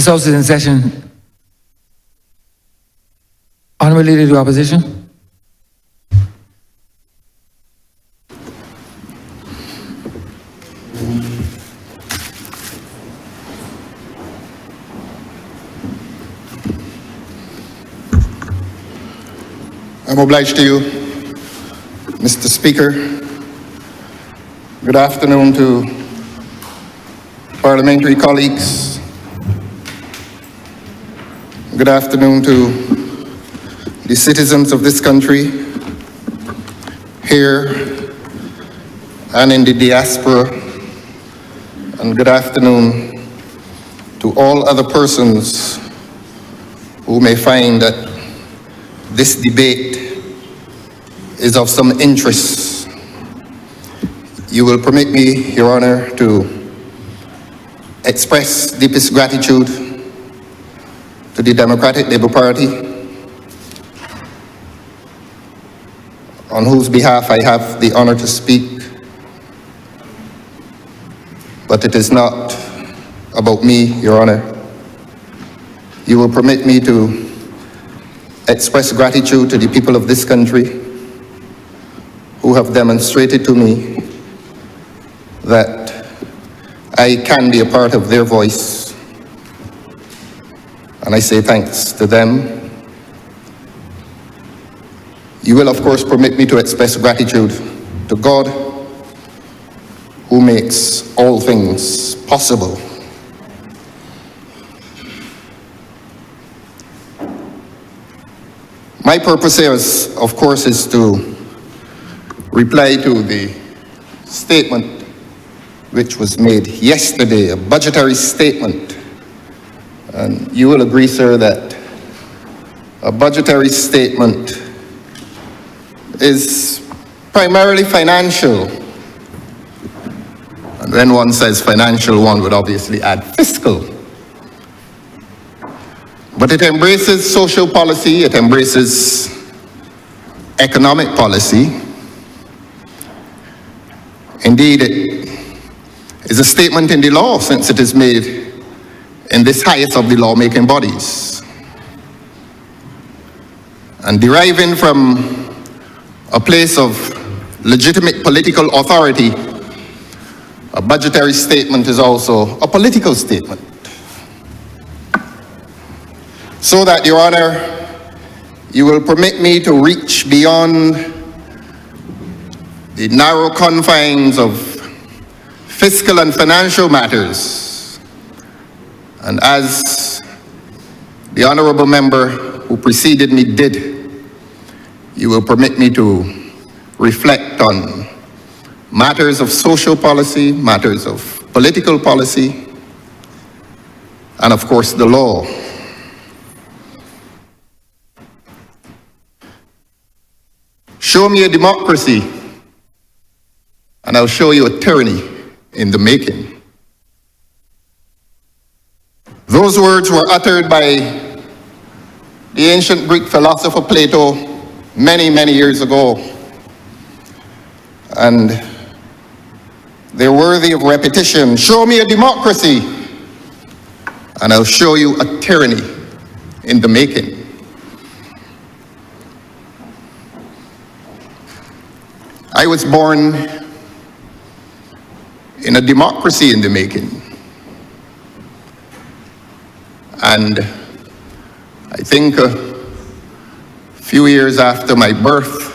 This House is in session. Honourable Leader of the Opposition. I'm obliged to you, Mr. Speaker. Good afternoon to parliamentary colleagues. Good afternoon to the citizens of this country, here and in the diaspora. And good afternoon to all other persons who may find that this debate is of some interest. You will permit me, Your Honor, to express deepest gratitude to the Democratic Labour Party, on whose behalf I have the honor to speak. But it is not about me, Your Honor. You will permit me to express gratitude to the people of this country who have demonstrated to me that I can be a part of their voice. And I say thanks to them. You will, of course, permit me to express gratitude to God, who makes all things possible. My purpose here, of course, is to reply to the statement which was made yesterday, a budgetary statement. And you will agree, sir, that a budgetary statement is primarily financial. And when one says financial, one would obviously add fiscal. But it embraces social policy, it embraces economic policy. Indeed, it is a statement in the law, since it is made in this highest of the lawmaking bodies. And deriving from a place of legitimate political authority, a budgetary statement is also a political statement. So that, Your Honor, you will permit me to reach beyond the narrow confines of fiscal and financial matters. And as the Honourable member who preceded me did, you will permit me to reflect on matters of social policy, matters of political policy, and of course the law. Show me a democracy, and I'll show you a tyranny in the making. Those words were uttered by the ancient Greek philosopher Plato many, many years ago. And they're worthy of repetition. Show me a democracy, and I'll show you a tyranny in the making. I was born in a democracy in the making. And I think a few years after my birth,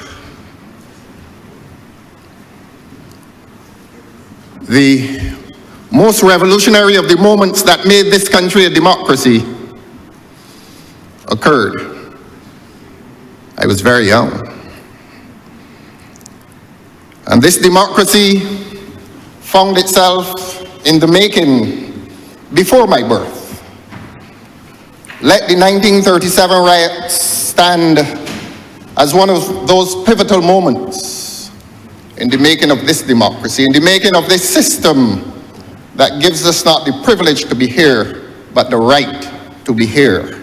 the most revolutionary of the moments that made this country a democracy occurred. I was very young. And this democracy found itself in the making before my birth. Let the 1937 riots stand as one of those pivotal moments in the making of this democracy, in the making of this system that gives us not the privilege to be here, but the right to be here.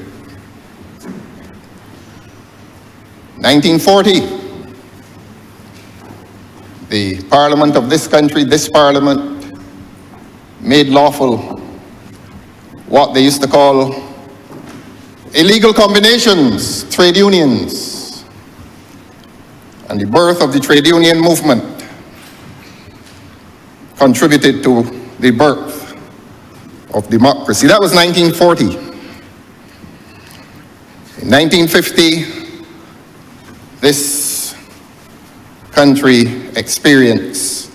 1940. The Parliament of this country, this Parliament, made lawful what they used to call illegal combinations, trade unions, and the birth of the trade union movement contributed to the birth of democracy. That was 1940. In 1950, this country experienced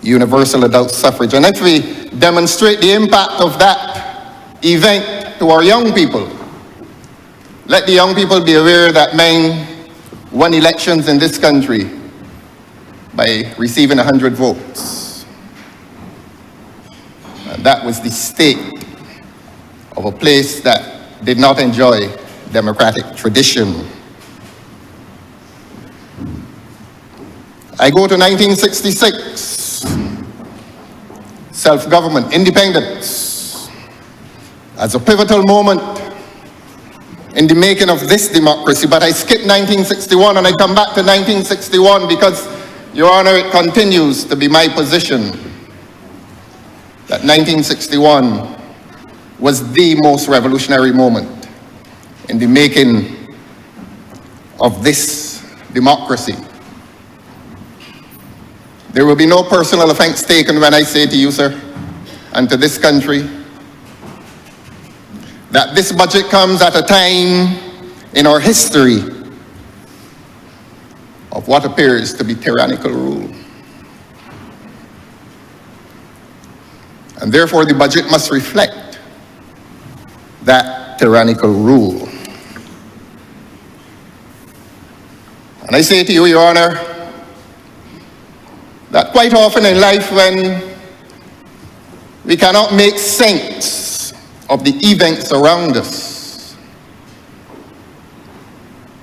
universal adult suffrage. And if we demonstrate the impact of that event to our young people, let the young people be aware that men won elections in this country by receiving 100 votes. And that was the state of a place that did not enjoy democratic tradition. I go to 1966, self-government, independence, as a pivotal moment in the making of this democracy. But I skip 1961 and I come back to 1961 because, Your Honor, it continues to be my position that 1961 was the most revolutionary moment in the making of this democracy. There will be no personal offense taken when I say to you, sir, and to this country, that this budget comes at a time in our history of what appears to be tyrannical rule. And therefore, the budget must reflect that tyrannical rule. And I say to you, Your Honor, that quite often in life, when we cannot make sense of the events around us,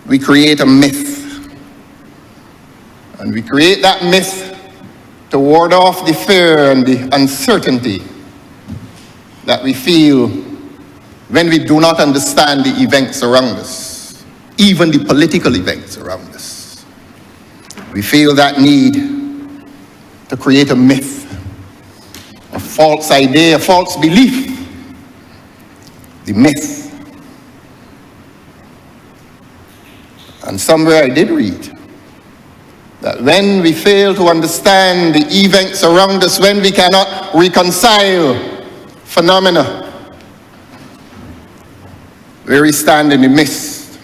we create a myth. And we create that myth to ward off the fear and the uncertainty that we feel when we do not understand the events around us, even the political events around us. We feel that need to create a myth, a false idea, a false belief, the myth. And somewhere I did read that when we fail to understand the events around us, when we cannot reconcile phenomena, where we stand in the mist,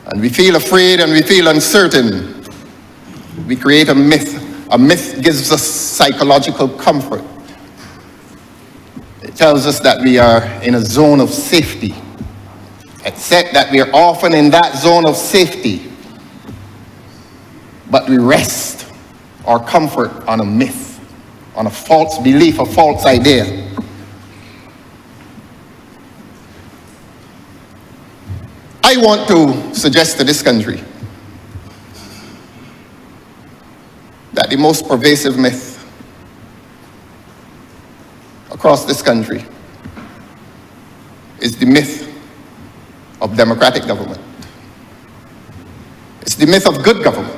and we feel afraid and we feel uncertain, we create a myth. A myth gives us psychological comfort. It tells us that we are in a zone of safety, except that we are often in that zone of safety, but we rest our comfort on a myth, on a false belief, a false idea. I want to suggest to this country that the most pervasive myth across this country is the myth of democratic government. It's the myth of good government.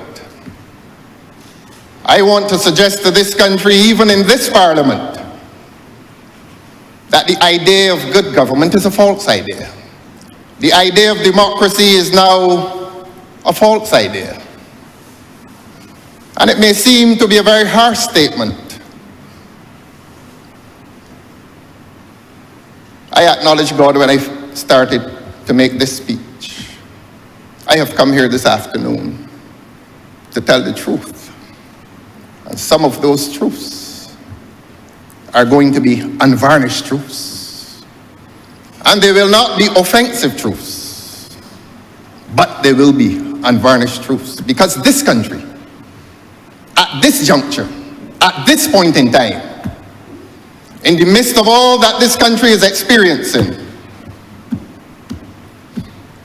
I want to suggest to this country, even in this parliament, that the idea of good government is a false idea. The idea of democracy is now a false idea. And it may seem to be a very harsh statement. I acknowledge God when I started to make this speech. I have come here this afternoon to tell the truth. And some of those truths are going to be unvarnished truths. And they will not be offensive truths, but they will be unvarnished truths. Because this country, at this juncture, at this point in time, in the midst of all that this country is experiencing,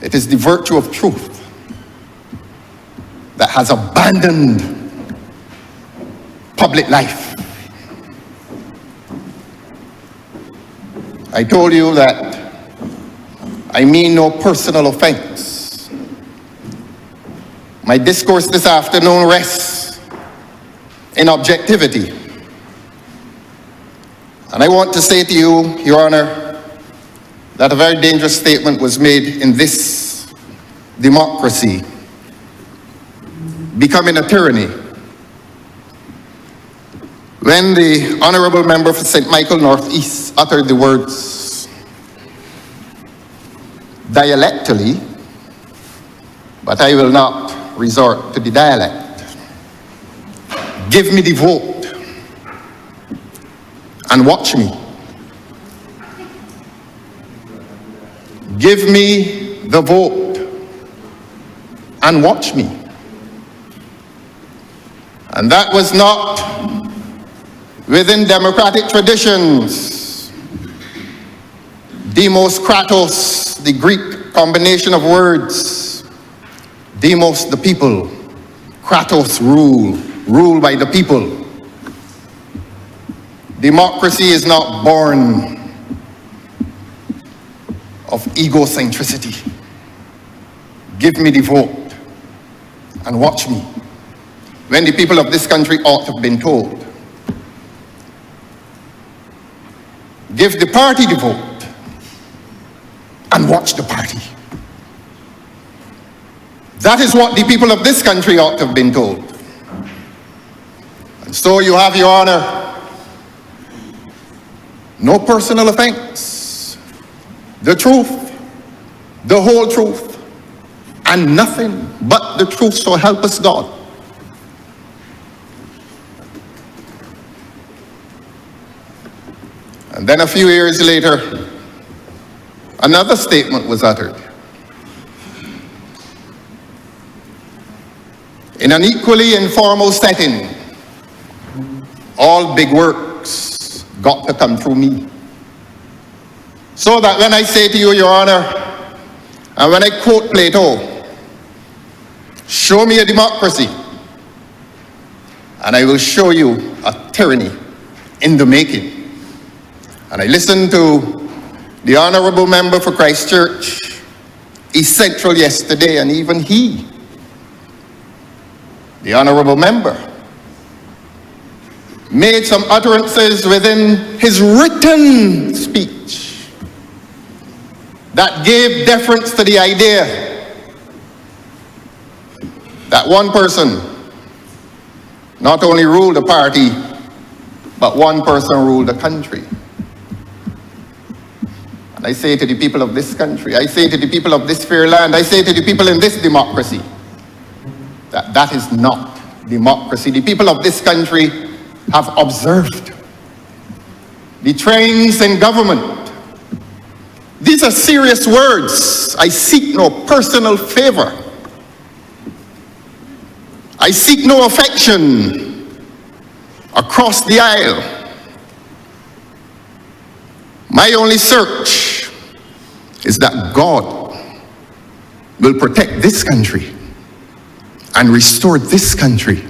it is the virtue of truth that has abandoned public life. I told you that I mean no personal offense. My discourse this afternoon rests in objectivity. And I want to say to you, Your Honor, that a very dangerous statement was made in this democracy, becoming a tyranny, when the Honourable Member for St. Michael North East uttered the words, dialectally, but I will not resort to the dialect. Give me the vote and watch me. Give me the vote and watch me. And that was not within democratic traditions. Demos, kratos, the Greek combination of words. Demos, the people. Kratos, rule by the people. Democracy is not born of egocentricity. Give me the vote and watch me. When the people of this country ought to have been told, give the party the vote and watch the party. That is what the people of this country ought to have been told. And so you have, Your Honor, no personal offense, the truth, the whole truth, and nothing but the truth, so help us God. And then a few years later, another statement was uttered. In an equally informal setting, all big works got to come through me. So that when I say to you, Your Honor, and when I quote Plato, show me a democracy, and I will show you a tyranny in the making. And I listened to the Honourable Member for Christchurch, East Central, yesterday, and even he, the Honourable Member, made some utterances within his written speech that gave deference to the idea that one person not only ruled the party, but one person ruled the country. And I say to the people of this country, I say to the people of this fair land, I say to the people in this democracy, that that is not democracy. The people of this country have observed the trends in government. These are serious words. I seek no personal favor. I seek no affection across the aisle. My only search is that God will protect this country and restore this country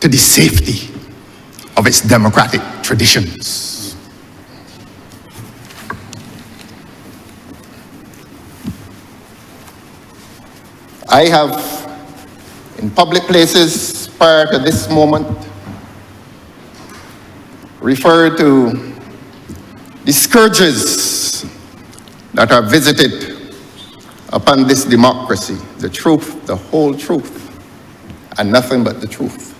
to the safety of its democratic traditions. I have, in public places prior to this moment, referred to the scourges that are visited upon this democracy, the truth, the whole truth, and nothing but the truth.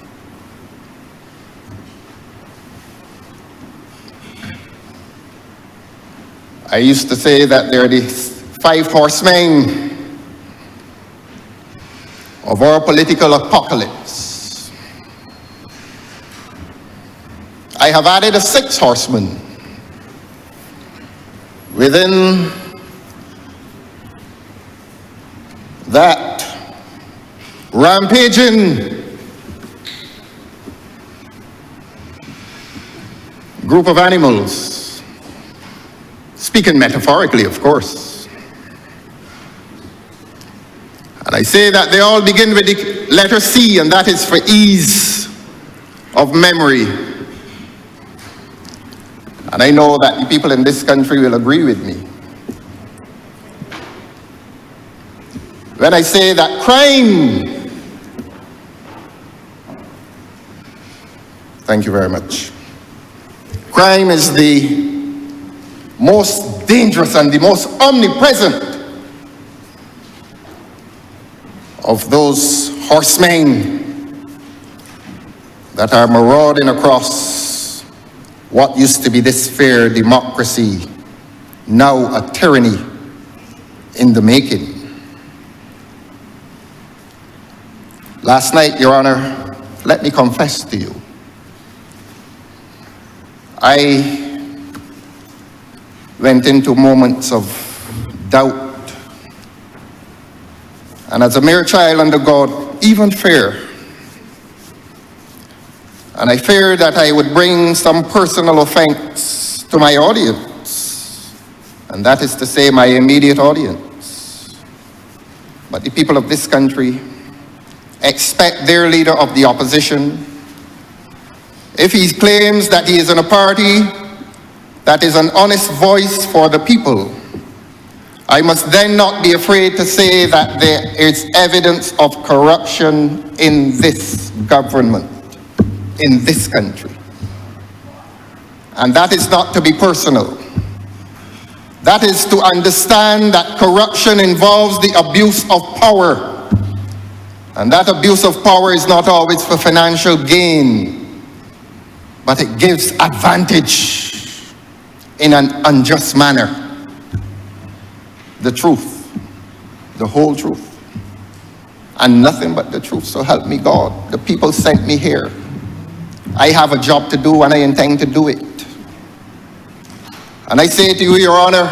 I used to say that there are the 5 horsemen of our political apocalypse. I have added a 6th horseman within that rampaging group of animals, speaking metaphorically, of course. And I say that they all begin with the letter C, and that is for ease of memory. And I know that the people in this country will agree with me when I say that crime, thank you very much, crime is the most dangerous and the most omnipresent of those horsemen that are marauding across what used to be this fair democracy, now a tyranny in the making. Last night, Your Honor, let me confess to you, I went into moments of doubt, and as a mere child under God, even fear. And I feared that I would bring some personal offense to my audience, and that is to say, my immediate audience. But the people of this country expect their leader of the opposition, if he claims that he is in a party that is an honest voice for the people, I must then not be afraid to say that there is evidence of corruption in this government, in this country. And that is not to be personal. That is to understand that corruption involves the abuse of power. And that abuse of power is not always for financial gain, but it gives advantage in an unjust manner. The truth, the whole truth, and nothing but the truth. So help me God. The people sent me here. I have a job to do and I intend to do it. And I say to you, Your Honor,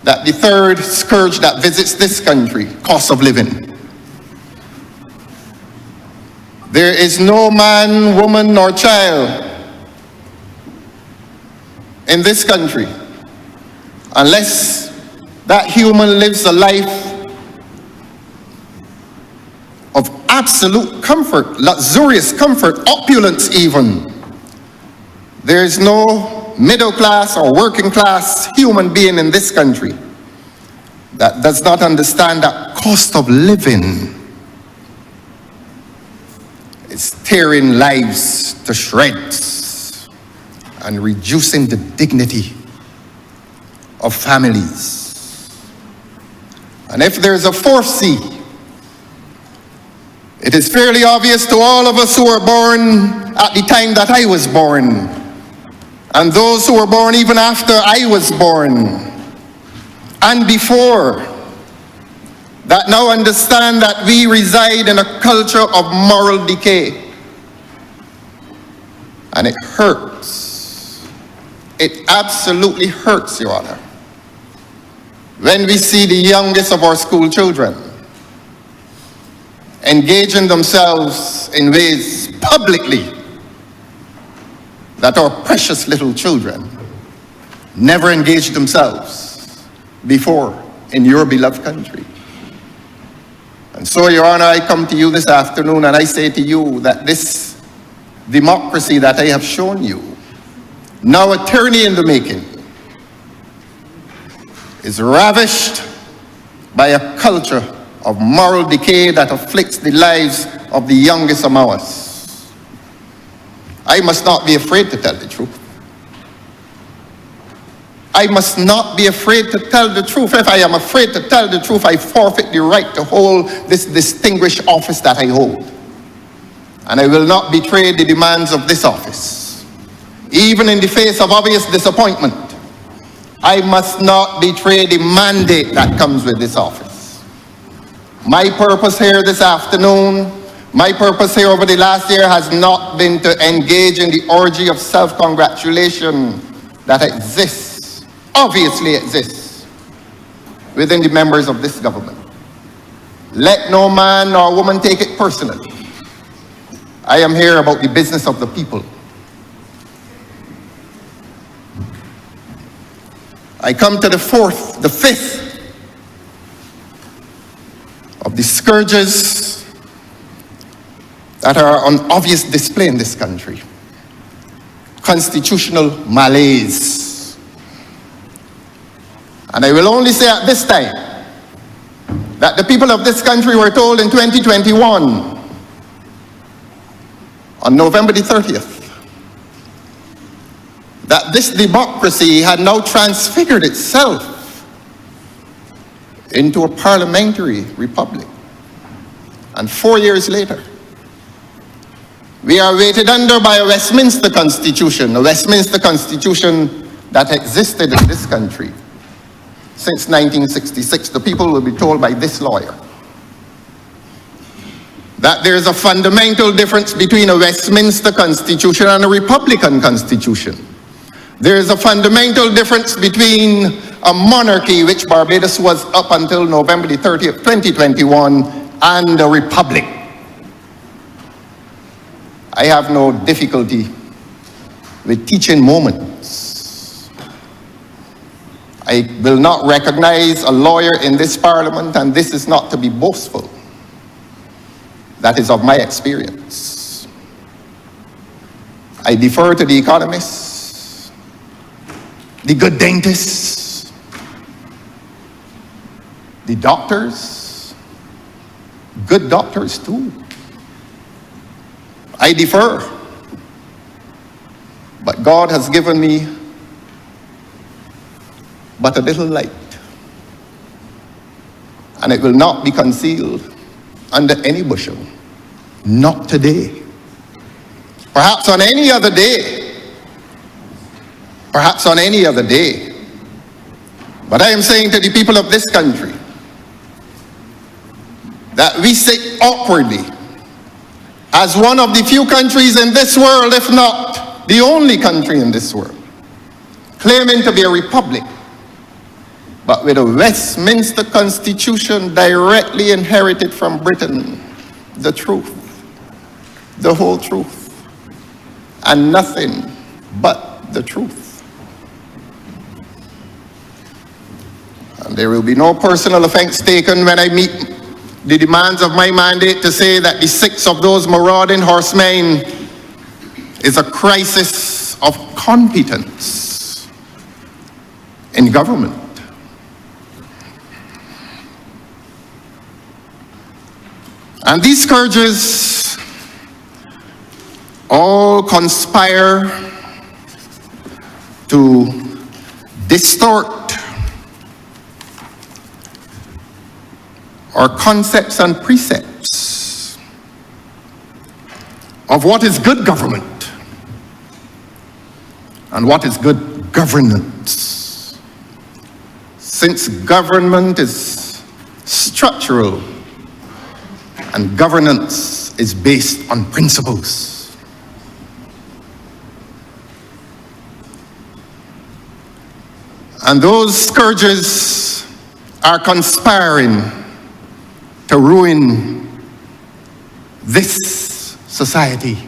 that the third scourge that visits this country, cost of living. There is no man, woman, nor child in this country, unless that human lives a life of absolute comfort, luxurious comfort, opulence even. There is no middle class or working class human being in this country that does not understand that cost of living is tearing lives to shreds and reducing the dignity of families. And if there's a fourth C, it is fairly obvious to all of us who were born at the time that I was born, and those who were born even after I was born, and before, that now understand that we reside in a culture of moral decay. And it hurts. It absolutely hurts, Your Honor, when we see the youngest of our school children engaging themselves in ways publicly that our precious little children never engaged themselves before in your beloved country. And so, Your Honor, I come to you this afternoon and I say to you that this democracy that I have shown you, now a tyranny in the making, is ravished by a culture of moral decay that afflicts the lives of the youngest among us. I must not be afraid to tell the truth. I must not be afraid to tell the truth. If I am afraid to tell the truth, I forfeit the right to hold this distinguished office that I hold. And I will not betray the demands of this office. Even in the face of obvious disappointment, I must not betray the mandate that comes with this office. My purpose here this afternoon, my purpose here over the last year has not been to engage in the orgy of self-congratulation that exists, obviously exists, within the members of this government. Let no man or woman take it personally. I am here about the business of the people. I come to the fifth of the scourges that are on obvious display in this country. Constitutional malaise. And I will only say at this time that the people of this country were told in 2021, on November the 30th, that this democracy had now transfigured itself into a parliamentary republic. And 4 years later, we are weighted under by a Westminster Constitution that existed in this country since 1966. The people will be told by this lawyer that there is a fundamental difference between a Westminster Constitution and a Republican Constitution. There is a fundamental difference between a monarchy, which Barbados was up until November the 30th, 2021, and a republic. I have no difficulty with teaching moments. I will not recognize a lawyer in this parliament, and this is not to be boastful. That is of my experience. I defer to the economists, the good dentists, the doctors, good doctors too. I defer. But God has given me but a little light. And it will not be concealed under any bushel. Not today. Perhaps on any other day. Perhaps on any other day. But I am saying to the people of this country that we sit awkwardly as one of the few countries in this world, if not the only country in this world, claiming to be a republic, but with a Westminster Constitution directly inherited from Britain, the truth, the whole truth, and nothing but the truth. And there will be no personal offense taken when I meet the demands of my mandate to say that the six of those marauding horsemen is a crisis of competence in government. And these scourges all conspire to distort our concepts and precepts of what is good government and what is good governance. Since government is structural and governance is based on principles. And those scourges are conspiring to ruin this society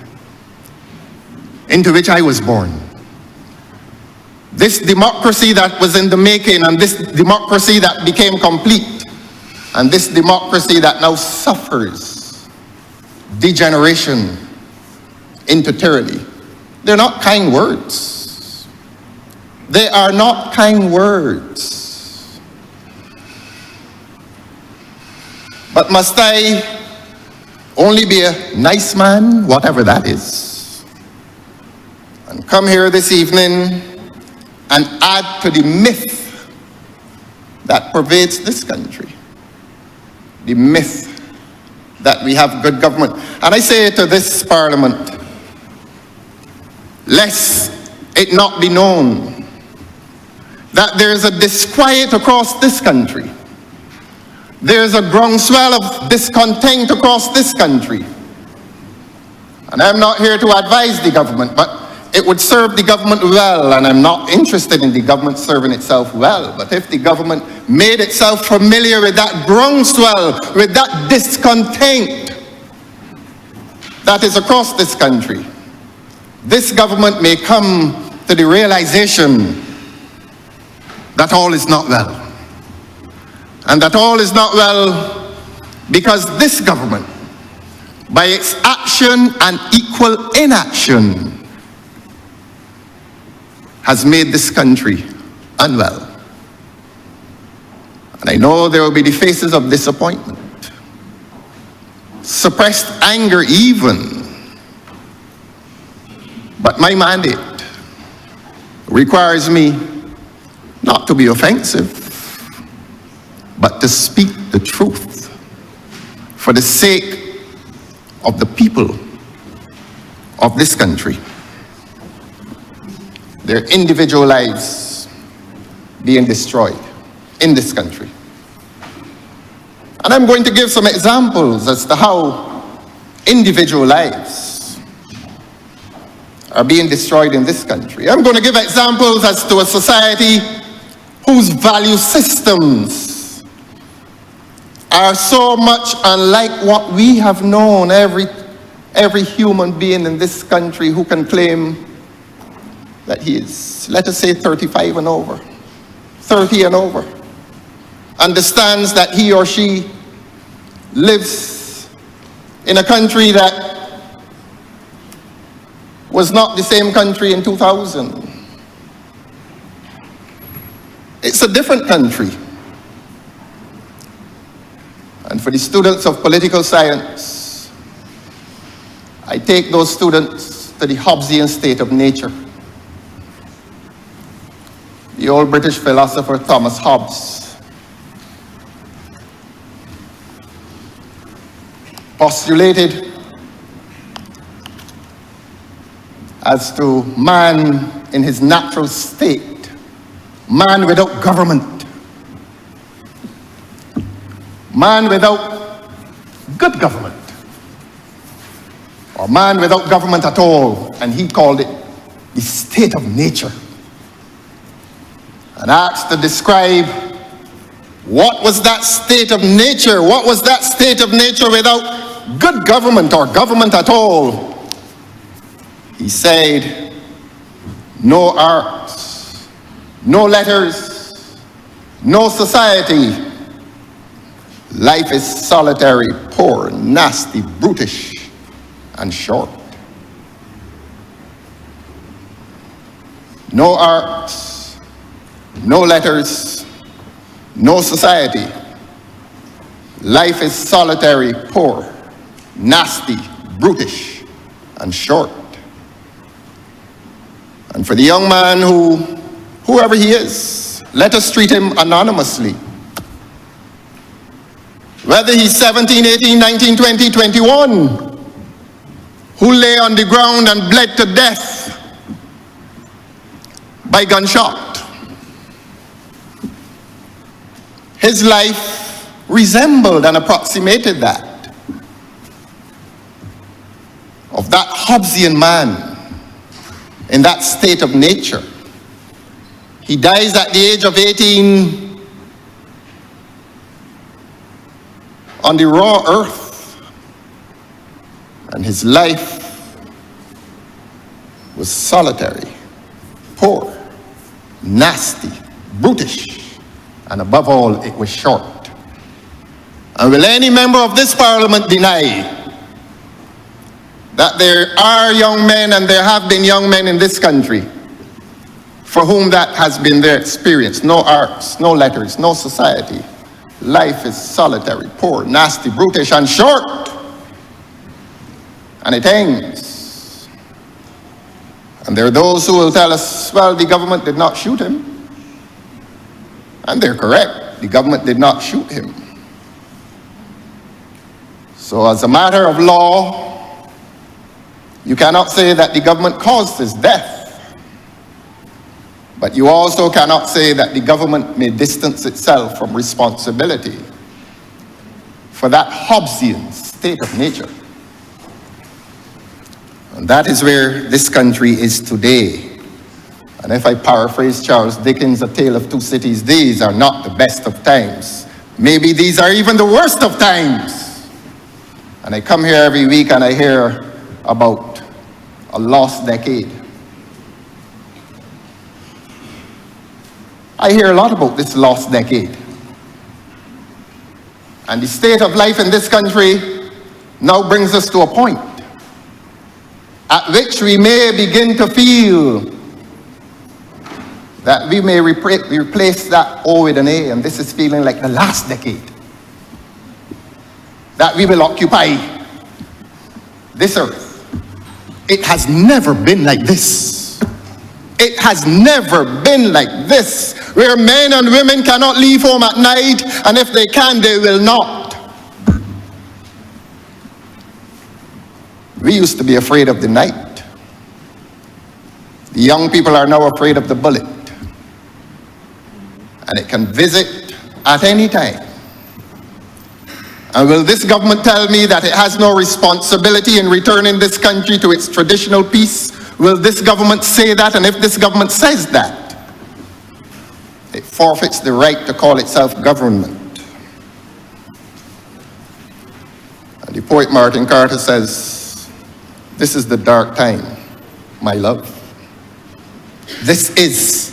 into which I was born. This democracy that was in the making, and this democracy that became complete, and this democracy that now suffers degeneration into tyranny. They're not kind words. They are not kind words. But must I only be a nice man, whatever that is, and come here this evening and add to the myth that pervades this country? The myth that we have good government. And I say to this Parliament, lest it not be known that there is a disquiet across this country. There is a groundswell of discontent across this country. And I'm not here to advise the government, but it would serve the government well, and I'm not interested in the government serving itself well, but if the government made itself familiar with that groundswell, with that discontent that is across this country, this government may come to the realization that all is not well. And that all is not well because this government, by its action and equal inaction, has made this country unwell. And I know there will be the faces of disappointment, suppressed anger even. But my mandate requires me not to be offensive, but to speak the truth for the sake of the people of this country. Their individual lives being destroyed in this country. And I'm going to give some examples as to how individual lives are being destroyed in this country. I'm going to give examples as to a society whose value systems are so much unlike what we have known. Every human being in this country who can claim that he is, let us say, 35 and over, 30 and over, understands that he or she lives in a country that was not the same country in 2000. It's a different country. And for the students of political science, I take those students to the Hobbesian state of nature. The old British philosopher Thomas Hobbes postulated as to man in his natural state, man without government, man without good government, or man without government at all, and he called it the state of nature. And asked to describe what was that state of nature, what was that state of nature without good government or government at all. He said, no arts, no letters, no society, Life is solitary, poor, nasty, brutish, and short. No arts, no letters, no society. Life is solitary, poor, nasty, brutish, and short. And for the young man whoever he is, let us treat him anonymously. Whether he's 17, 18, 19, 20, 21, who lay on the ground and bled to death by gunshot. His life resembled and approximated that of that Hobbesian man in that state of nature. He dies at the age of 18 on the raw earth, and his life was solitary, poor, nasty, brutish, and above all, it was short. And will any member of this Parliament deny that there are young men and there have been young men in this country for whom that has been their experience? No arts, no letters, no society. Life is solitary, poor, nasty, brutish, and short. And it ends. And there are those who will tell us, well, the government did not shoot him. And they're correct. The government did not shoot him. So as a matter of law, you cannot say that the government caused his death. But you also cannot say that the government may distance itself from responsibility for that Hobbesian state of nature. And that is where this country is today. And if I paraphrase Charles Dickens' A Tale of Two Cities, these are not the best of times. Maybe these are even the worst of times. And I come here every week and I hear about a lost decade. I hear a lot about this lost decade. And the state of life in this country now brings us to a point at which we may begin to feel that we may replace that O with an A, and this is feeling like the last decade. That we will occupy this earth. It has never been like this. It has never been like this, where men and women cannot leave home at night, and if they can, they will not. We used to be afraid of the night. The young people are now afraid of the bullet. And it can visit at any time. And will this government tell me that it has no responsibility in returning this country to its traditional peace? Will this government say that? And if this government says that, it forfeits the right to call itself government. And the poet Martin Carter says, this is the dark time, my love. This is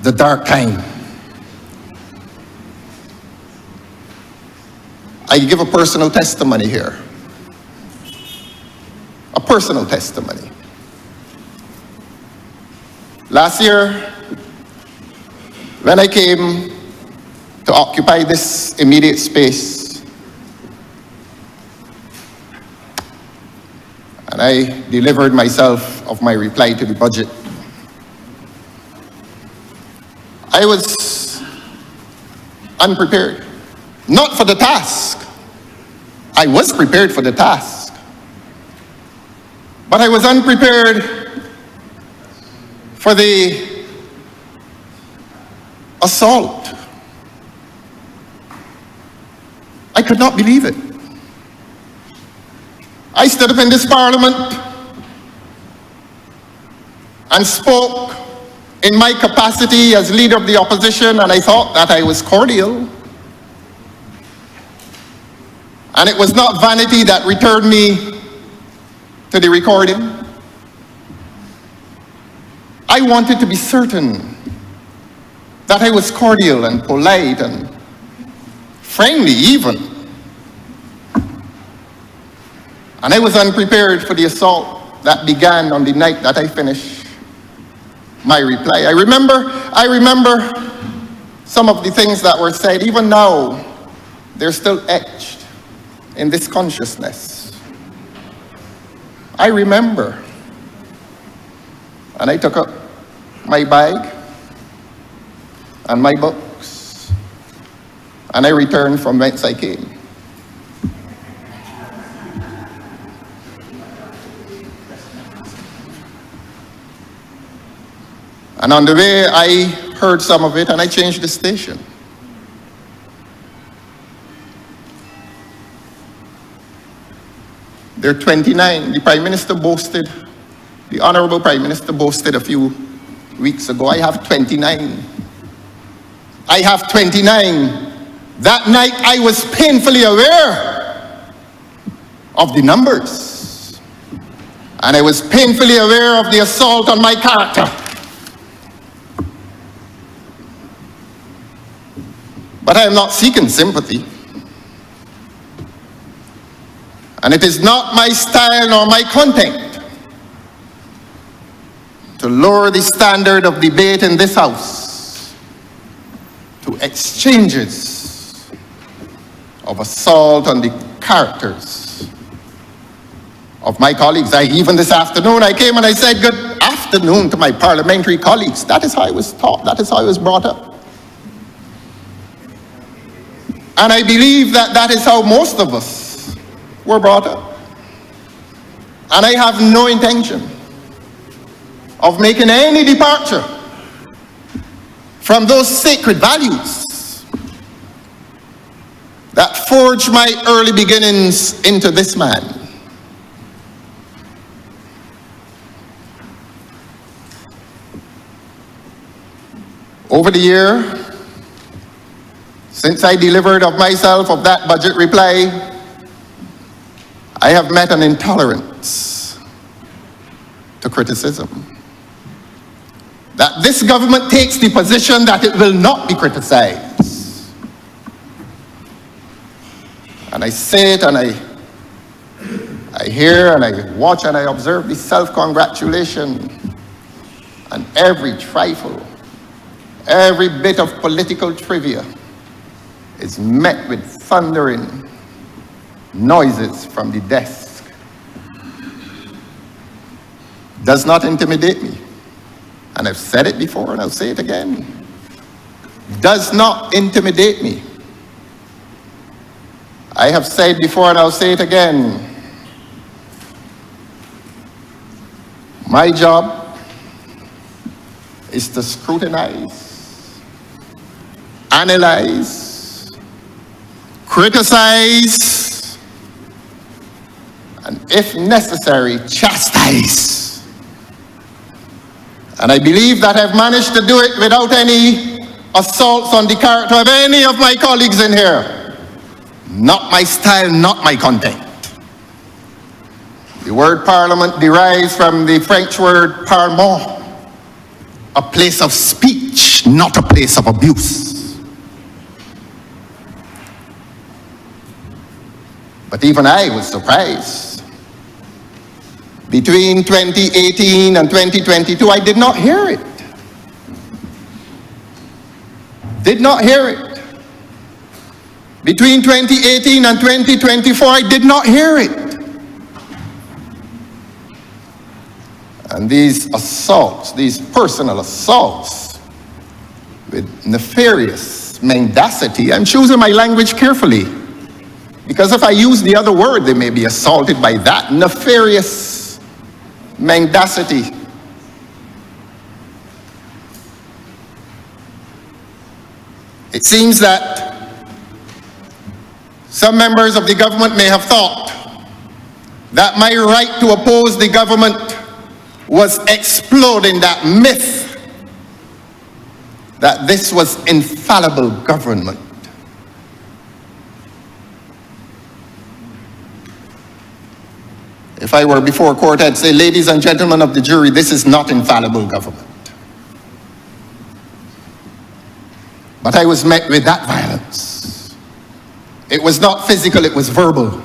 the dark time. I give a personal testimony here. A personal testimony. Last year, when I came to occupy this immediate space, and I delivered myself of my reply to the budget, I was unprepared. Not for the task. I was prepared for the task. But I was unprepared for the assault. I could not believe it. I stood up in this Parliament and spoke in my capacity as leader of the opposition, and I thought that I was cordial. And it was not vanity that returned me to the recording. I wanted to be certain that I was cordial and polite and friendly even. And I was unprepared for the assault that began on the night that I finished my reply. I remember some of the things that were said. Even now, they're still etched in this consciousness. I remember. And I took up my bag and my books, and I returned from whence I came. And on the way, I heard some of it, and I changed the station. There are 29. The Prime Minister boasted, the Honourable Prime Minister boasted a few weeks ago, I have 29. I have 29. That night, I was painfully aware of the numbers. And I was painfully aware of the assault on my character. But I am not seeking sympathy. And it is not my style nor my content to lower the standard of debate in this House to exchanges of assault on the characters of my colleagues. Even this afternoon, I came and I said good afternoon to my parliamentary colleagues. That is how I was taught. That is how I was brought up. And I believe that that is how most of us were brought up. And I have no intention of making any departure from those sacred values that forged my early beginnings into this man. Over the year, since I delivered of myself of that budget reply, I have met an intolerance to criticism. That this government takes the position that it will not be criticized. And I say it and I hear and I watch and I observe the self-congratulation and every trifle, every bit of political trivia is met with thundering noises from the desk. Does not intimidate me. And I've said it before and I'll say it again. Does not intimidate me. I have said before and I'll say it again. My job is to scrutinize, analyze, criticize, and if necessary, chastise. And I believe that I've managed to do it without any assaults on the character of any of my colleagues in here. Not my style, not my content. The word parliament derives from the French word parlement, a place of speech, not a place of abuse. But even I was surprised. Between 2018 and 2022, I did not hear it. Did not hear it. Between 2018 and 2024, I did not hear it. And these assaults, these personal assaults with nefarious mendacity, I'm choosing my language carefully. Because if I use the other word, they may be assaulted by that. Nefarious mendacity. It seems that some members of the government may have thought that my right to oppose the government was exploding that myth that this was infallible government. If I were before court, I'd say, ladies and gentlemen of the jury, this is not infallible government. But I was met with that violence. It was not physical, it was verbal.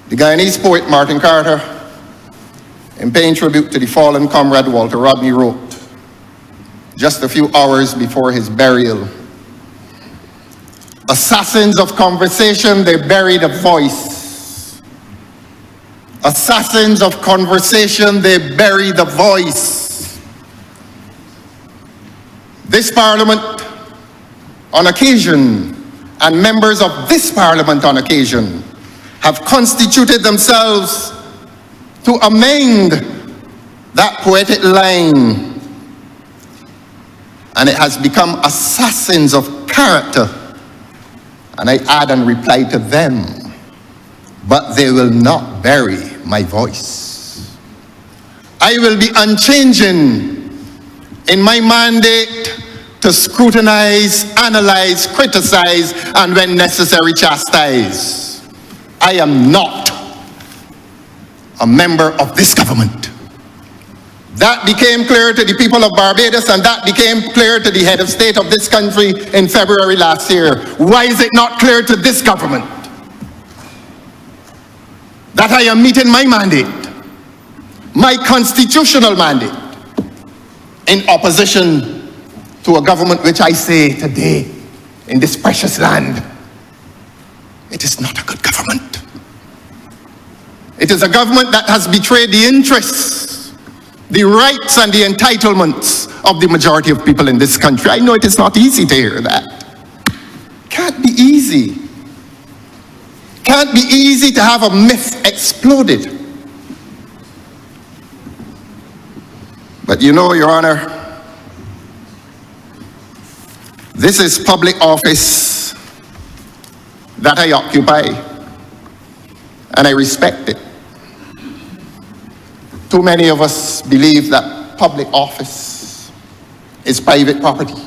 The Guyanese poet Martin Carter, in paying tribute to the fallen comrade Walter Rodney, wrote, just a few hours before his burial, "Assassins of conversation, they buried a voice. Assassins of conversation, they bury the voice." This Parliament, on occasion, and members of this Parliament on occasion, have constituted themselves to amend that poetic line, and it has become assassins of character. And I add and reply to them, but they will not bury my voice. I will be unchanging in my mandate to scrutinize, analyze, criticize, and when necessary, chastise. I am not a member of this government. That became clear to the people of Barbados, and that became clear to the head of state of this country in February last year. Why is it not clear to this government that I am meeting my mandate, my constitutional mandate, in opposition to a government which I say today, in this precious land, it is not a good government. It is a government that has betrayed the interests, the rights and the entitlements of the majority of people in this country. I know it is not easy to hear that. Can't be easy. Can't be easy to have a myth exploded. But you know, Your Honor, this is public office that I occupy, and I respect it. Too many of us believe that public office is private property.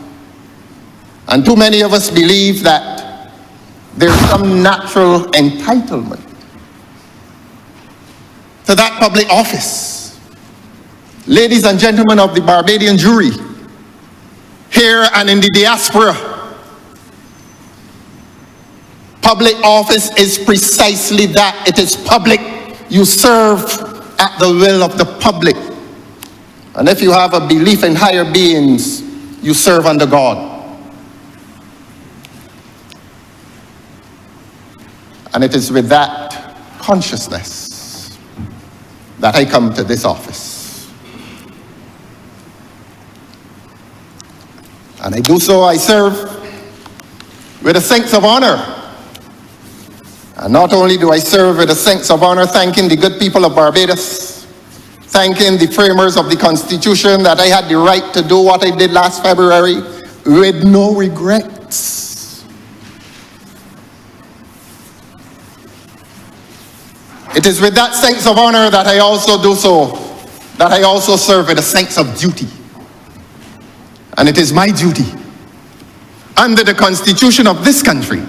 And too many of us believe that there's some natural entitlement to that public office. Ladies and gentlemen of the Barbadian jury, here and in the diaspora, public office is precisely that. It is public. You serve at the will of the public. And if you have a belief in higher beings, you serve under God. And it is with that consciousness that I come to this office. And I do so, I serve with a sense of honor. And not only do I serve with a sense of honor, thanking the good people of Barbados, thanking the framers of the Constitution that I had the right to do what I did last February with no regrets. It is with that sense of honor that I also do so, that I also serve with a sense of duty. And it is my duty, under the Constitution of this country,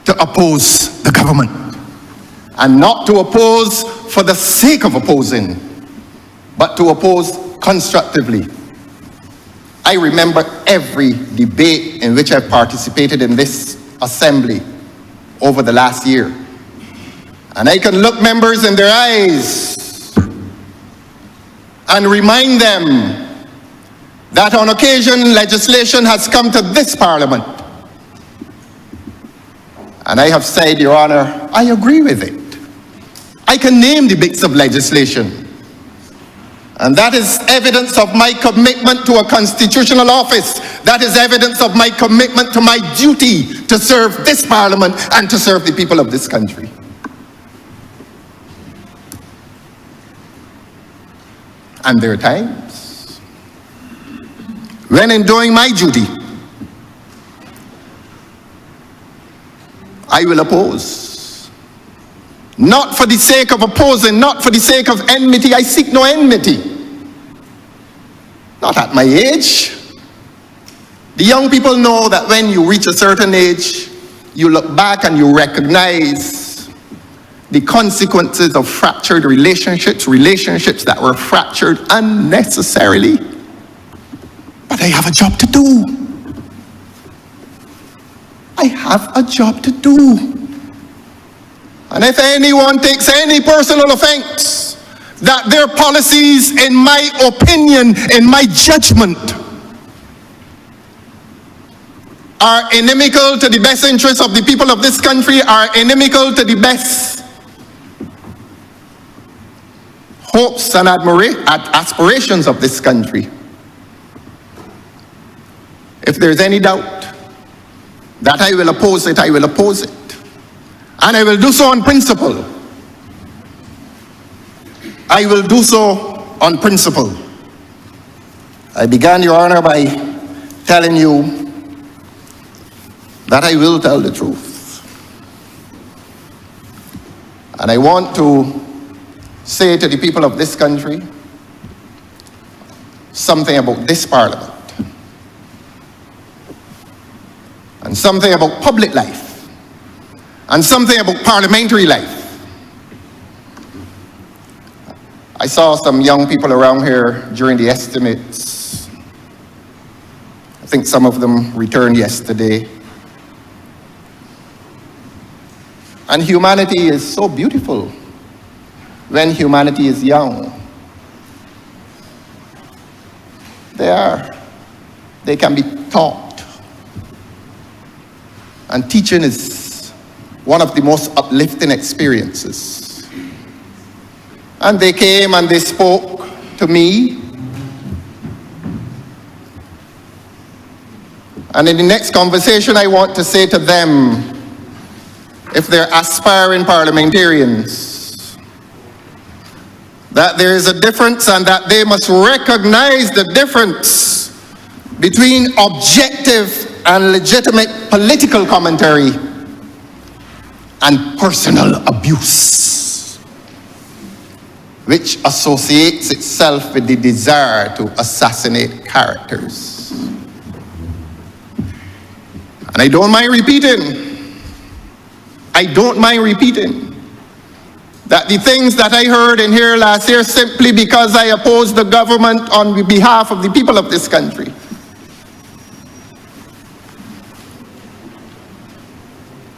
to oppose the government, and not to oppose for the sake of opposing, but to oppose constructively. I remember every debate in which I participated in this assembly over the last year. And I can look members in their eyes and remind them that on occasion legislation has come to this Parliament. And I have said, Your Honor, I agree with it. I can name the bits of legislation. And that is evidence of my commitment to a constitutional office. That is evidence of my commitment to my duty to serve this Parliament and to serve the people of this country. And there are times when in doing my duty, I will oppose. Not for the sake of opposing, not for the sake of enmity. I seek no enmity. Not at my age. The young people know that when you reach a certain age, you look back and you recognize the consequences of fractured relationships, relationships that were fractured unnecessarily. I have a job to do. I have a job to do. And if anyone takes any personal offense that their policies, in my opinion, in my judgment, are inimical to the best interests of the people of this country, are inimical to the best hopes and aspirations of this country, if there's any doubt that I will oppose it, I will oppose it. And I will do so on principle. I will do so on principle. I began, Your Honor, by telling you that I will tell the truth. And I want to say to the people of this country something about this Parliament and something about public life and something about parliamentary life. I saw some young people around here during the estimates. I think some of them returned yesterday. And humanity is so beautiful when humanity is young. They can be taught. And teaching is one of the most uplifting experiences. And they came and they spoke to me. And in the next conversation, I want to say to them, if they're aspiring parliamentarians, that there is a difference and that they must recognize the difference between objective and legitimate political commentary and personal abuse, which associates itself with the desire to assassinate characters. And I don't mind repeating that the things that I heard in here last year, simply because I opposed the government on behalf of the people of this country,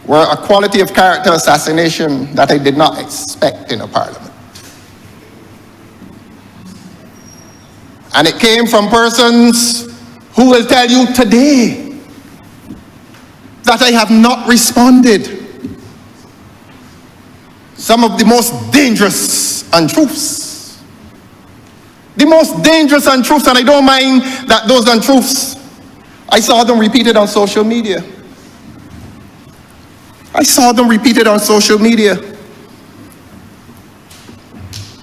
were a quality of character assassination that I did not expect in a parliament. And it came from persons who will tell you today that I have not responded. Some of the most dangerous untruths. The most dangerous untruths, and I don't mind that those untruths, I saw them repeated on social media.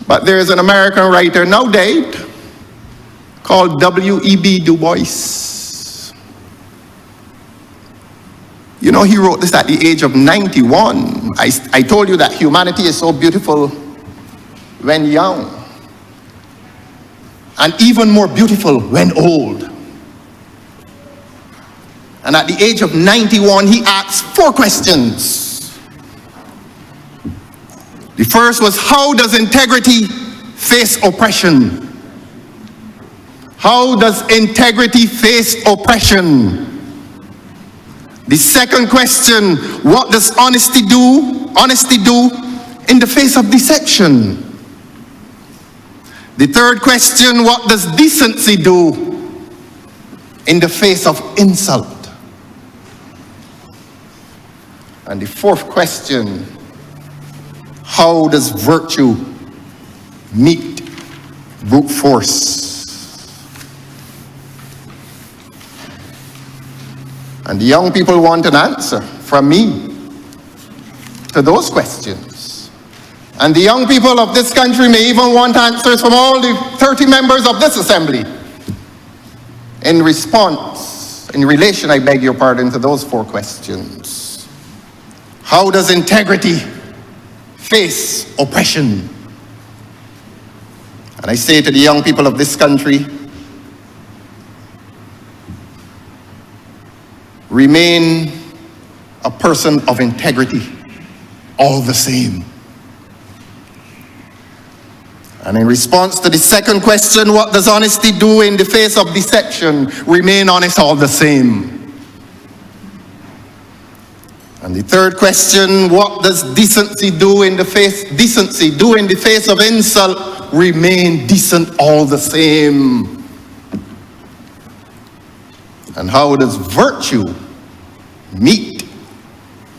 But there is an American writer now dead called W.E.B. Du Bois. You know, he wrote this at the age of 91. I told you that humanity is so beautiful when young, and even more beautiful when old. And at the age of 91, he asked 4 questions. The first was, how does integrity face oppression? How does integrity face oppression? The second question, what does honesty do in the face of deception? The third question, what does decency do in the face of insult? And the fourth question, how does virtue meet brute force? And the young people want an answer from me to those questions. And the young people of this country may even want answers from all the 30 members of this assembly in response, in relation, I beg your pardon, to those 4 questions. How does integrity face oppression? And I say to the young people of this country, remain a person of integrity all the same. And in response to the second question, what does honesty do in the face of deception? Remain honest all the same. And the third question, what does decency do in the face of insult? Remain decent all the same. And how does virtue meet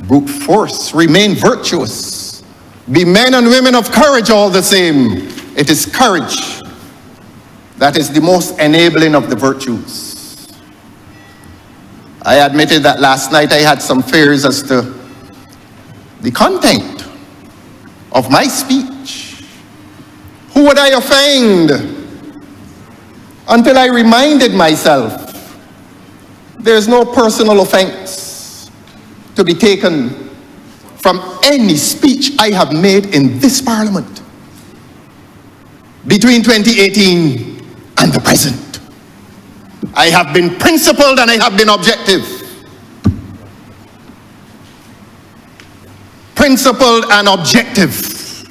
brute force? Remain virtuous. Be men and women of courage all the same. It is courage that is the most enabling of the virtues. I admitted that last night I had some fears as to the content of my speech. Who would I offend? Until I reminded myself there's no personal offense to be taken from any speech I have made in this Parliament between 2018 and the present. I have been principled and I have been objective. Principled and objective.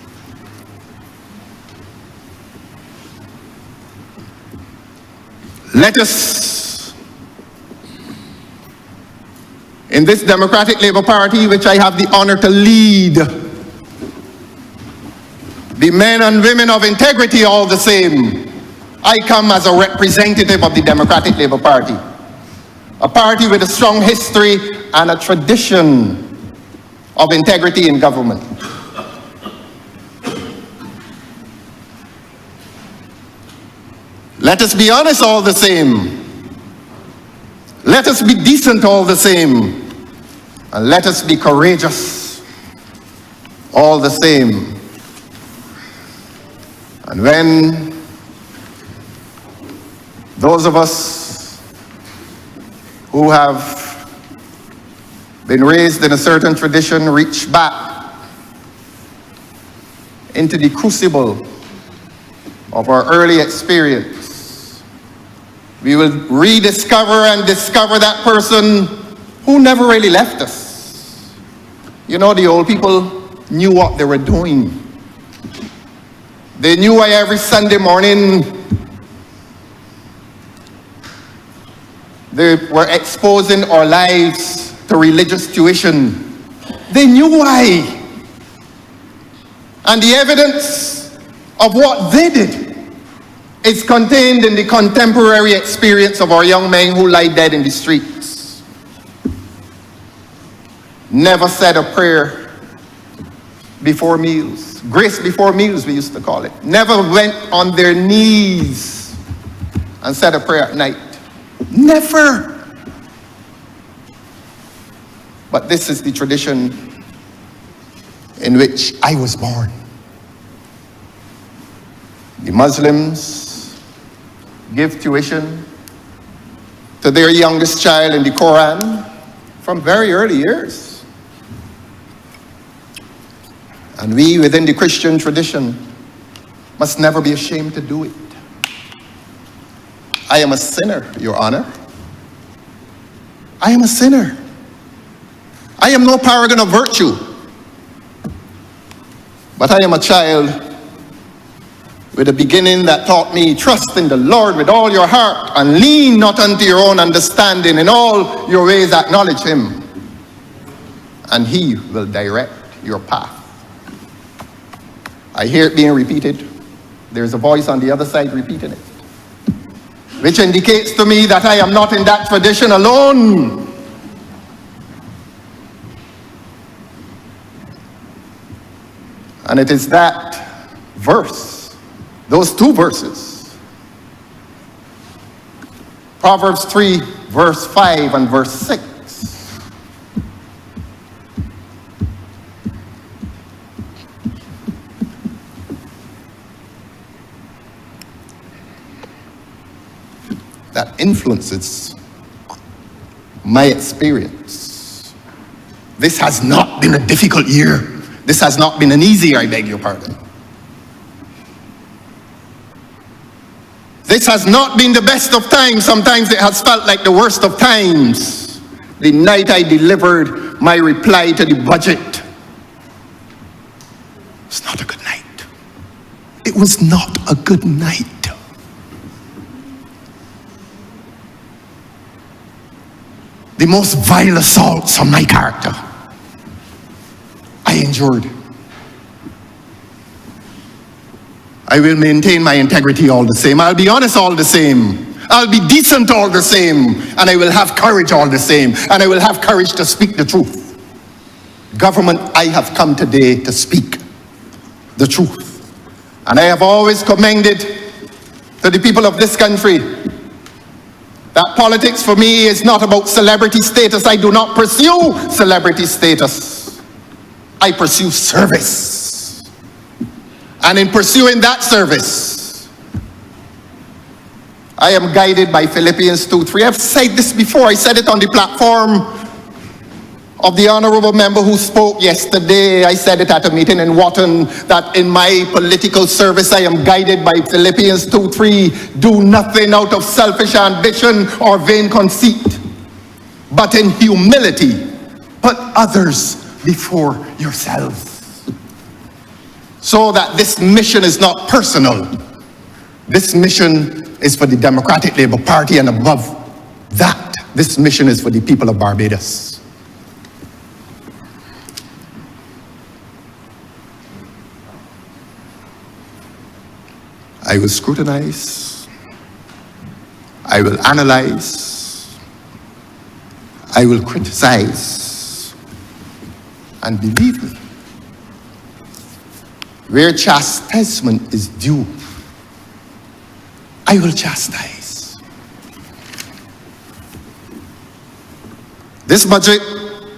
Let us, in this Democratic Labour Party, which I have the honor to lead, be men and women of integrity all the same. I come as a representative of the Democratic Labour Party, a party with a strong history and a tradition of integrity in government. Let us be honest all the same. Let us be decent all the same. And let us be courageous all the same. And when those of us who have been raised in a certain tradition reach back into the crucible of our early experience, we will rediscover and discover that person who never really left us. You know, the old people knew what they were doing. They knew why every Sunday morning they were exposing our lives to religious tuition. They knew why. And the evidence of what they did is contained in the contemporary experience of our young men who lie dead in the streets. Never said a prayer before meals. Grace before meals, we used to call it. Never went on their knees and said a prayer at night. Never. But this is the tradition in which I was born. The Muslims give tuition to their youngest child in the Quran from very early years. And we, within the Christian tradition, must never be ashamed to do it. I am a sinner, Your Honor. I am a sinner. I am no paragon of virtue. But I am a child with a beginning that taught me, trust in the Lord with all your heart and lean not unto your own understanding. In all your ways acknowledge him, and he will direct your path. I hear it being repeated. There's a voice on the other side repeating it, which indicates to me that I am not in that tradition alone. And it is that verse, those two verses, Proverbs 3, verse 5 and verse 6, that influences my experience. This has not been a difficult year. This has not been an easy year, I beg your pardon. This has not been the best of times. Sometimes it has felt like the worst of times. The night I delivered my reply to the budget, it's not a good night. It It was not a good night. The most vile assaults on my character I endured. I will maintain my integrity all the same. I'll be honest all the same. I'll be decent all the same. And I will have courage all the same. And I will have courage to speak the truth. Government, I have come today to speak the truth. And I have always commended to the people of this country that politics for me is not about celebrity status. I do not pursue celebrity status. I pursue service. And in pursuing that service, I am guided by Philippians 2:3. I've said this before. I said it on the platform of the honourable member who spoke yesterday. I said it at a meeting in Wotton, that in my political service I am guided by Philippians 2:3. Do nothing out of selfish ambition or vain conceit, but in humility put others before yourselves. So that this mission is not personal. This mission is for the Democratic Labour Party, and above that, this mission is for the people of Barbados. I will scrutinize, I will analyze, I will criticize, and believe me, where chastisement is due, I will chastise. This budget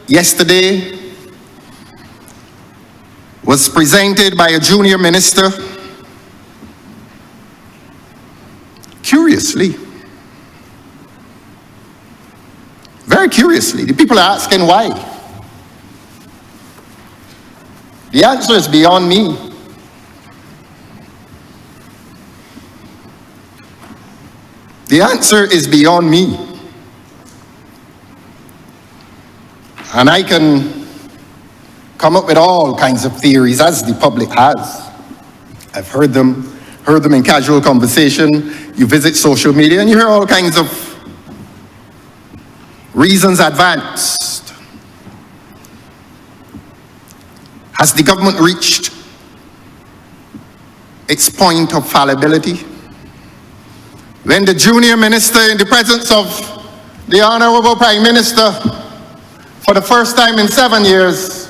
yesterday was presented by a junior minister. Curiously, very curiously, the people are asking why. The answer is beyond me. The answer is beyond me. And I can come up with all kinds of theories, as the public has. I've heard them in casual conversation. You visit social media and you hear all kinds of reasons advanced. Has the government reached its point of fallibility? When the junior minister, in the presence of the Honourable Prime Minister, for the first time in 7 years,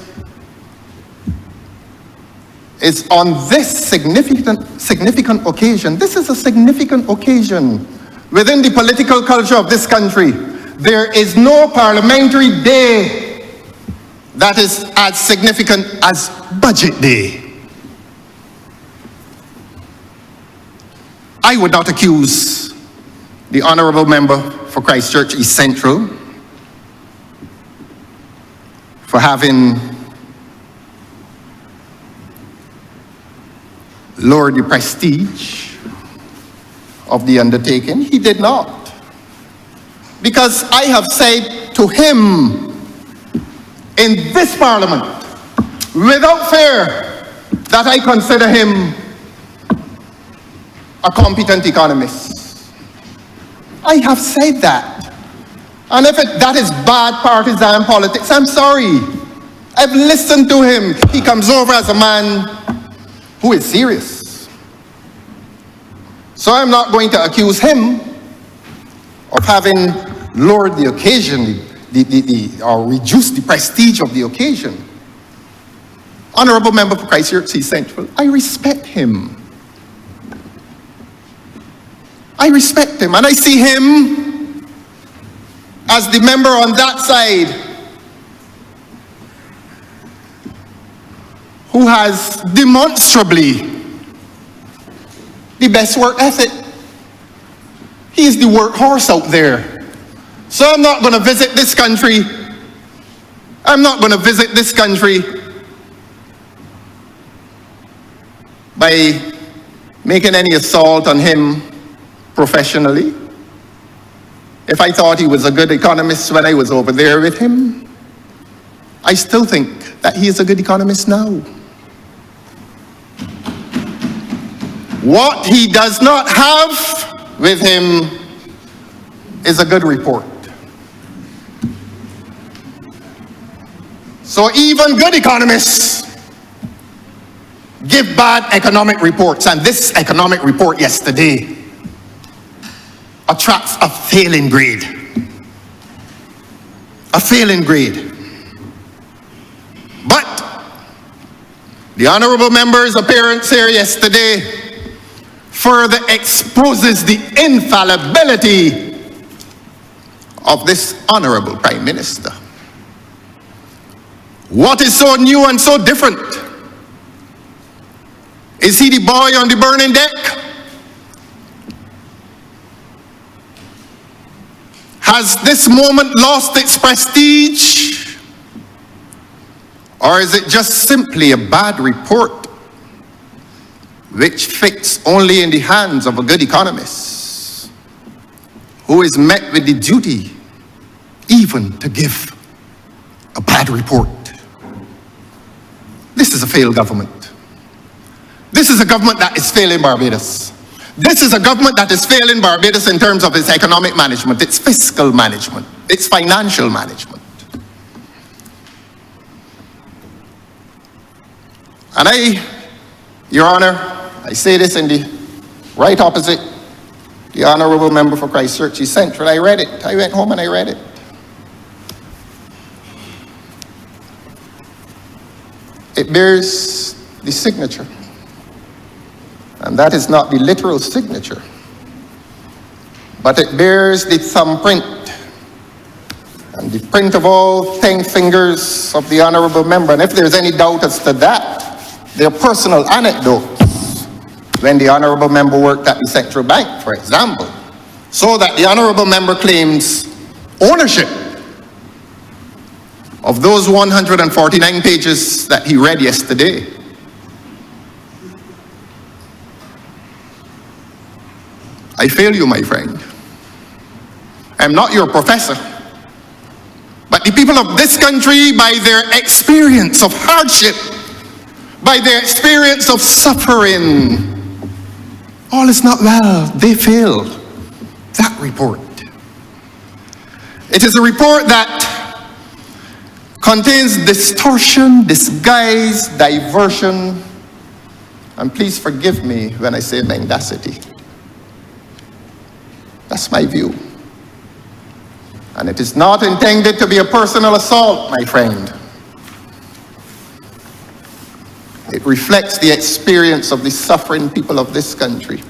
is on this significant occasion. This is a significant occasion within the political culture of this country. There is no parliamentary day that is as significant as Budget Day. I would not accuse the honourable member for Christchurch East Central for having lowered the prestige of the undertaking. He did not. Because I have said to him in this Parliament, without fear, that I consider him a competent economist. I have said that. And if that is bad partisan politics, I'm sorry. I've listened to him. He comes over as a man who is serious. So I'm not going to accuse him of having lowered the occasion, or reduced the prestige of the occasion. Honourable Member for Christchurch East Central, I respect him. I respect him, and I see him as the member on that side who has demonstrably the best work ethic. He is the workhorse out there. So I'm not going to visit this country. I'm not going to visit this country by making any assault on him professionally. If I thought he was a good economist when I was over there with him, I still think that he is a good economist now. What he does not have with him is a good report. So even good economists give bad economic reports, and this economic report yesterday attracts a failing grade. A failing grade. But the honourable member's appearance here yesterday further exposes the infallibility of this honourable Prime Minister. What is so new and so different? Is he the boy on the burning deck? Has this moment lost its prestige? Or is it just simply a bad report which fits only in the hands of a good economist who is met with the duty even to give a bad report? This is a failed government. This is a government that is failing Barbados. This is a government that is failing Barbados in terms of its economic management, its fiscal management, its financial management. And Your Honor, I say this in the right opposite, the Honourable Member for Christchurch East Central. I read it. I went home and I read it. It bears the signature. And that is not the literal signature, but it bears the thumbprint and the print of all 10 fingers of the honourable member. And if there's any doubt as to that, there are personal anecdotes when the honourable member worked at the Central Bank, for example, so that the honourable member claims ownership of those 149 pages that he read yesterday. I fail you, my friend. I'm not your professor. But the people of this country, by their experience of hardship, by their experience of suffering, all is not well. They fail that report. It is a report that contains distortion, disguise, diversion, and please forgive me when I say mendacity. That's my view. And it is not intended to be a personal assault, my friend. It reflects the experience of the suffering people of this country.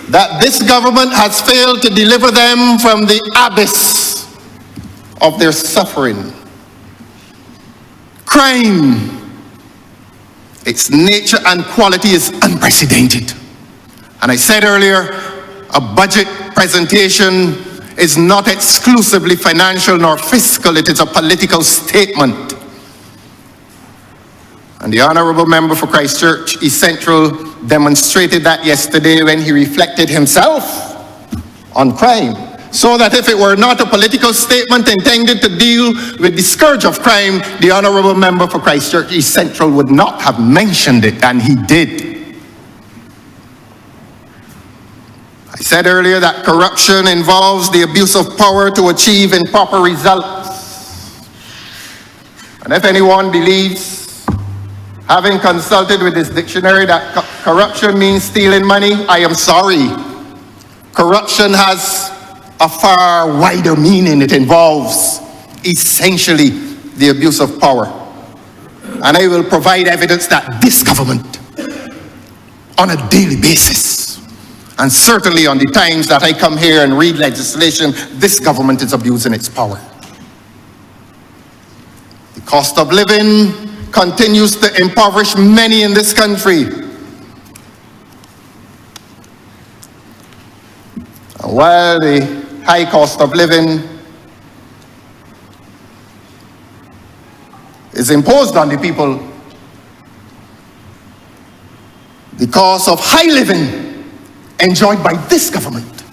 That this government has failed to deliver them from the abyss of their suffering. Crime, its nature and quality is unprecedented. And I said earlier, a budget presentation is not exclusively financial nor fiscal, it is a political statement. And the Honourable Member for Christchurch East Central demonstrated that yesterday when he reflected himself on crime. So that if it were not a political statement intended to deal with the scourge of crime, the Honourable Member for Christchurch East Central would not have mentioned it, and he did. I said earlier that corruption involves the abuse of power to achieve improper results. And if anyone believes, having consulted with this dictionary, that corruption means stealing money, I am sorry. Corruption has a far wider meaning. It involves essentially the abuse of power. And I will provide evidence that this government, on a daily basis, and certainly on the times that I come here and read legislation, this government is abusing its power. The cost of living continues to impoverish many in this country. And while the high cost of living is imposed on the people, the cost of high living enjoyed by this government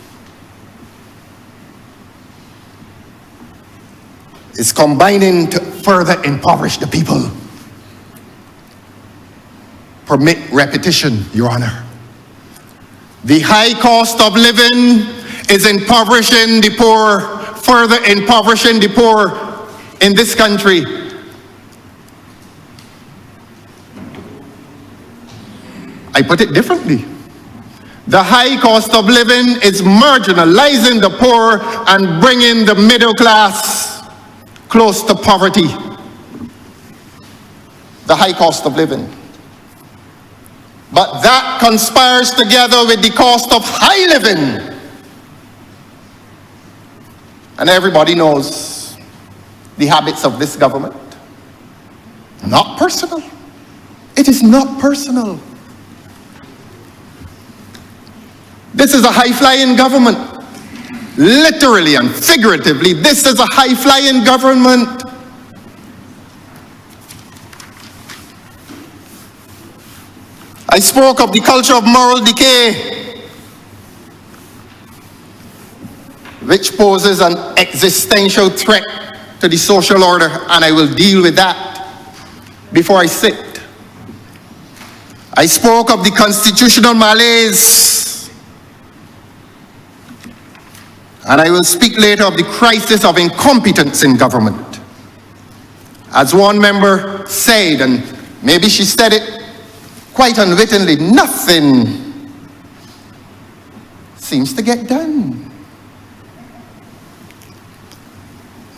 is combining to further impoverish the people. Permit repetition, Your Honor. The high cost of living is impoverishing the poor, further impoverishing the poor in this country. I put it differently. The high cost of living is marginalizing the poor and bringing the middle class close to poverty. The high cost of living. But that conspires together with the cost of high living. And everybody knows the habits of this government. Not personal. It is not personal. This is a high-flying government. Literally and figuratively, this is a high-flying government. I spoke of the culture of moral decay, which poses an existential threat to the social order, and I will deal with that before I sit. I spoke of the constitutional malaise, and I will speak later of the crisis of incompetence in government. As one member said, and maybe she said it quite unwittingly, nothing seems to get done.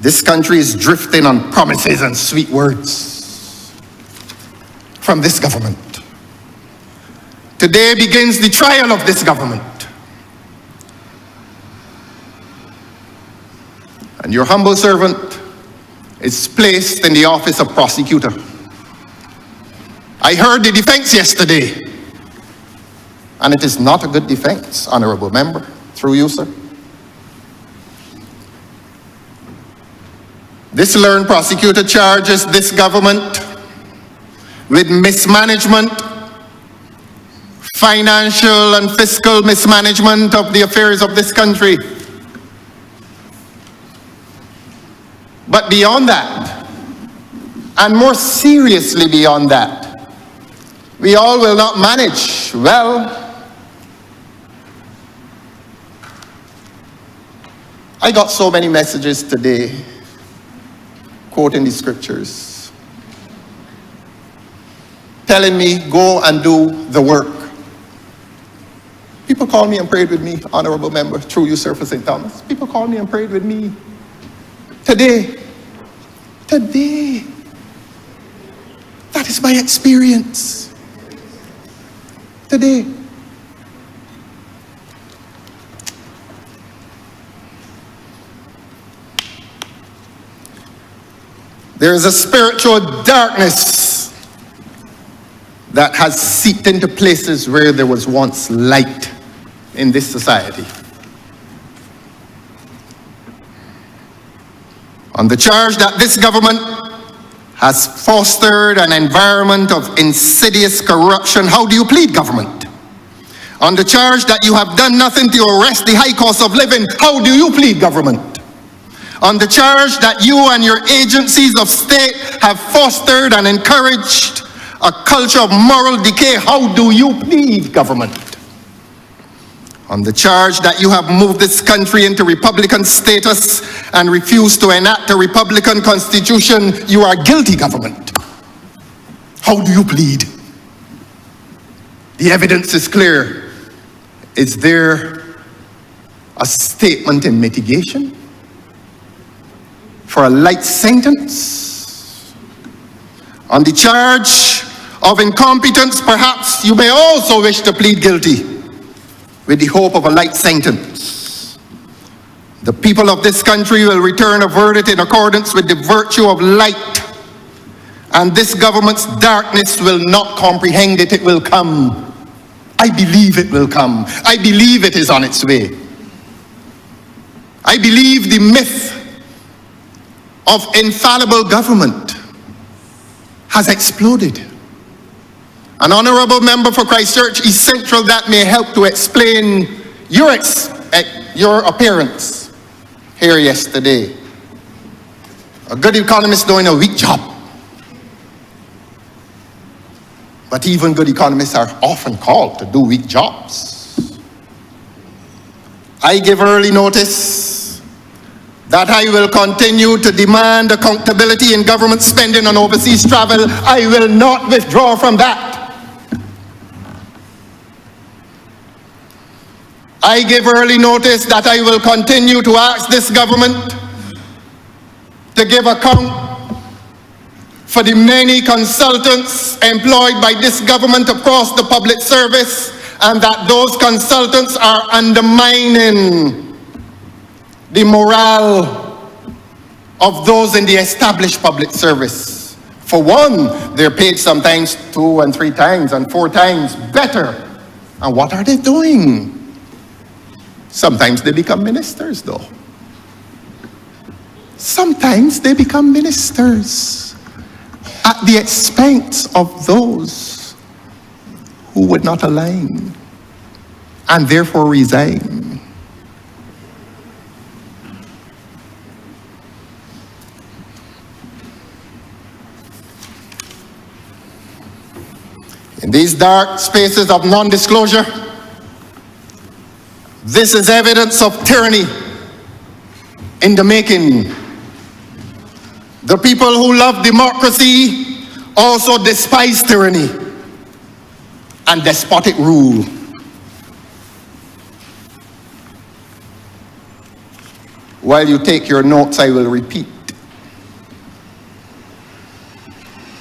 This country is drifting on promises and sweet words from this government. Today begins the trial of this government. And your humble servant is placed in the office of prosecutor. I heard the defense yesterday, and it is not a good defense, honorable member, through you, sir. This learned prosecutor charges this government with mismanagement, financial and fiscal mismanagement of the affairs of this country. But beyond that, and more seriously beyond that, we all will not manage well. I got so many messages today, quoting the scriptures, telling me, go and do the work. People called me and prayed with me, honorable member, through you, sir, for St. Thomas. People called me and prayed with me today. That is my experience. Today. There is a spiritual darkness that has seeped into places where there was once light in this society. On the charge that this government has fostered an environment of insidious corruption, how do you plead, government? On the charge that you have done nothing to arrest the high cost of living, how do you plead, government? On the charge that you and your agencies of state have fostered and encouraged a culture of moral decay, how do you plead, government? On the charge that you have moved this country into Republican status and refused to enact a Republican constitution, you are guilty, government. How do you plead? The evidence is clear. Is there a statement in mitigation for a light sentence? On the charge of incompetence, perhaps you may also wish to plead guilty with the hope of a light sentence. The people of this country will return a verdict in accordance with the virtue of light, and this government's darkness will not comprehend it. It will come. I believe it will come. I believe it is on its way. I believe the myth of infallible government has exploded. An honourable member for Christchurch East Central, that may help to explain your appearance here yesterday. A good economist doing a weak job. But even good economists are often called to do weak jobs. I give early notice that I will continue to demand accountability in government spending on overseas travel. I will not withdraw from that. I give early notice that I will continue to ask this government to give account for the many consultants employed by this government across the public service, and that those consultants are undermining the morale of those in the established public service. For one, they're paid sometimes 2 and 3 times and 4 times better. And what are they doing? Sometimes they become ministers, though. Sometimes they become ministers at the expense of those who would not align and therefore resign. In these dark spaces of non-disclosure, this is evidence of tyranny in the making. The people who love democracy also despise tyranny and despotic rule. While you take your notes, I will repeat.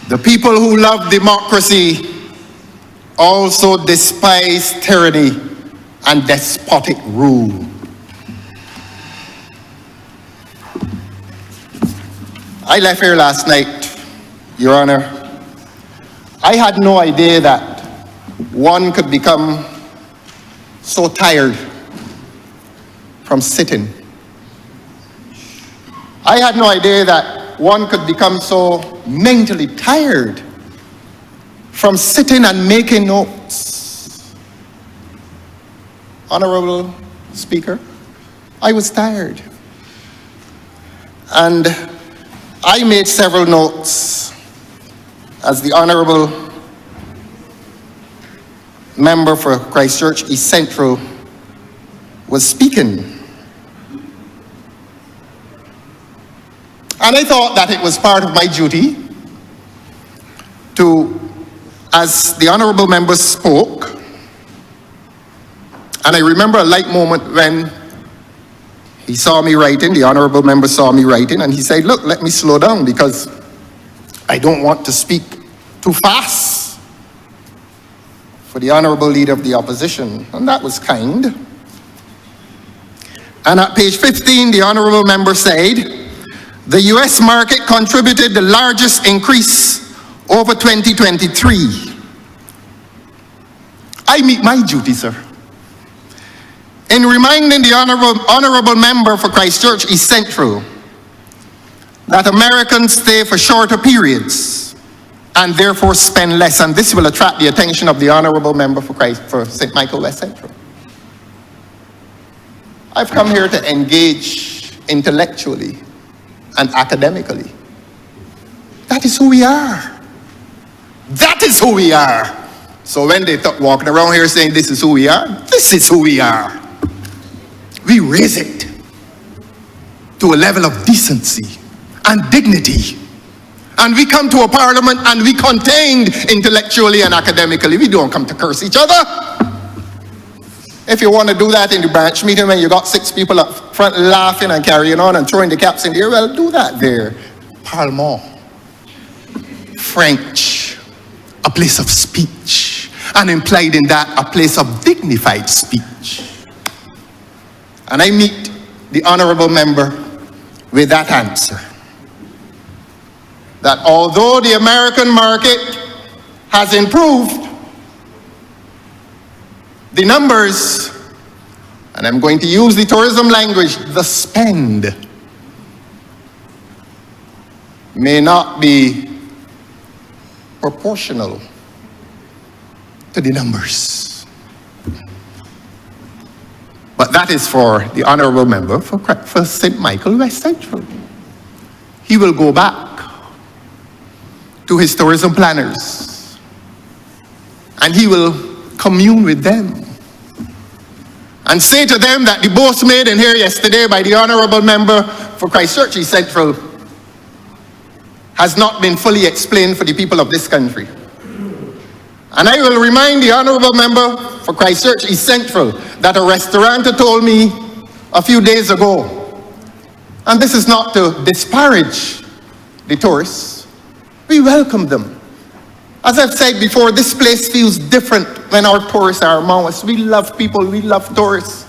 The people who love democracy also despise tyranny and despotic rule. I left here last night, Your Honor. I had no idea that one could become so tired from sitting. I had no idea that one could become so mentally tired from sitting and making notes. Honorable Speaker, I was tired. And I made several notes as the Honourable Member for Christchurch East Central was speaking. And I thought that it was part of my duty to, as the Honourable Member spoke, and I remember a light moment when he saw me writing, the Honourable Member saw me writing, and he said, look, let me slow down because I don't want to speak too fast for the Honourable Leader of the Opposition. And that was kind. And at page 15, the Honourable Member said, the US market contributed the largest increase over 2023. I meet my duty, sir, in reminding the Honourable Member for Christchurch East Central that Americans stay for shorter periods and therefore spend less, and this will attract the attention of the Honourable Member for St. Michael West Central. I've come here to engage intellectually and academically. That is who we are. That is who we are. So when they walking around here saying this is who we are, this is who we are. We raise it to a level of decency and dignity. And we come to a parliament and we contained intellectually and academically. We don't come to curse each other. If you want to do that in the branch meeting when you got 6 people up front laughing and carrying on and throwing the caps in the air, well, do that there. Parlement, French, a place of speech, and implied in that a place of dignified speech. And I meet the Honourable Member with that answer. That although the American market has improved, the numbers, and I'm going to use the tourism language, the spend, may not be proportional to the numbers. But that is for the Honourable Member for St. Michael West Central. He will go back to his tourism planners and he will commune with them and say to them that the boast made in here yesterday by the Honourable Member for Christchurch East Central has not been fully explained for the people of this country. And I will remind the Honourable Member for Christchurch East Central that a restaurateur told me a few days ago, and this is not to disparage the tourists, we welcome them. As I've said before, this place feels different when our tourists are among us. We love people, we love tourists.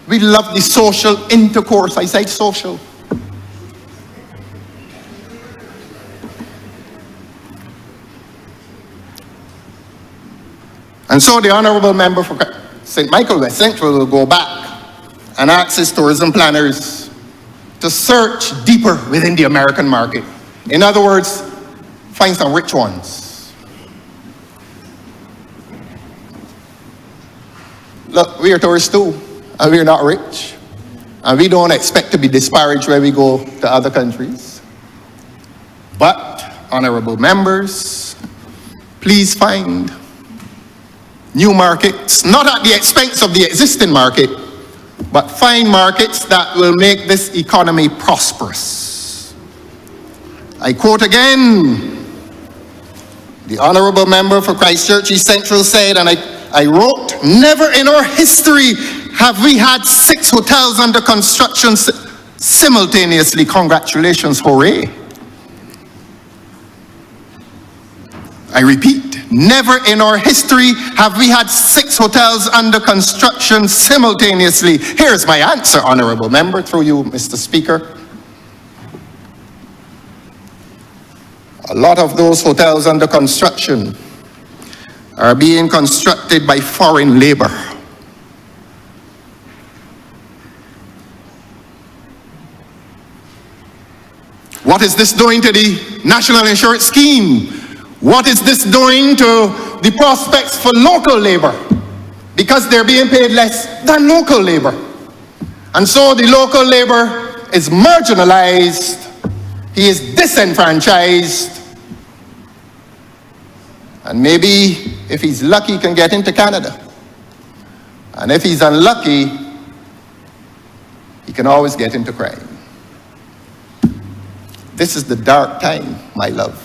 We love the social intercourse. I said social. And so the Honourable Member for St. Michael West Central will go back and ask his tourism planners to search deeper within the American market. In other words, find some rich ones. Look, we are tourists too, and we are not rich. And we don't expect to be disparaged when we go to other countries. But, honourable members, please find new markets, not at the expense of the existing market, but find markets that will make this economy prosperous. I quote again, the Honourable Member for Christchurch East Central said, and I wrote, never in our history have we had 6 hotels under construction simultaneously. Congratulations, hooray. I repeat, never in our history have we had 6 hotels under construction simultaneously. Here's my answer, Honourable Member, through you, Mr. Speaker. A lot of those hotels under construction are being constructed by foreign labor. What is this doing to the National Insurance Scheme? What is this doing to the prospects for local labor? Because they're being paid less than local labor. And so the local labor is marginalized, he is disenfranchised, and maybe if he's lucky, he can get into Canada. And if he's unlucky, he can always get into crime. This is the dark time, my love.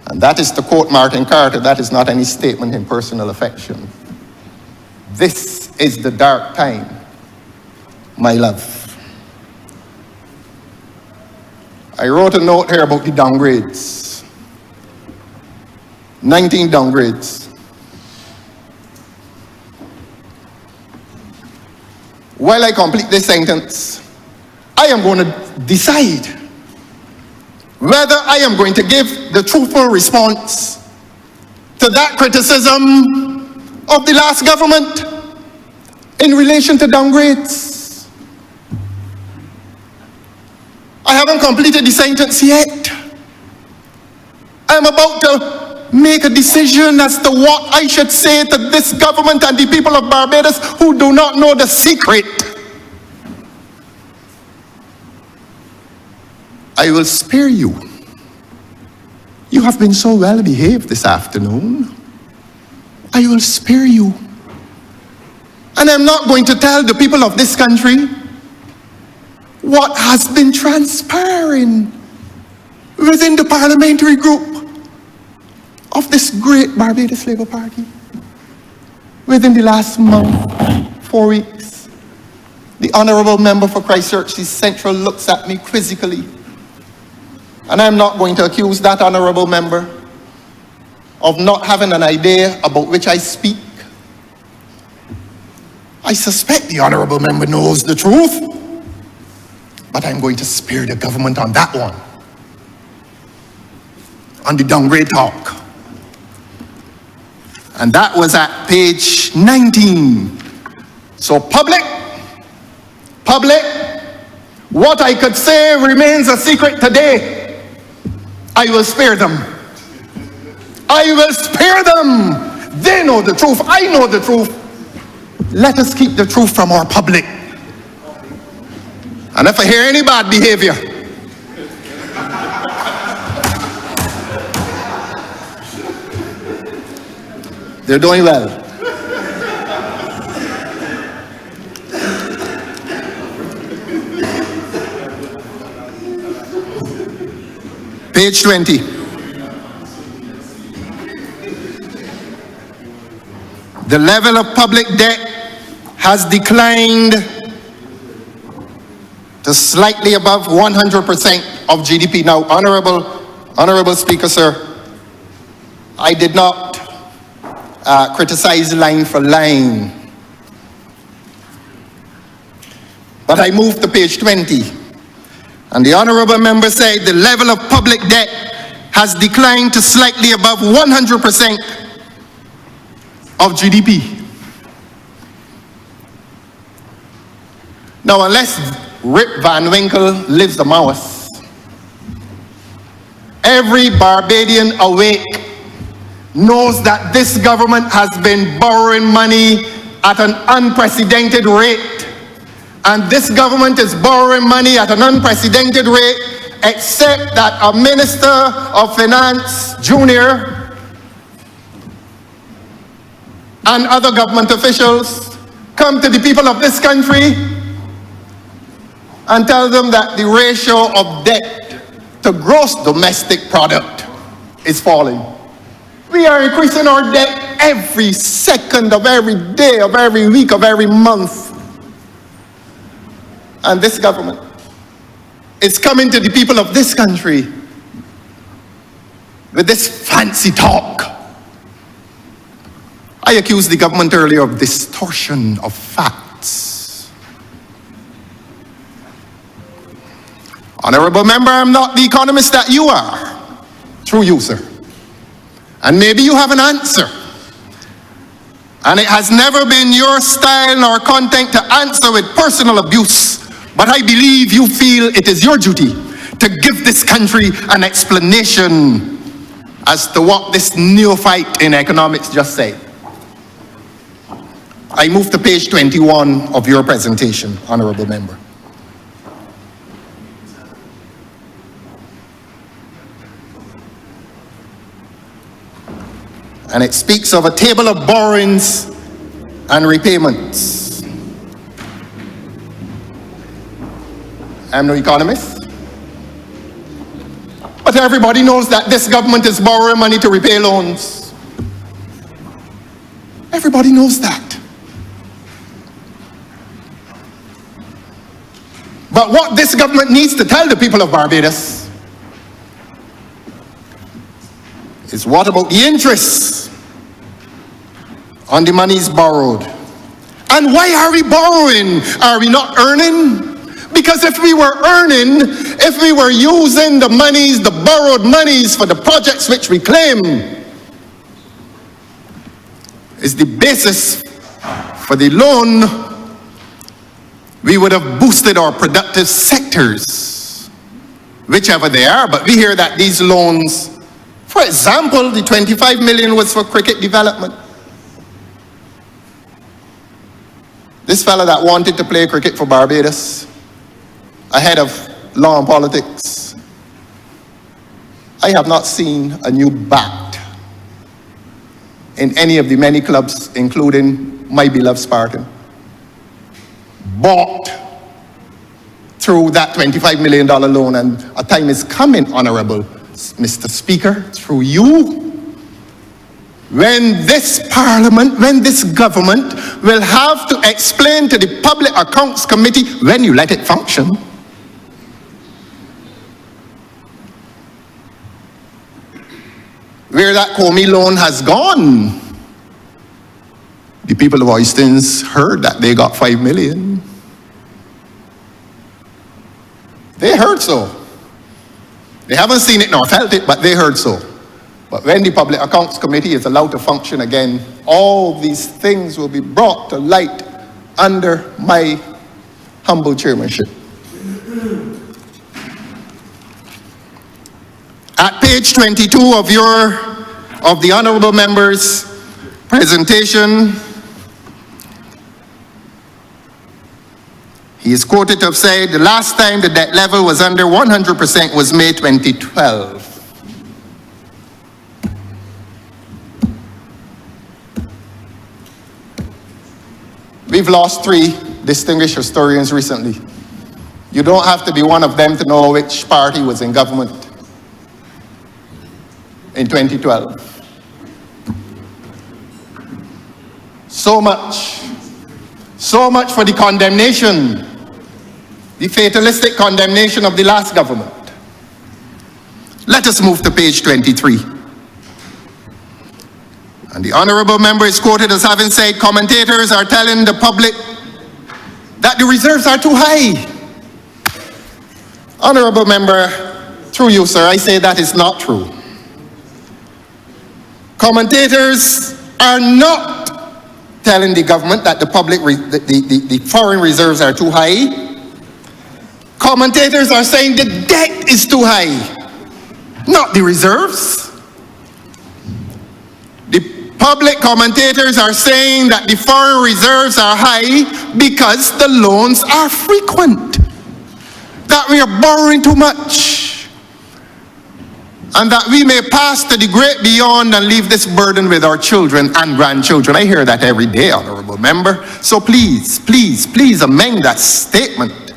And that is to quote Martin Carter, that is not any statement in personal affection. This is the dark time, my love. I wrote a note here about the downgrades. 19 downgrades. While I complete this sentence, I am going to decide whether I am going to give the truthful response to that criticism of the last government in relation to downgrades. I haven't completed the sentence yet. I'm about to make a decision as to what I should say to this government and the people of Barbados who do not know the secret. I will spare you. You have been so well behaved this afternoon. I will spare you. And I'm not going to tell the people of this country what has been transpiring within the parliamentary group of this great Barbados Labour Party within the last month, 4 weeks. The Honourable Member for Christchurch East Central looks at me quizzically. And I'm not going to accuse that Honourable Member of not having an idea about which I speak. I suspect the Honourable Member knows the truth, but I'm going to spare the government on that one, on the downgrade talk. And that was at page 19. So public, what I could say remains a secret today. I will spare them. I will spare them. They know the truth. I know the truth. Let us keep the truth from our public. And if I hear any bad behavior, they're doing well. Page 20. The level of public debt has declined to slightly above 100% of GDP. Now, Honourable Speaker, sir, I did not criticize line for line, but I moved to page 20, and the Honourable member said the level of public debt has declined to slightly above 100% of GDP. Now, unless Rip Van Winkle lives among us, every Barbadian awake knows that this government has been borrowing money at an unprecedented rate. And this government is borrowing money at an unprecedented rate, except that a Minister of Finance, Junior, and other government officials come to the people of this country and tell them that the ratio of debt to gross domestic product is falling. We are increasing our debt every second of every day, of every week, of every month. And this government is coming to the people of this country with this fancy talk. I accused the government earlier of distortion of facts. Honourable member, I'm not the economist that you are. Through you, sir. And maybe you have an answer. And it has never been your style nor content to answer with personal abuse. But I believe you feel it is your duty to give this country an explanation as to what this neophyte in economics just said. I move to page 21 of your presentation, Honourable member. And it speaks of a table of borrowings and repayments. I'm no economist, but everybody knows that this government is borrowing money to repay loans. Everybody knows that. But what this government needs to tell the people of Barbados is what about the interest on the monies borrowed? And why are we borrowing? Are we not earning? Because if we were earning, if we were using the monies, the borrowed monies for the projects which we claim is the basis for the loan, we would have boosted our productive sectors, whichever they are. But we hear that these loans, for example, the 25 million was for cricket development. This fella that wanted to play cricket for Barbados, ahead of law and politics, I have not seen a new bat in any of the many clubs, including my beloved Spartan, bought through that $25 million loan. And a time is coming, Honourable Mr. Speaker, through you, when this Parliament, when this government will have to explain to the Public Accounts Committee, when you let it function, where that Comey loan has gone. The people of Oistins heard that they got 5 million. They heard so. They haven't seen it nor felt it, but they heard so. But when the Public Accounts Committee is allowed to function again, all these things will be brought to light under my humble chairmanship. At page 22 of the Honourable Member's presentation, he is quoted to have said, the last time the debt level was under 100% was May 2012. We've lost 3 distinguished historians recently. You don't have to be one of them to know which party was in government in 2012. So much for the condemnation, the fatalistic condemnation of the last government. Let us move to page 23. And the Honourable member is quoted as having said, commentators are telling the public that the reserves are too high. Honourable member, through you, sir, I say that is not true. Commentators are not telling the government that the foreign reserves are too high. Commentators are saying the debt is too high, not the reserves. The public commentators are saying that the foreign reserves are high because the loans are frequent, that we are borrowing too much, and that we may pass to the great beyond and leave this burden with our children and grandchildren. I hear that every day, Honourable member. So please, please, please amend that statement.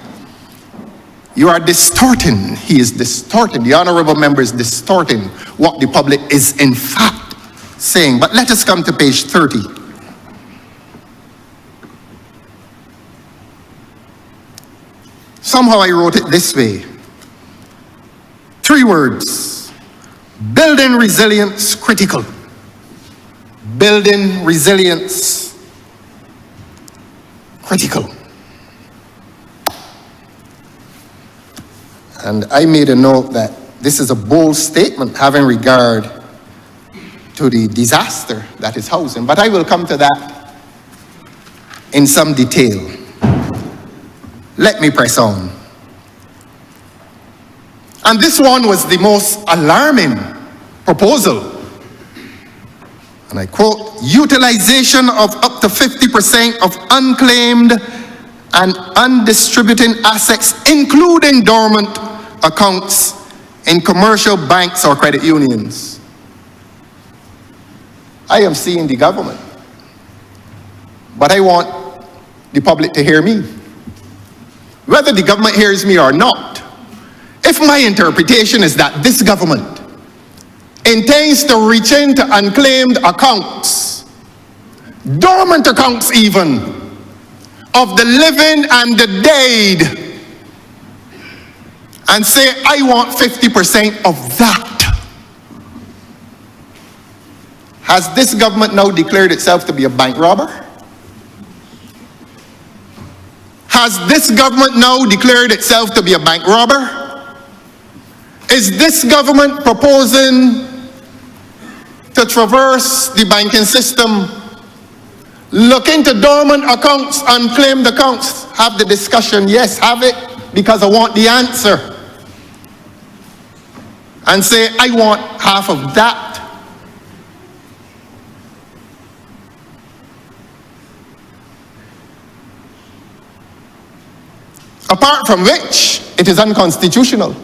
You are distorting. He is distorting. The Honourable member is distorting what the public is in fact saying. But let us come to page 30. Somehow I wrote it this way. 3 words. Building resilience critical. Building resilience critical. And I made a note that this is a bold statement having regard to the disaster that is housing, but I will come to that in some detail. Let me press on. And this one was the most alarming proposal. And I quote, utilization of up to 50% of unclaimed and undistributed assets, including dormant accounts in commercial banks or credit unions. I am seeing the government, but I want the public to hear me. Whether the government hears me or not, if my interpretation is that this government intends to reach into unclaimed accounts, dormant accounts even, of the living and the dead, and say, I want 50% of that. Has this government now declared itself to be a bank robber? Has this government now declared itself to be a bank robber? Is this government proposing to traverse the banking system, look into dormant accounts, unclaimed accounts, have the discussion, yes, have it, because I want the answer, and say, I want half of that? Apart from which, it is unconstitutional.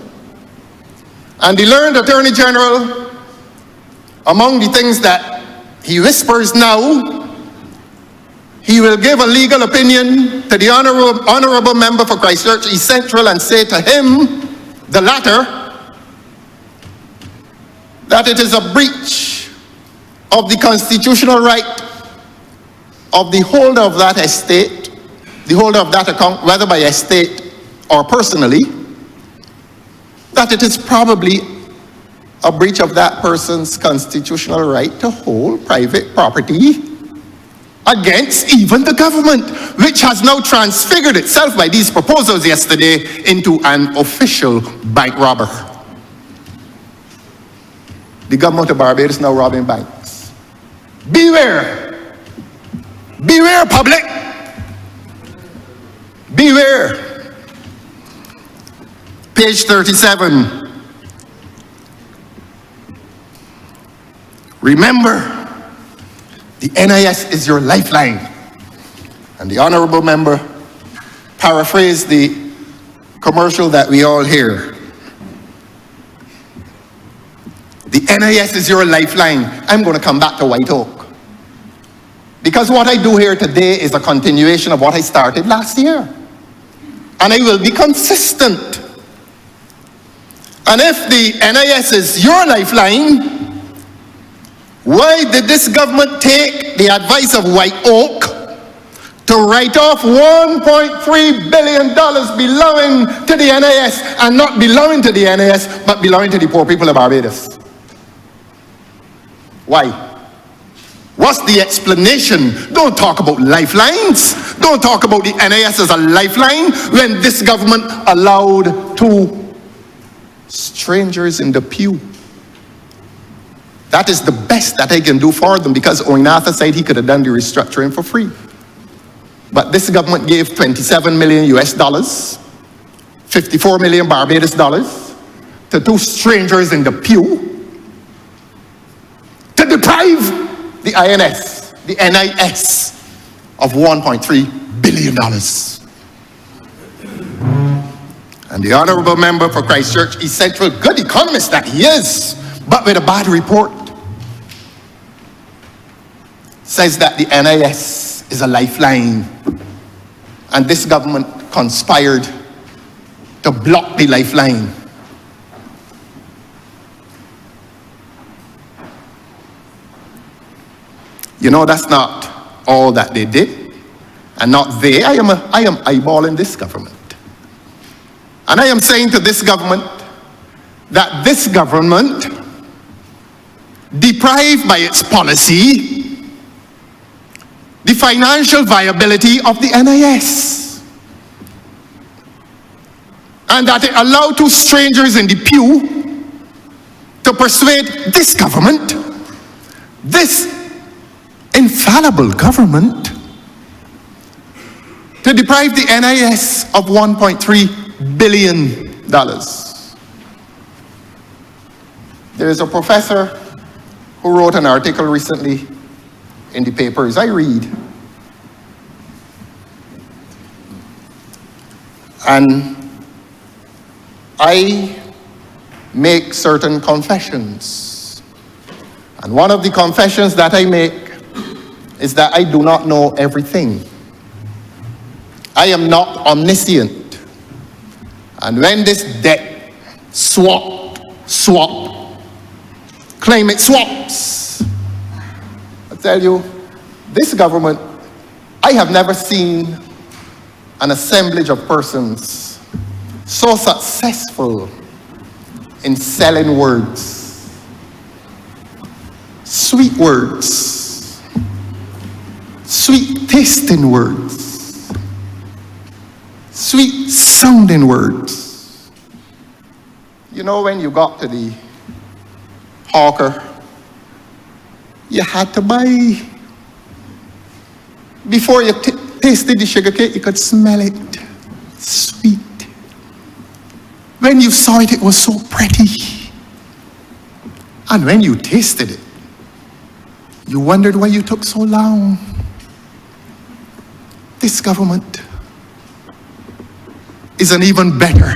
And the learned Attorney General, among the things that he whispers now, he will give a legal opinion to the honourable member for Christchurch East Central and say to him, the latter, that it is a breach of the constitutional right of the holder of that estate, the holder of that account, whether by estate or personally, that it is probably a breach of that person's constitutional right to hold private property against even the government, which has now transfigured itself by these proposals yesterday into an official bank robber. The government of Barbados is now robbing banks. Beware! Beware, public! Beware! Page 37. Remember, the NIS is your lifeline. And the honourable member paraphrased the commercial that we all hear. The NIS is your lifeline. I'm going to come back to White Oak, because what I do here today is a continuation of what I started last year. And I will be consistent. And if the NIS is your lifeline, Why did this government take the advice of White Oak to write off $1.3 billion belonging to the NIS, and not belonging to the NIS, but belonging to the poor people of Barbados? Why? What's the explanation? Don't talk about lifelines. Don't talk about the NIS as a lifeline when this government allowed 2 strangers in the pew. That is the best that I can do for them, because Oinatha said he could have done the restructuring for free. But this government gave $27 million US dollars, 54 million Barbados dollars to 2 strangers in the pew to deprive the INS, the NIS, of $1.3 billion. And the Honourable Member for Christchurch East Central, good economist that he is, but with a bad report, says that the NIS is a lifeline, and this government conspired to block the lifeline. You know, that's not all that they did, and not they. I am eyeballing this government. And I am saying to this government that this government, deprived by its policy the financial viability of the NIS, and that it allowed 2 strangers in the pew to persuade this government, this infallible government, to deprive the NIS of $1.3 billion. There is a professor who wrote an article recently in the papers. I read, and I make certain confessions. And one of the confessions that I make is that I do not know everything. I am not omniscient. And when this debt climate swaps, I tell you, this government, I have never seen an assemblage of persons so successful in selling words, sweet words, sweet tasting words, sweet sounding words. You know, when you got to the hawker, you had to buy. Before you tasted the sugar cake, you could smell it. Sweet. When you saw it, it was so pretty. And when you tasted it, you wondered why you took so long. This government is an even better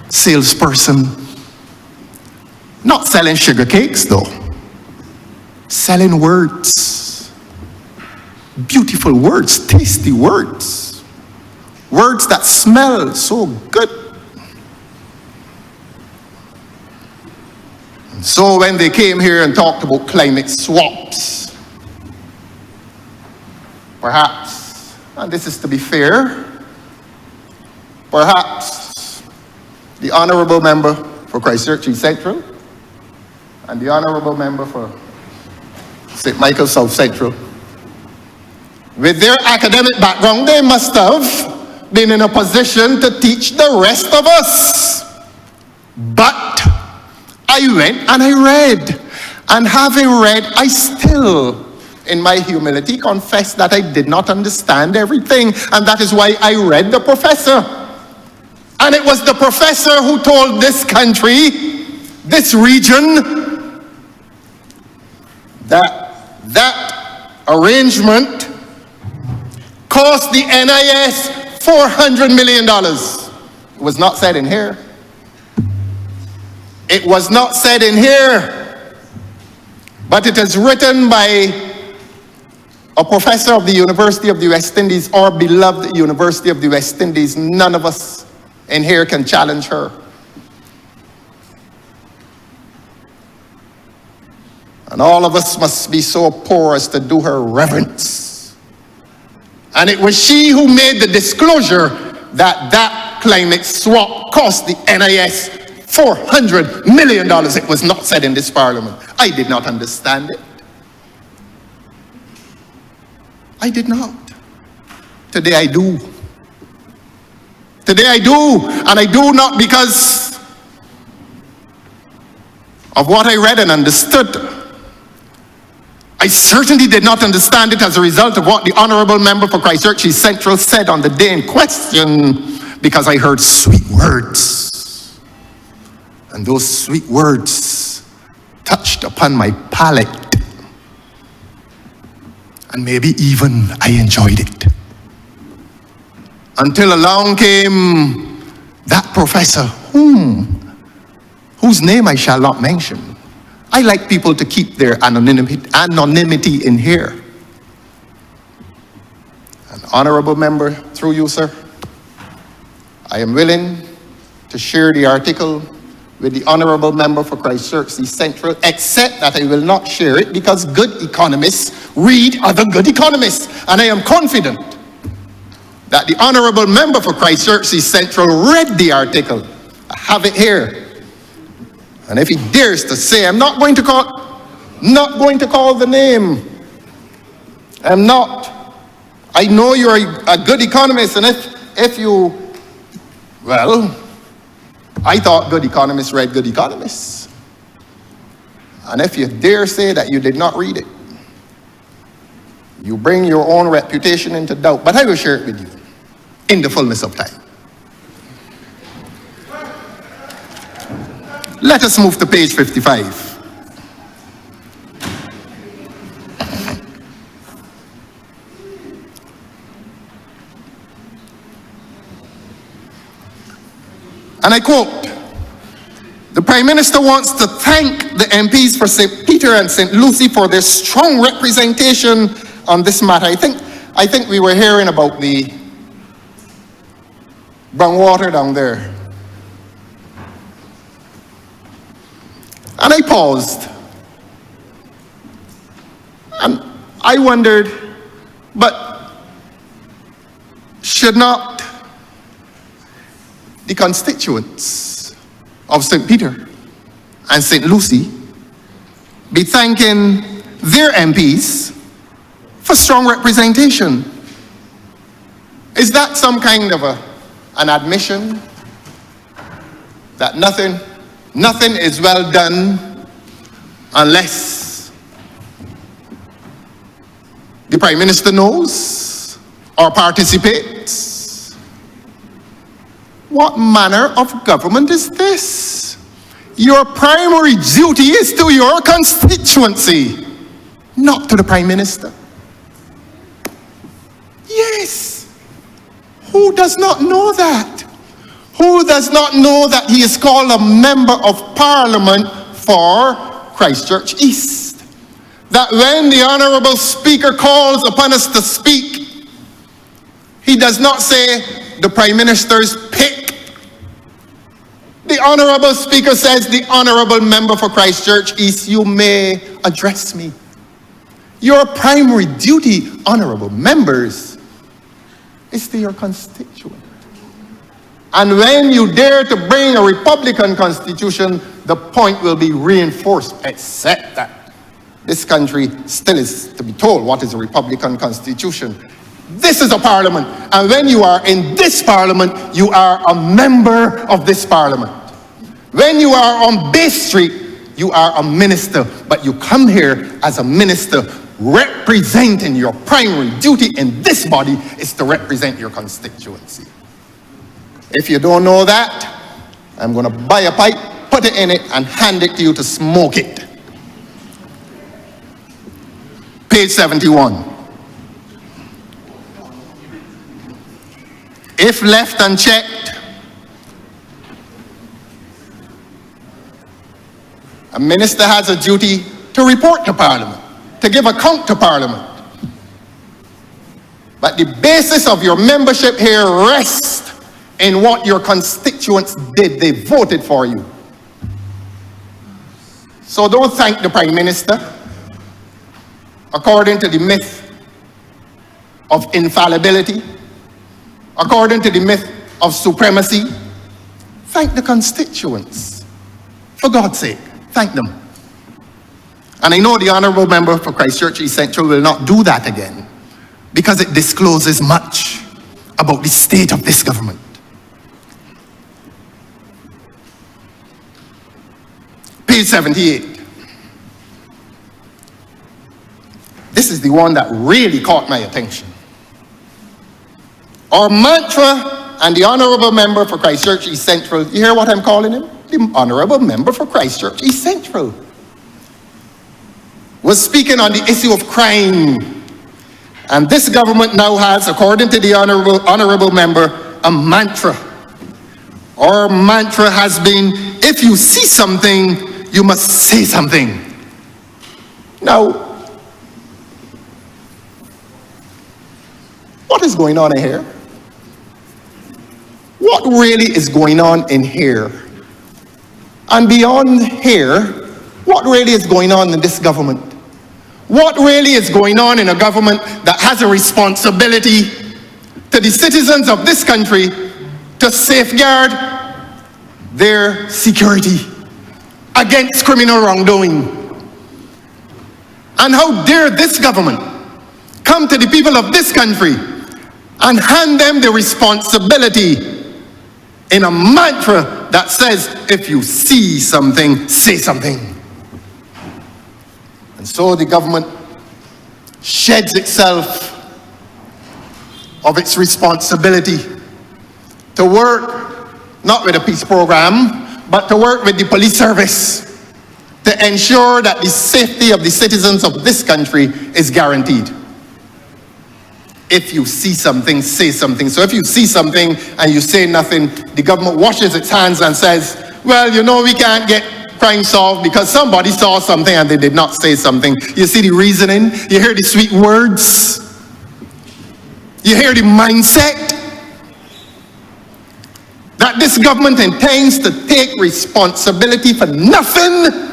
salesperson. Not selling sugar cakes, though. Selling words. Beautiful words, tasty words. Words that smell so good. And so when they came here and talked about climate swaps, perhaps, and this is to be fair, perhaps the Honourable Member for Christchurch East Central and the Honourable Member for St. Michael South Central, with their academic background, they must have been in a position to teach the rest of us. But I went and I read, and having read, I still, in my humility, confess that I did not understand everything, and that is why I read the professor. And it was the professor who told this country, this region, that arrangement cost the NIS $400 million. It was not said in here. It was not said in here. But it is written by a professor of the University of the West Indies, our beloved University of the West Indies. None of us in here can challenge her. And And all of us must be so poor as to do her reverence. And it was she who made the disclosure that that climate swap cost the NIS $400 million. It was not said in this parliament. I did not understand it. I did not. Today I do. Today I do, and I do not because of what I read and understood. I certainly did not understand it as a result of what the Honourable Member for Christchurch East Central said on the day in question, because I heard sweet words. And those sweet words touched upon my palate. And maybe even I enjoyed it. Until along came that professor, whose name I shall not mention. I like people to keep their anonymity in here. An honourable member, through you, sir, I am willing to share the article with the honourable member for Christchurch East Central, except that I will not share it because good economists read other good economists. And I am confident that the honourable member for Christchurch East Central read the article. I have it here. And if he dares to say, I'm not going to call the name. I'm not. I know you're a good economist, and if you, well, I thought good economists read good economists. And if you dare say that you did not read it, you bring your own reputation into doubt. But I will share it with you in the fullness of time. Let us move to page 55. And I quote, the Prime Minister wants to thank the MPs for St. Peter and St. Lucy for their strong representation on this matter. I think we were hearing about the brown water down there. And I paused. And I wondered, but should not the constituents of St. Peter and St. Lucy be thanking their MPs for strong representation? Is that some kind of an admission that nothing is well done unless the Prime Minister knows or participates? What manner of government is this? Your primary duty is to your constituency, not to the Prime Minister. Yes. Who does not know that? Who does not know that he is called a member of Parliament for Christchurch East? That when the Honourable Speaker calls upon us to speak, he does not say the Prime Minister's pick. The Honourable Speaker says, the Honourable Member for Christchurch East, you may address me. Your primary duty, Honourable Members, is to your constituent. And when you dare to bring a Republican constitution, the point will be reinforced, except that this country still is to be told what is a Republican constitution. This is a parliament, and when you are in this parliament, you are a member of this parliament. When you are on Bay Street, you are a minister, but you come here as a minister representing your primary duty in this body is to represent your constituency. If you don't know that, I'm going to buy a pipe, put it in it, and hand it to you to smoke it. Page 71. If left unchecked, a minister has a duty to report to Parliament, to give account to Parliament. But the basis of your membership here rests in what your constituents did. They voted for you. So don't thank the Prime Minister. according to the myth of infallibility, according to the myth of supremacy, thank the constituents. For God's sake, thank them. And I know the Honourable Member for Christchurch East Central will not do that again, because it discloses much about the state of this government. Page 78. This is the one that really caught my attention. Our mantra, and the Honourable Member for Christchurch East Central, you hear what I'm calling him? The Honourable Member for Christchurch East Central was speaking on the issue of crime. And this government now has, according to the Honourable Member, a mantra. Our mantra has been, if you see something, you must say something. Now, what is going on in here? What really is going on in here? And beyond here, what really is going on in this government? What really is going on in a government that has a responsibility to the citizens of this country to safeguard their security against criminal wrongdoing? And how dare this government come to the people of this country and hand them the responsibility in a mantra that says, if you see something, say something. And so the government sheds itself of its responsibility to work not with a peace program, but to work with the police service to ensure that the safety of the citizens of this country is guaranteed. If you see something, say something. So if you see something and you say nothing, the government washes its hands and says, well, you know, we can't get crime solved because somebody saw something and they did not say something. You see the reasoning? You hear the sweet words? You hear the mindset? That this government intends to take responsibility for nothing,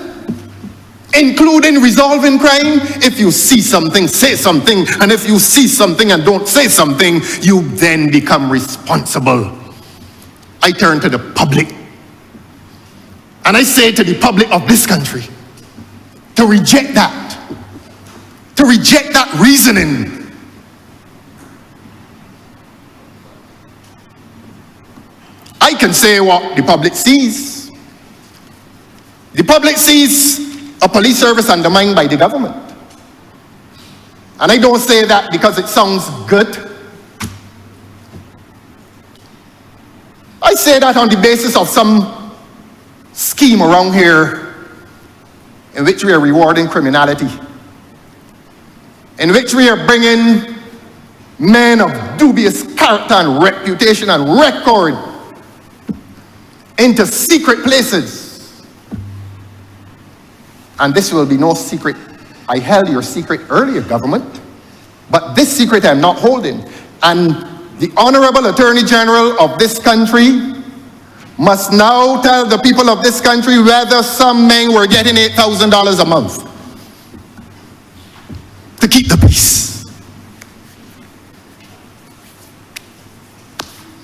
including resolving crime. If you see something, say something. And if you see something and don't say something, you then become responsible. I turn to the public. And I say to the public of this country to reject that. To reject that reasoning. I can say what the public sees. The public sees a police service undermined by the government. And I don't say that because it sounds good. I say that on the basis of some scheme around here in which we are rewarding criminality, in which we are bringing men of dubious character and reputation and record into secret places. And this will be no secret. I held your secret earlier, government, but this secret I'm not holding. And the Honourable Attorney General of this country must now tell the people of this country whether some men were getting $8,000 a month to keep the peace.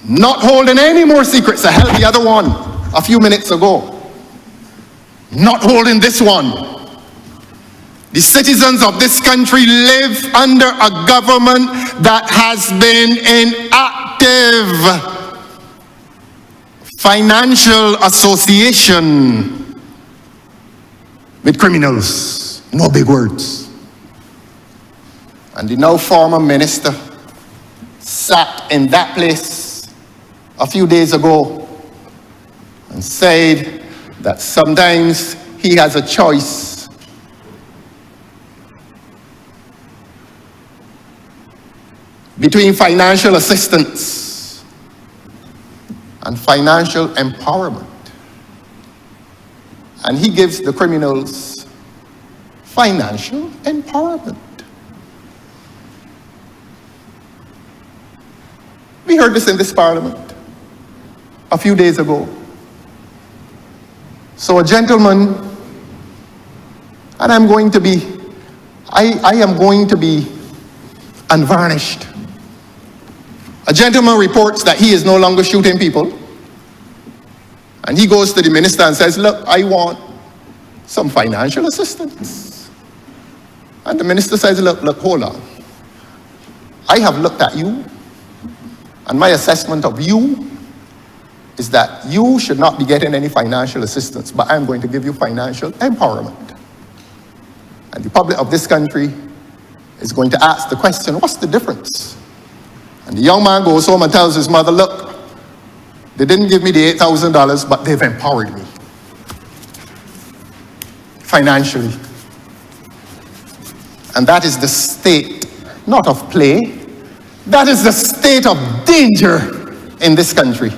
Not holding any more secrets. I held the other one a few minutes ago. Not holding this one. The citizens of this country live under a government that has been inactive. Financial association with criminals. No big words. And the now former minister sat in that place a few days ago and said that sometimes he has a choice between financial assistance and financial empowerment. And he gives the criminals financial empowerment. We heard this in this parliament a few days ago. So a gentleman, and I'm going to be I am going to be unvarnished. A gentleman reports that he is no longer shooting people. And he goes to the minister and says, look, I want some financial assistance. And the minister says, look, hold on. I have looked at you, and my assessment of you is that you should not be getting any financial assistance, but I'm going to give you financial empowerment. And the public of this country is going to ask the question, what's the difference? And the young man goes home and tells his mother, look, they didn't give me the $8,000, but they've empowered me financially. And that is the state, not of play, that is the state of danger in this country.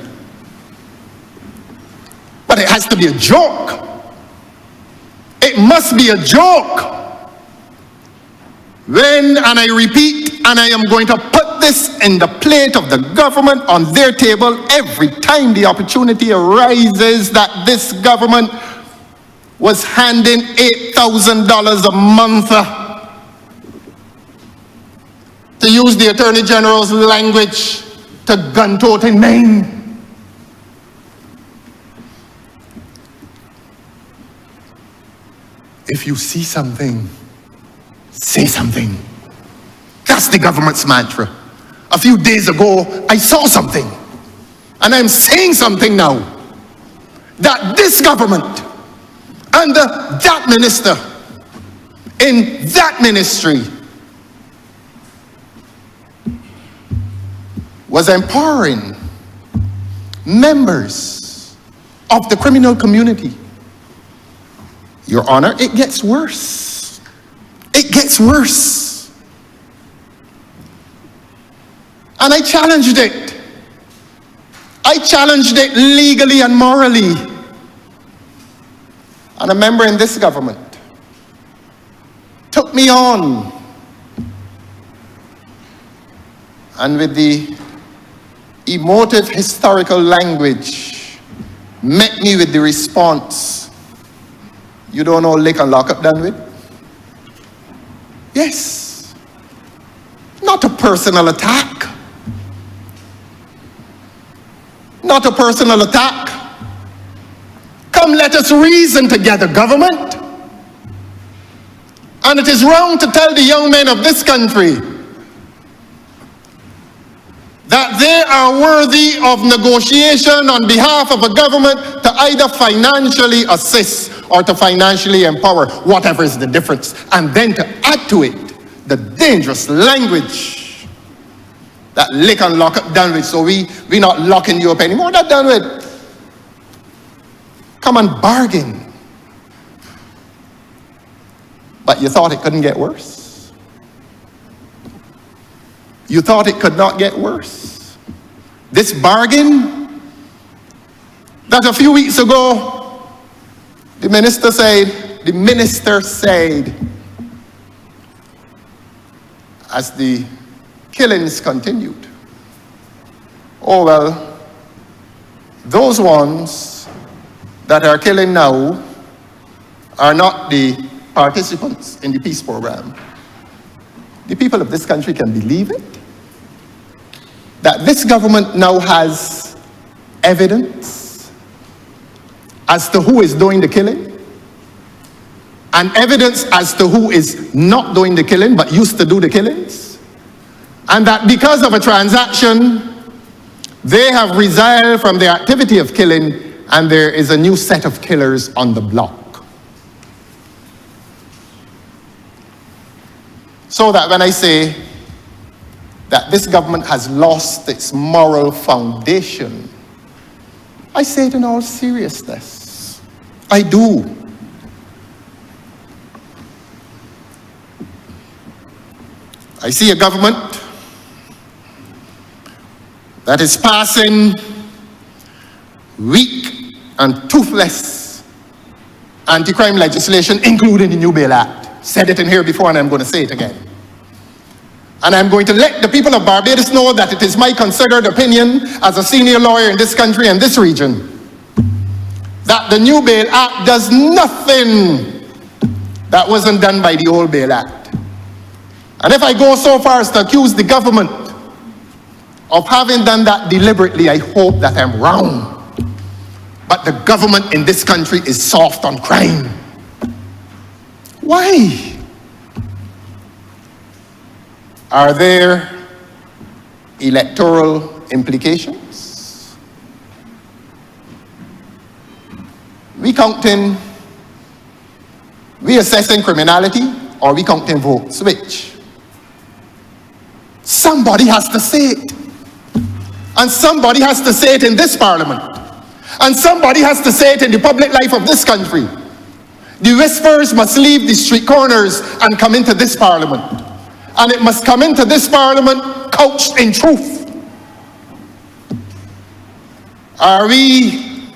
But it has to be a joke. It must be a joke. When, and I repeat, and I am going to put this in the plate of the government on their table every time the opportunity arises, that this government was handing $8,000 a month, to use the Attorney General's language, to gun-toting men. If you see something, say something. That's the government's mantra. A few days ago, I saw something, and I'm saying something now, that this government, under that minister, in that ministry, was empowering members of the criminal community. Your Honor, it gets worse. It gets worse. And I challenged it. I challenged it legally and morally. And a member in this government took me on, and with the emotive historical language met me with the response, you don't know lick and lock up done with? Yes. Not a personal attack. Not a personal attack. Come, let us reason together, government. And it is wrong to tell the young men of this country that they are worthy of negotiation on behalf of a government to either financially assist or to financially empower, whatever is the difference. And then to add to it the dangerous language that lick and lock up done with, so we not locking you up anymore. That done with. Come and bargain. But you thought it couldn't get worse? You thought it could not get worse? This bargain that a few weeks ago the minister said, as the killings continued, oh well, those ones that are killing now are not the participants in the peace program. The people of this country can believe it, that this government now has evidence as to who is doing the killing, and evidence as to who is not doing the killing but used to do the killings, and that because of a transaction they have resigned from the activity of killing, and there is a new set of killers on the block. So that when I say that this government has lost its moral foundation, I say it in all seriousness. I do. I see a government that is passing weak and toothless anti-crime legislation, including the New Bail Act. Said it in here before, and I'm going to say it again. And I'm going to let the people of Barbados know that it is my considered opinion as a senior lawyer in this country and this region that the New Bail Act does nothing that wasn't done by the Old Bail Act. And if I go so far as to accuse the government of having done that deliberately, I hope that I'm wrong. But the government in this country is soft on crime. Why? Are there electoral implications? We assessing criminality, or we counting votes? Which? Somebody has to say it. And somebody has to say it in this parliament. And somebody has to say it in the public life of this country. The whispers must leave the street corners and come into this parliament. And it must come into this parliament couched in truth. Are we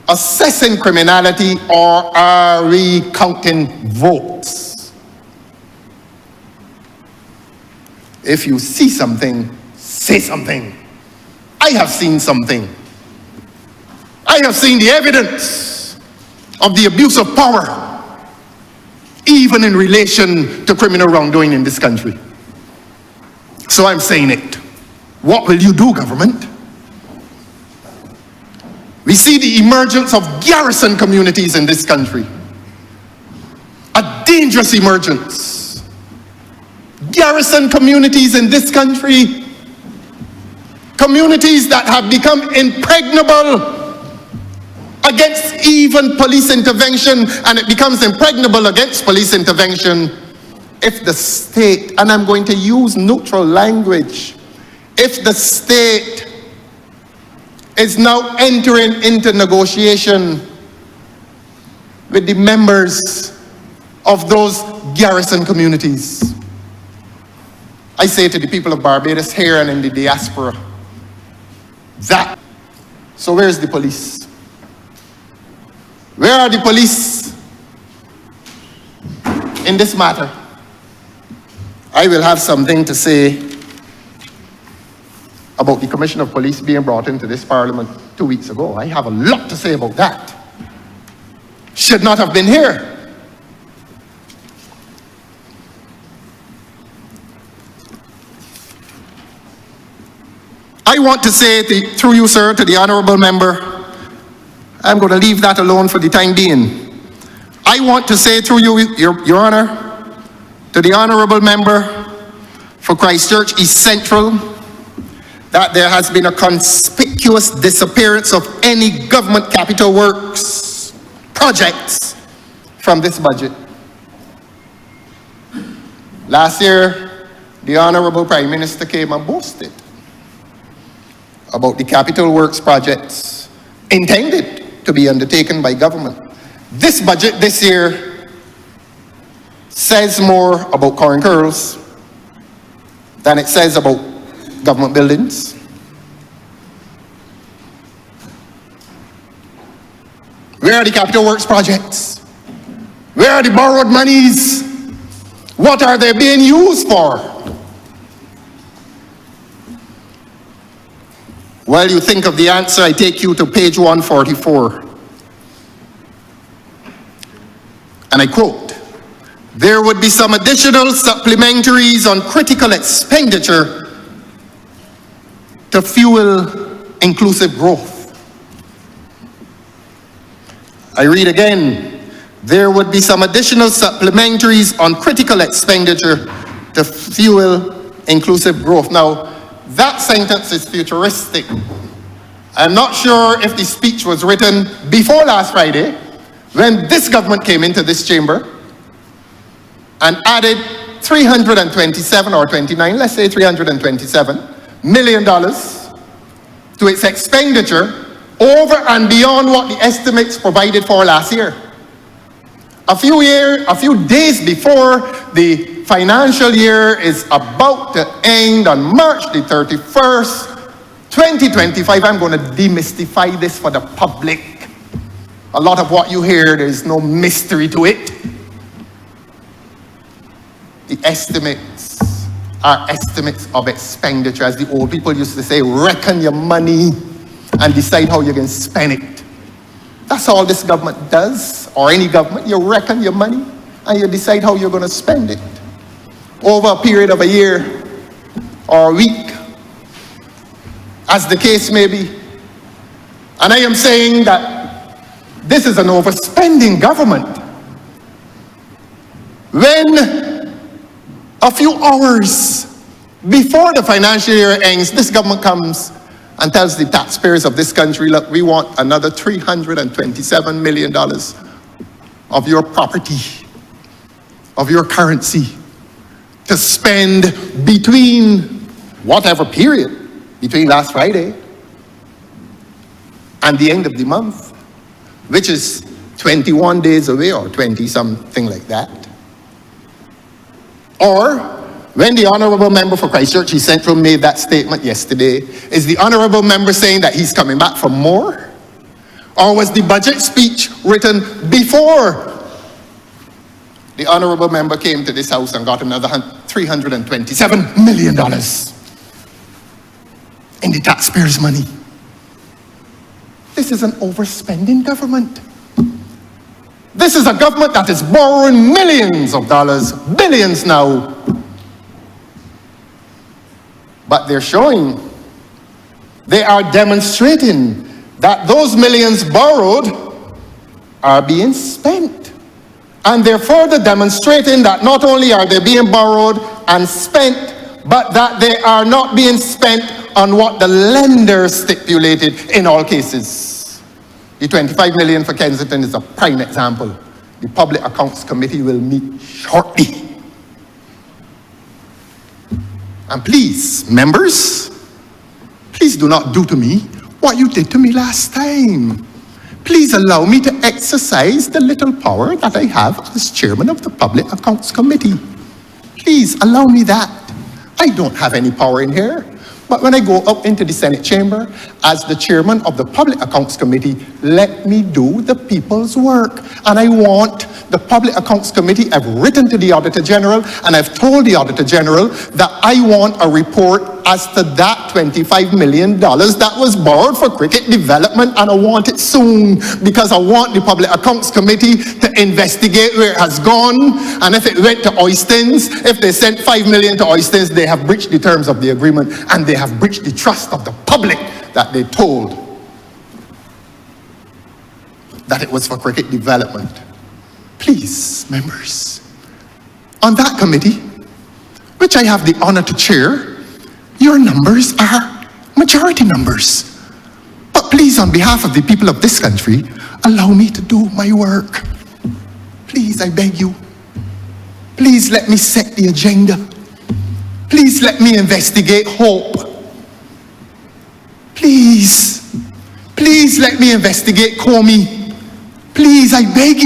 assessing criminality, or are we counting votes? If you see something, say something. I have seen something. I have seen the evidence of the abuse of power, even in relation to criminal wrongdoing in this country. So I'm saying it. What will you do, government? We see the emergence of garrison communities in this country. A dangerous emergence. Garrison communities in this country. Communities that have become impregnable against even police intervention, and it becomes impregnable against police intervention if the state, and I'm going to use neutral language, if the state is now entering into negotiation with the members of those garrison communities. I say to the people of Barbados here and in the diaspora, that. So where's the police? Where are the police in this matter? I will have something to say about the Commissioner of Police being brought into this parliament 2 weeks ago. I have a lot to say about that. Should not have been here. I want to say through you, sir, to the Honourable Member, I'm going to leave that alone for the time being. I want to say through you, Your Honour, to the Honourable Member for Christchurch East Central, that there has been a conspicuous disappearance of any government capital works projects from this budget. Last year, the Honourable Prime Minister came and boasted about the capital works projects intended to be undertaken by government. This budget this year says more about corn curls than it says about government buildings. Where are the capital works projects? Where are the borrowed monies? What are they being used for? While you think of the answer, I take you to page 144. And I quote, "There would be some additional supplementaries on critical expenditure to fuel inclusive growth." I read again, "There would be some additional supplementaries on critical expenditure to fuel inclusive growth." Now, that sentence is futuristic. I'm not sure if the speech was written before last Friday, when this government came into this chamber and added 327 or 29, let's say $327 million to its expenditure over and beyond what the estimates provided for last year. A few days before the financial year is about to end on March the 31st, 2025, I'm going to demystify this for the public. A lot of what you hear, there's no mystery to it. The estimates are estimates of expenditure. As the old people used to say, reckon your money and decide how you're going to spend it. That's all this government does, or any government. You reckon your money and you decide how you're going to spend it. over a period of a year or a week, as the case may be. And I am saying that this is an overspending government. When a few hours before the financial year ends, this government comes and tells the taxpayers of this country, look, we want another $327 million of your property, of your currency, to spend between whatever period, between last Friday and the end of the month, which is 21 days away or 20, something like that. Or when the Honourable Member for Christchurch East Central made that statement yesterday, is the Honourable Member saying that he's coming back for more? Or was the budget speech written before the Honourable Member came to this house and got another $327 million in the taxpayers' money? This is an overspending government. This is a government that is borrowing millions of dollars, billions now. But they're showing, they are demonstrating that those millions borrowed are being spent. And they're further demonstrating that not only are they being borrowed and spent, but that they are not being spent on what the lender stipulated in all cases. The 25 million for Kensington is a prime example. The Public Accounts Committee will meet shortly. And please, members, please do not do to me what you did to me last time. Please allow me to exercise the little power that I have as chairman of the Public Accounts Committee. Please allow me that. I don't have any power in here. But when I go up into the Senate chamber as the chairman of the Public Accounts Committee, let me do the people's work. And I want the Public Accounts Committee, I've written to the Auditor General and I've told the Auditor General that I want a report as to that $25 million that was borrowed for cricket development, and I want it soon because I want the Public Accounts Committee to investigate where it has gone, and if it went to Oystons, if they sent $5 million to Oystons, they have breached the terms of the agreement and they have breached the trust of the public that they told that it was for cricket development. Please, members, on that committee, which I have the honor to chair, your numbers are majority numbers. But please, on behalf of the people of this country, allow me to do my work. Please, I beg you. Please let me set the agenda. Please let me investigate hope. Please, please let me investigate Comey. Please, I beg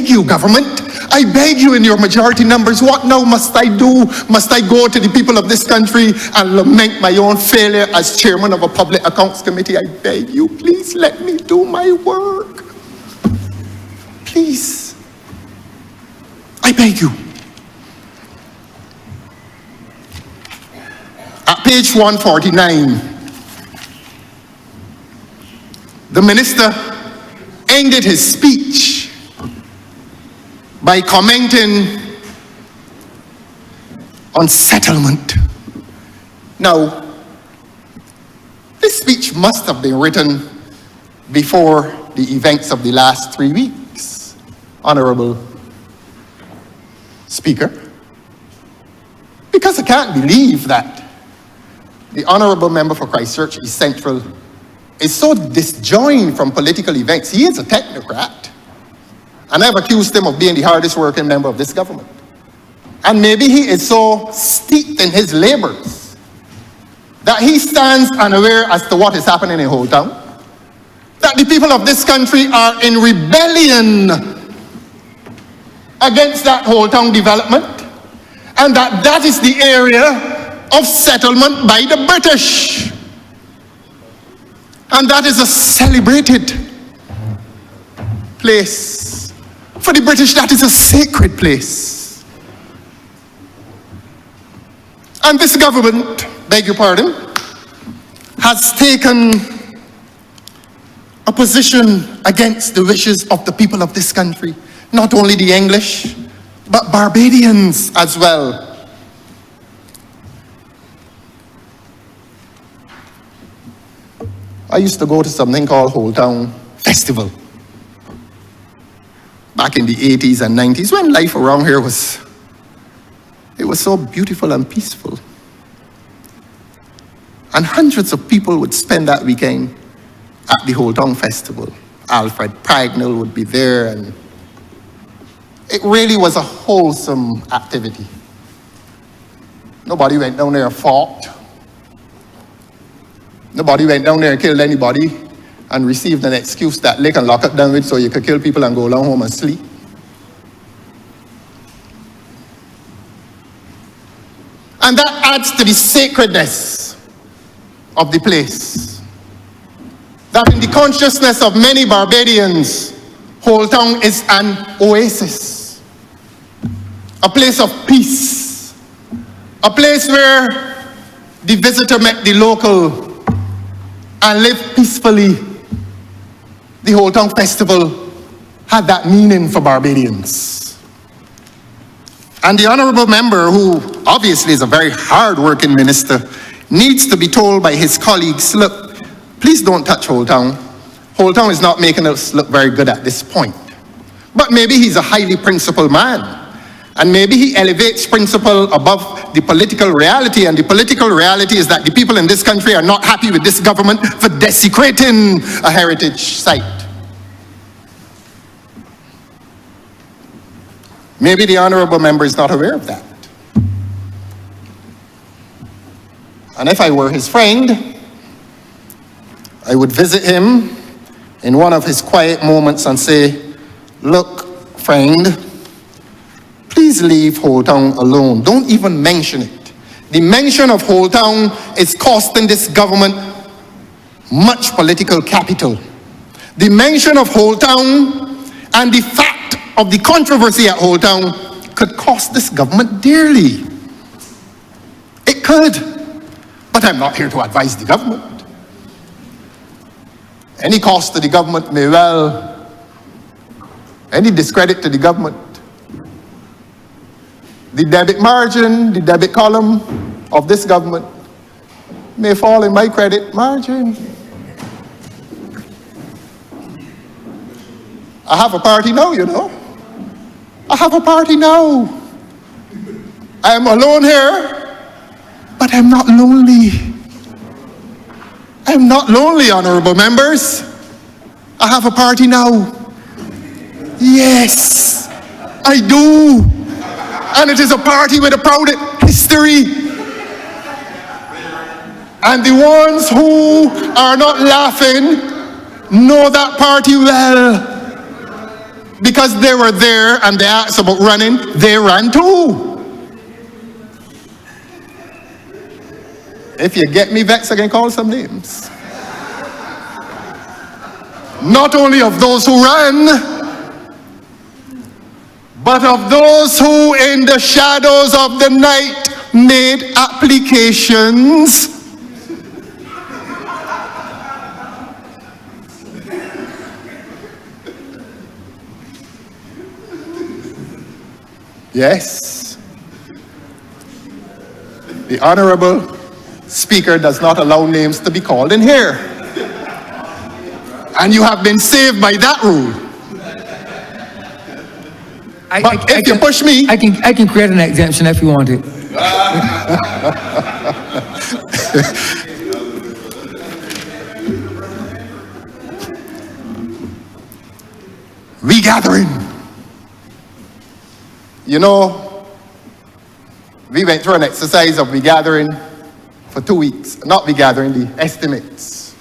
you, government. I beg you in your majority numbers, what now must I do? Must I go to the people of this country and lament my own failure as chairman of a Public Accounts Committee? I beg you, please let me do my work. Please, I beg you. At page 149, the minister ended his speech by commenting on settlement. Now, this speech must have been written before the events of the last 3 weeks, Honourable Speaker, because I can't believe that the Honourable Member for Christchurch East Central is so disjoined from political events. He is a technocrat. And I've accused him of being the hardest working member of this government. And maybe he is so steeped in his labors that he stands unaware as to what is happening in htown, that the people of this country are in rebellion against that htown development, and that is the area of settlement by the British. And that is a celebrated place. For the British, that is a sacred place. And this government, beg your pardon, has taken a position against the wishes of the people of this country. Not only the English, but Barbadians as well. I used to go to something called htown Festival back in the 80s and 90s when life around here was so beautiful and peaceful. And hundreds of people would spend that weekend at the htown Festival. Alfred Pragnell would be there, and it really was a wholesome activity. Nobody went down there and fought. Nobody went down there and killed anybody and received an excuse that they can lock up down with so you could kill people and go along home and sleep. And that adds to the sacredness of the place. That in the consciousness of many Barbadians, htown is an oasis, a place of peace, a place where the visitor met the local and lived peacefully. The htown Festival had that meaning for Barbadians. And the honourable member, who obviously is a very hard-working minister, needs to be told by his colleagues, look, please don't touch htown. Htown is not making us look very good at this point. But maybe he's a highly principled man. And maybe he elevates principle above the political reality, and the political reality is that the people in this country are not happy with this government for desecrating a heritage site. Maybe the honourable member is not aware of that. And if I were his friend, I would visit him in one of his quiet moments and say, look, friend, please leave htown alone. Don't even mention it. The mention of htown is costing this government much political capital. The mention of htown and the fact of the controversy at htown could cost this government dearly. It could. But I'm not here to advise the government. Any cost to the government may well, any discredit to the government, the debit margin, the debit column of this government may fall in my credit margin. I have a party now, you know. I have a party now. I am alone here, but I'm not lonely. I'm not lonely, honourable members. I have a party now. Yes, I do. And it is a party with a proud history. And the ones who are not laughing know that party well. Because they were there and they asked about running, they ran too. If you get me vexed, I can call some names. Not only of those who ran, but of those who in the shadows of the night made applications. Yes, the Honourable Speaker does not allow names to be called in here. And you have been saved by that rule. But if you push me... I can create an exemption if you want it. Regathering. You know, we went through an exercise of regathering for 2 weeks. Not regathering, the estimates.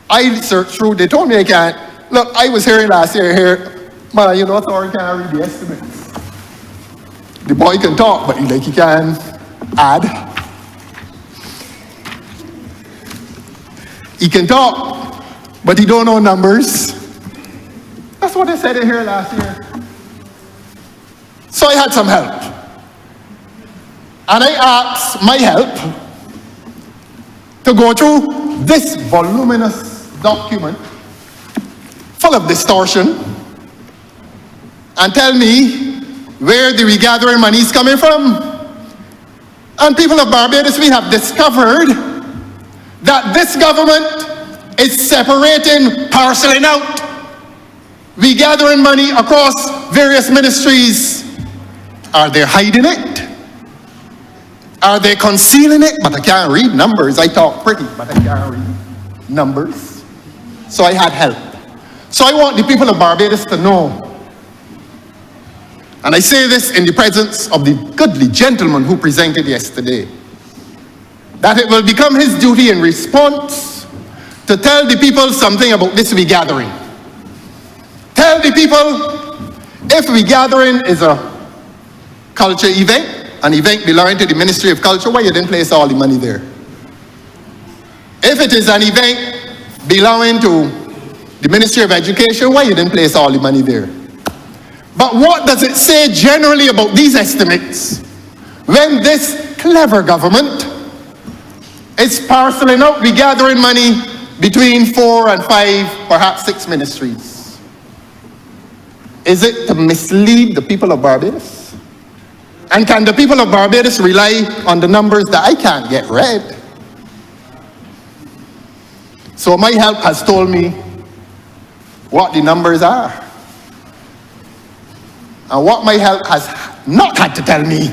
I searched through, they told me I can't. Look, I was hearing last year here, man, you know, Thor can't read the estimates. The boy can talk, but he can add. He can talk, but he don't know numbers. That's what they said in here last year. So I had some help. And I asked my help to go through this voluminous document full of distortion and tell me where the regathering money is coming from. And people of Barbados, we have discovered that this government is separating, parceling out, regathering money across various ministries. Are they hiding it? Are they concealing it? But I can't read numbers. I talk pretty, but I can't read numbers. So I had help. So I want the people of Barbados to know, and I say this in the presence of the goodly gentleman who presented yesterday, that it will become his duty in response to tell the people something about this regathering. Tell the people, if regathering is a culture event, an event belonging to the Ministry of Culture, why you didn't place all the money there? If it is an event belonging to the Ministry of Education, why you didn't place all the money there? But what does it say generally about these estimates when this clever government is parceling out, regathering money between 4 and 5, perhaps 6 ministries? Is it to mislead the people of Barbados? And can the people of Barbados rely on the numbers that I can't get read? So my help has told me what the numbers are. And what my help has not had to tell me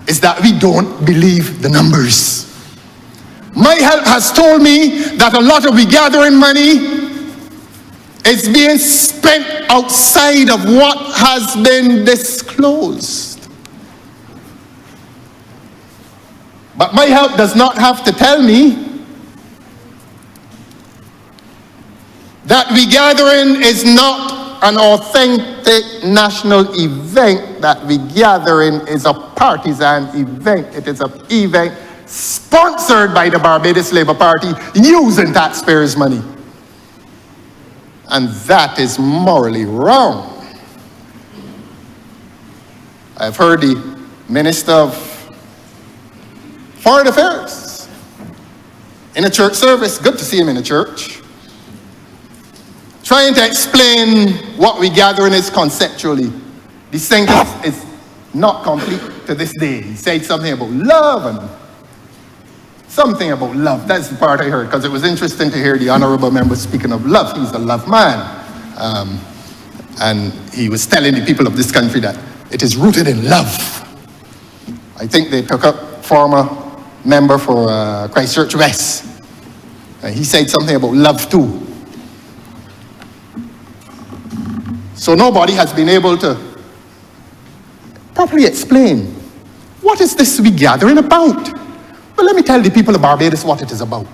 is that we don't believe the numbers. My help has told me that a lot of regathering money is being spent outside of what has been disclosed. But my help does not have to tell me that regathering is not an authentic national event, that regathering is a partisan event. It is an event sponsored by the Barbados Labour Party using taxpayers' money. And that is morally wrong. I've heard the Minister of Foreign Affairs in a church service, good to see him in a church, trying to explain what regathering is conceptually. The sentence is not complete to this day. He said something about love and something about love. That's the part I heard, because it was interesting to hear the Honourable member speaking of love. He's a love man. And he was telling the people of this country that it is rooted in love. I think they took up former member for Christchurch West. And he said something about love too. So nobody has been able to properly explain, what is this regathering about? Well, let me tell the people of Barbados what it is about.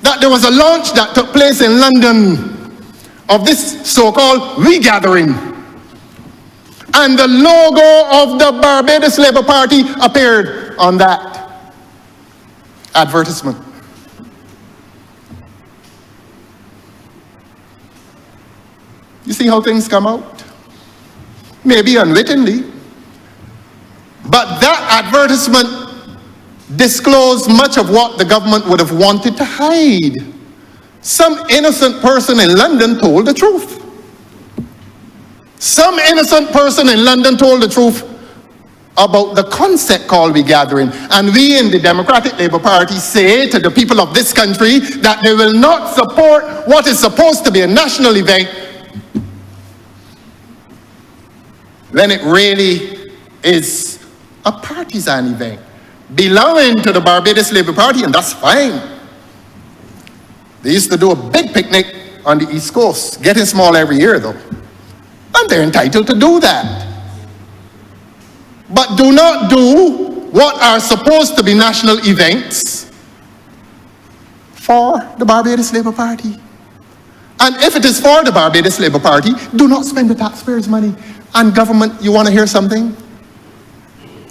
That there was a launch that took place in London of this so-called regathering. And the logo of the Barbados Labour Party appeared on that advertisement. You see how things come out? Maybe unwittingly. But that advertisement disclosed much of what the government would have wanted to hide. Some innocent person in London told the truth. Some innocent person in London told the truth about the concept called regathering. And we in the Democratic Labour Party say to the people of this country that they will not support what is supposed to be a national event when it really is a partisan event belonging to the Barbados Labour Party, and that's fine. They used to do a big picnic on the East Coast, getting small every year though. And they're entitled to do that. But do not do what are supposed to be national events for the Barbados Labour Party. And if it is for the Barbados Labour Party, do not spend the taxpayers' money. And government, you want to hear something?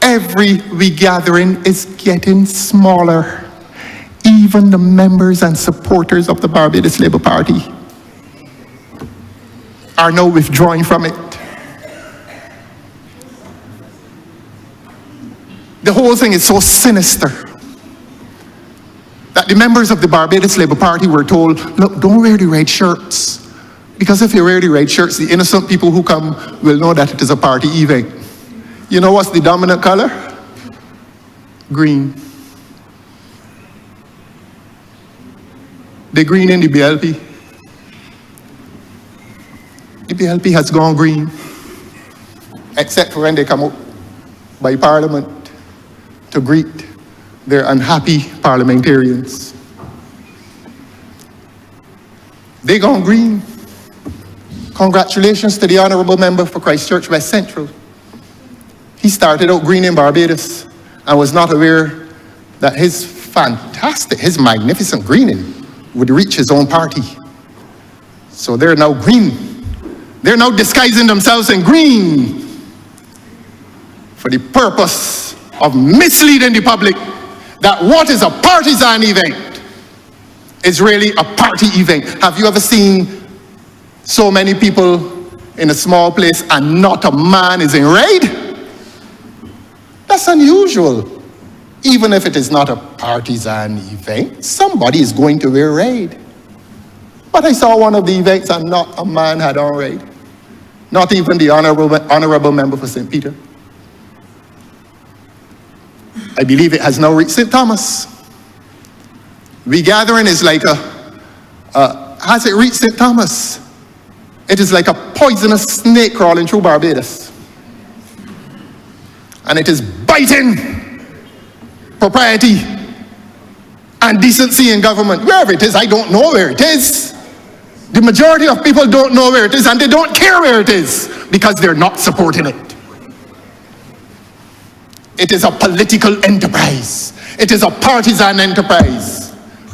Every regathering is getting smaller. Even the members and supporters of the Barbados Labour Party are now withdrawing from it. The whole thing is so sinister that the members of the Barbados Labour Party were told, look, don't wear the red shirts, Because if you wear the red shirts, the innocent people who come will know that it is a party event. You know what's the dominant color? Green. The green in the BLP. The BLP has gone green, except for when they come up by Parliament to greet their unhappy parliamentarians. They gone green. Congratulations to the Honourable Member for Christchurch West Central. He started out green in Barbados and was not aware that his magnificent greening would reach his own party. So they're now green. They're now disguising themselves in green for the purpose of misleading the public that what is a partisan event is really a party event. Have you ever seen so many people in a small place and not a man is in raid? That's unusual. Even if it is not a partisan event, somebody is going to wear raid. But I saw one of the events and not a man had on raid. Not even the honorable member for St. Peter. I believe it has now reached St. Thomas. Regathering is like has it reached St. Thomas? It is like a poisonous snake crawling through Barbados. And it is biting propriety and decency in government. Wherever it is, I don't know where it is. The majority of people don't know where it is, and they don't care where it is because they're not supporting it. It is a political enterprise. It is a partisan enterprise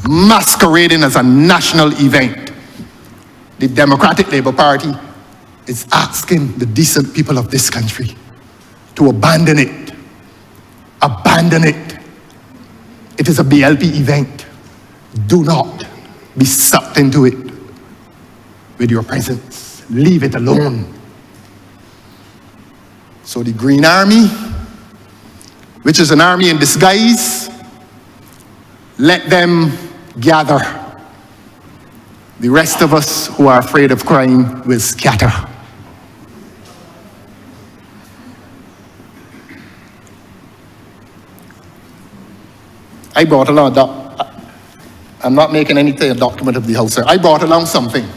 masquerading as a national event. The Democratic Labour Party is asking the decent people of this country to abandon it. Abandon it. It is a BLP event. Do not be sucked into it with your presence. Leave it alone. So the Green Army, which is an army in disguise, let them gather. The rest of us who are afraid of crime will scatter. I brought along, I'm not making anything a document of the House, sir. I brought along something.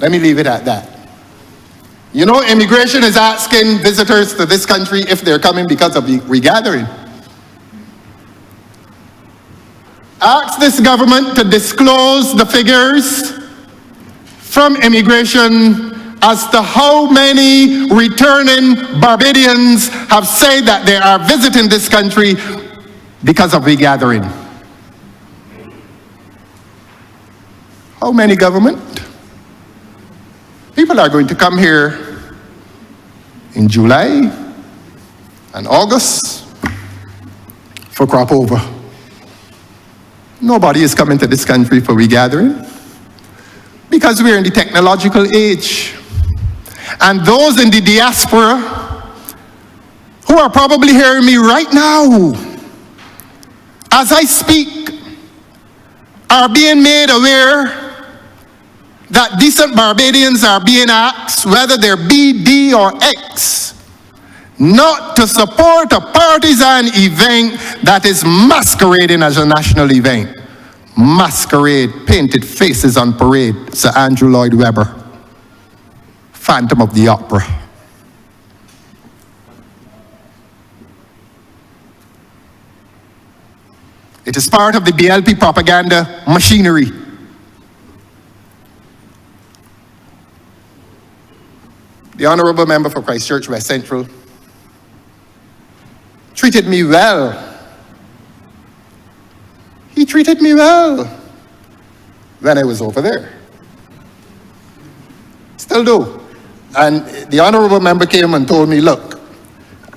Let me leave it at that. You know, immigration is asking visitors to this country if they're coming because of the regathering. Ask this government to disclose the figures from immigration as to how many returning Barbadians have said that they are visiting this country because of regathering. How many, government? People are going to come here in July and August for crop over. Nobody is coming to this country for regathering because we're in the technological age. And those in the diaspora who are probably hearing me right now, as I speak, are being made aware that decent Barbadians are being asked, whether they're B, D, or X, not to support a partisan event that is masquerading as a national event. Masquerade, painted faces on parade, Sir Andrew Lloyd Webber, Phantom of the Opera. It is part of the BLP propaganda machinery. The Honourable Member for Christchurch West Central treated me well. He treated me well when I was over there. Still do. And the Honourable Member came and told me, look,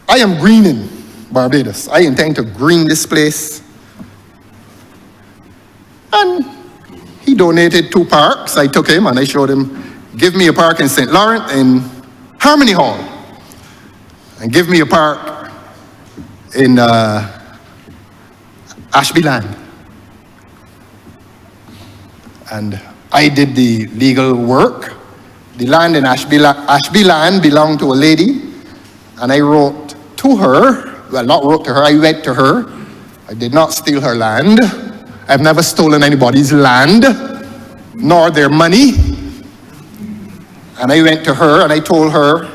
I am greening Barbados. I intend to green this place. And he donated 2 parks. I took him and I showed him, give me a park in St. Laurent in Harmony Hall. And give me a park in Ashby Land. And I did the legal work. The land in Ashby land belonged to a lady, and I wrote to her, well, not wrote to her, I went to her. I did not steal her land. I've never stolen anybody's land, nor their money. And I went to her and I told her,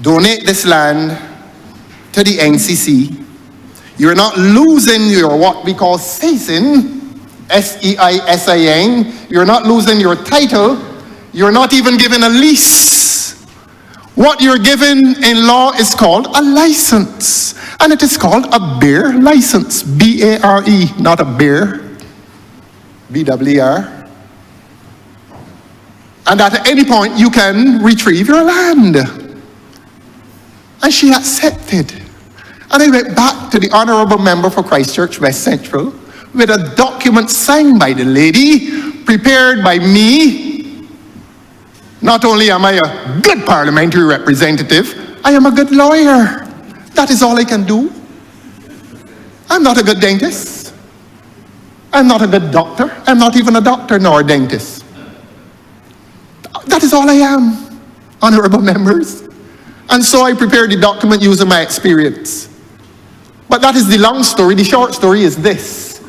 donate this land to the NCC. You're not losing your what we call seisin, S-E-I-S-I-N. You're not losing your title. You're not even given a lease. What you're given in law is called a license. And it is called a bear license, B-A-R-E, not a bear, B-W-E-R. And at any point you can retrieve your land. And she accepted. And I went back to the Honourable Member for Christchurch West Central with a document signed by the lady, prepared by me. Not only am I a good parliamentary representative, I am a good lawyer. That is all I can do. I'm not a good dentist. I'm not a good doctor. I'm not even a doctor nor a dentist. That is all I am, honourable members. And so I prepared the document using my experience. But that is the long story. The short story is this: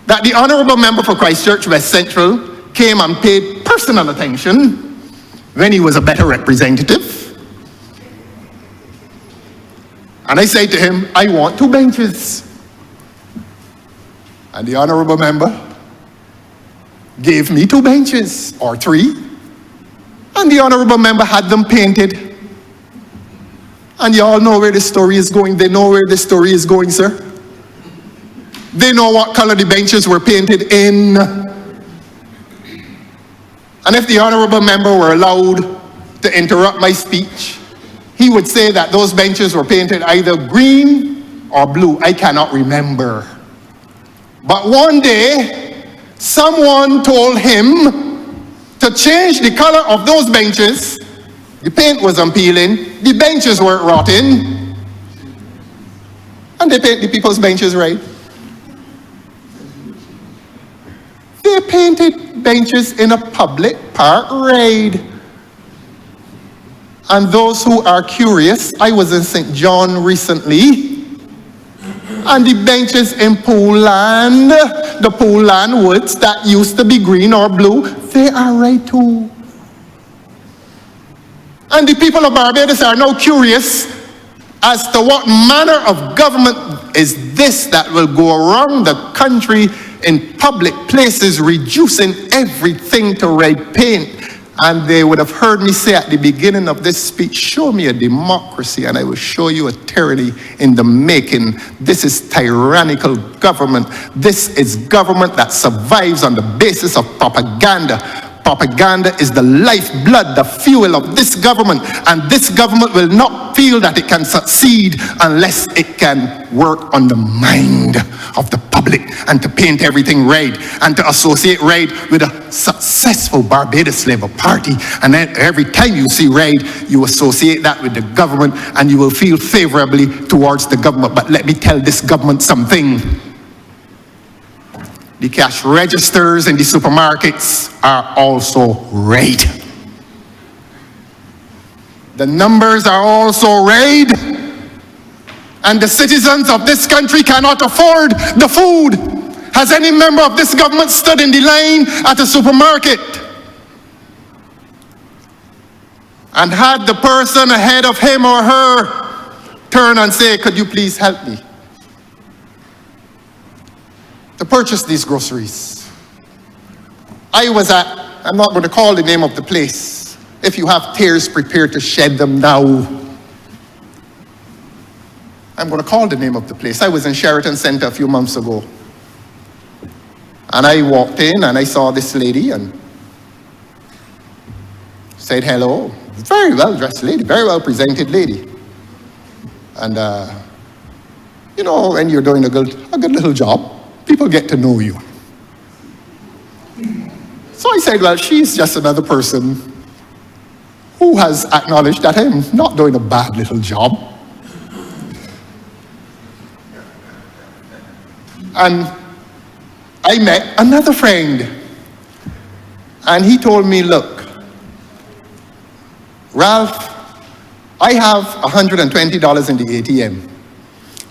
that the Honourable Member for Christchurch West Central came and paid personal attention when he was a better representative. And I said to him, I want 2 benches. And the Honourable Member gave me 2 benches, or 3. And the Honourable Member had them painted. And you all know where the story is going. They know where the story is going, sir. They know what color the benches were painted in. And if the Honourable Member were allowed to interrupt my speech, he would say that those benches were painted either green or blue. I cannot remember. But one day, someone told him to change the color of those benches. The paint was unpeeling, the benches weren't rotting, and they paint the people's benches right. They painted benches in a public park raid. And those who are curious, I was in St. John recently, and the benches in Pool Land, the Pool Land woods that used to be green or blue, they are right too. And the people of Barbados are now curious as to what manner of government is this that will go around the country in public places reducing everything to red paint. And they would have heard me say at the beginning of this speech, show me a democracy and I will show you a tyranny in the making. This is tyrannical government. This is government that survives on the basis of propaganda. Propaganda is the lifeblood, the fuel of this government. And this government will not feel that it can succeed unless it can work on the mind of the public and to paint everything red and to associate red with a successful Barbados Labour Party. And then every time you see red, you associate that with the government and you will feel favorably towards the government. But let me tell this government something. The cash registers in the supermarkets are also red. The numbers are also red. And the citizens of this country cannot afford the food. Has any member of this government stood in the line at a supermarket and had the person ahead of him or her turn and say, could you please help me to purchase these groceries? I was at, I'm not going to call the name of the place. If you have tears, prepare to shed them now. I'm going to call the name of the place. I was in Sheraton Centre a few months ago. And I walked in and I saw this lady and said hello. Very well dressed lady, very well presented lady. And you know, when you're doing a good little job, people get to know you. So I said, well, she's just another person who has acknowledged that I'm not doing a bad little job. And I met another friend. And he told me, look, Ralph, I have $120 in the ATM.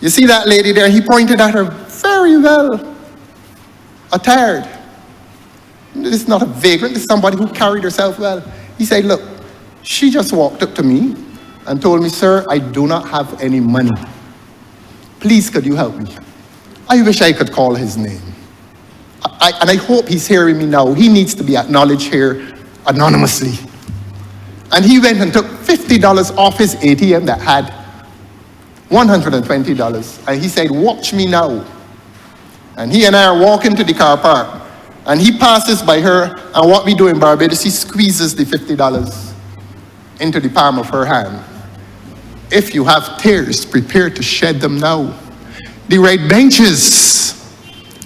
You see that lady there? He pointed at her very well attired. This is not a vagrant, this is somebody who carried herself well. He said, look, she just walked up to me and told me, sir, I do not have any money. Please, could you help me? I wish I could call his name. And I hope he's hearing me now. He needs to be acknowledged here anonymously. And he went and took $50 off his ATM that had $120. And he said, watch me now. And he and I are walking to the car park. And he passes by her, and what we do in Barbados, he squeezes the $50 into the palm of her hand. If you have tears, prepare to shed them now. The red benches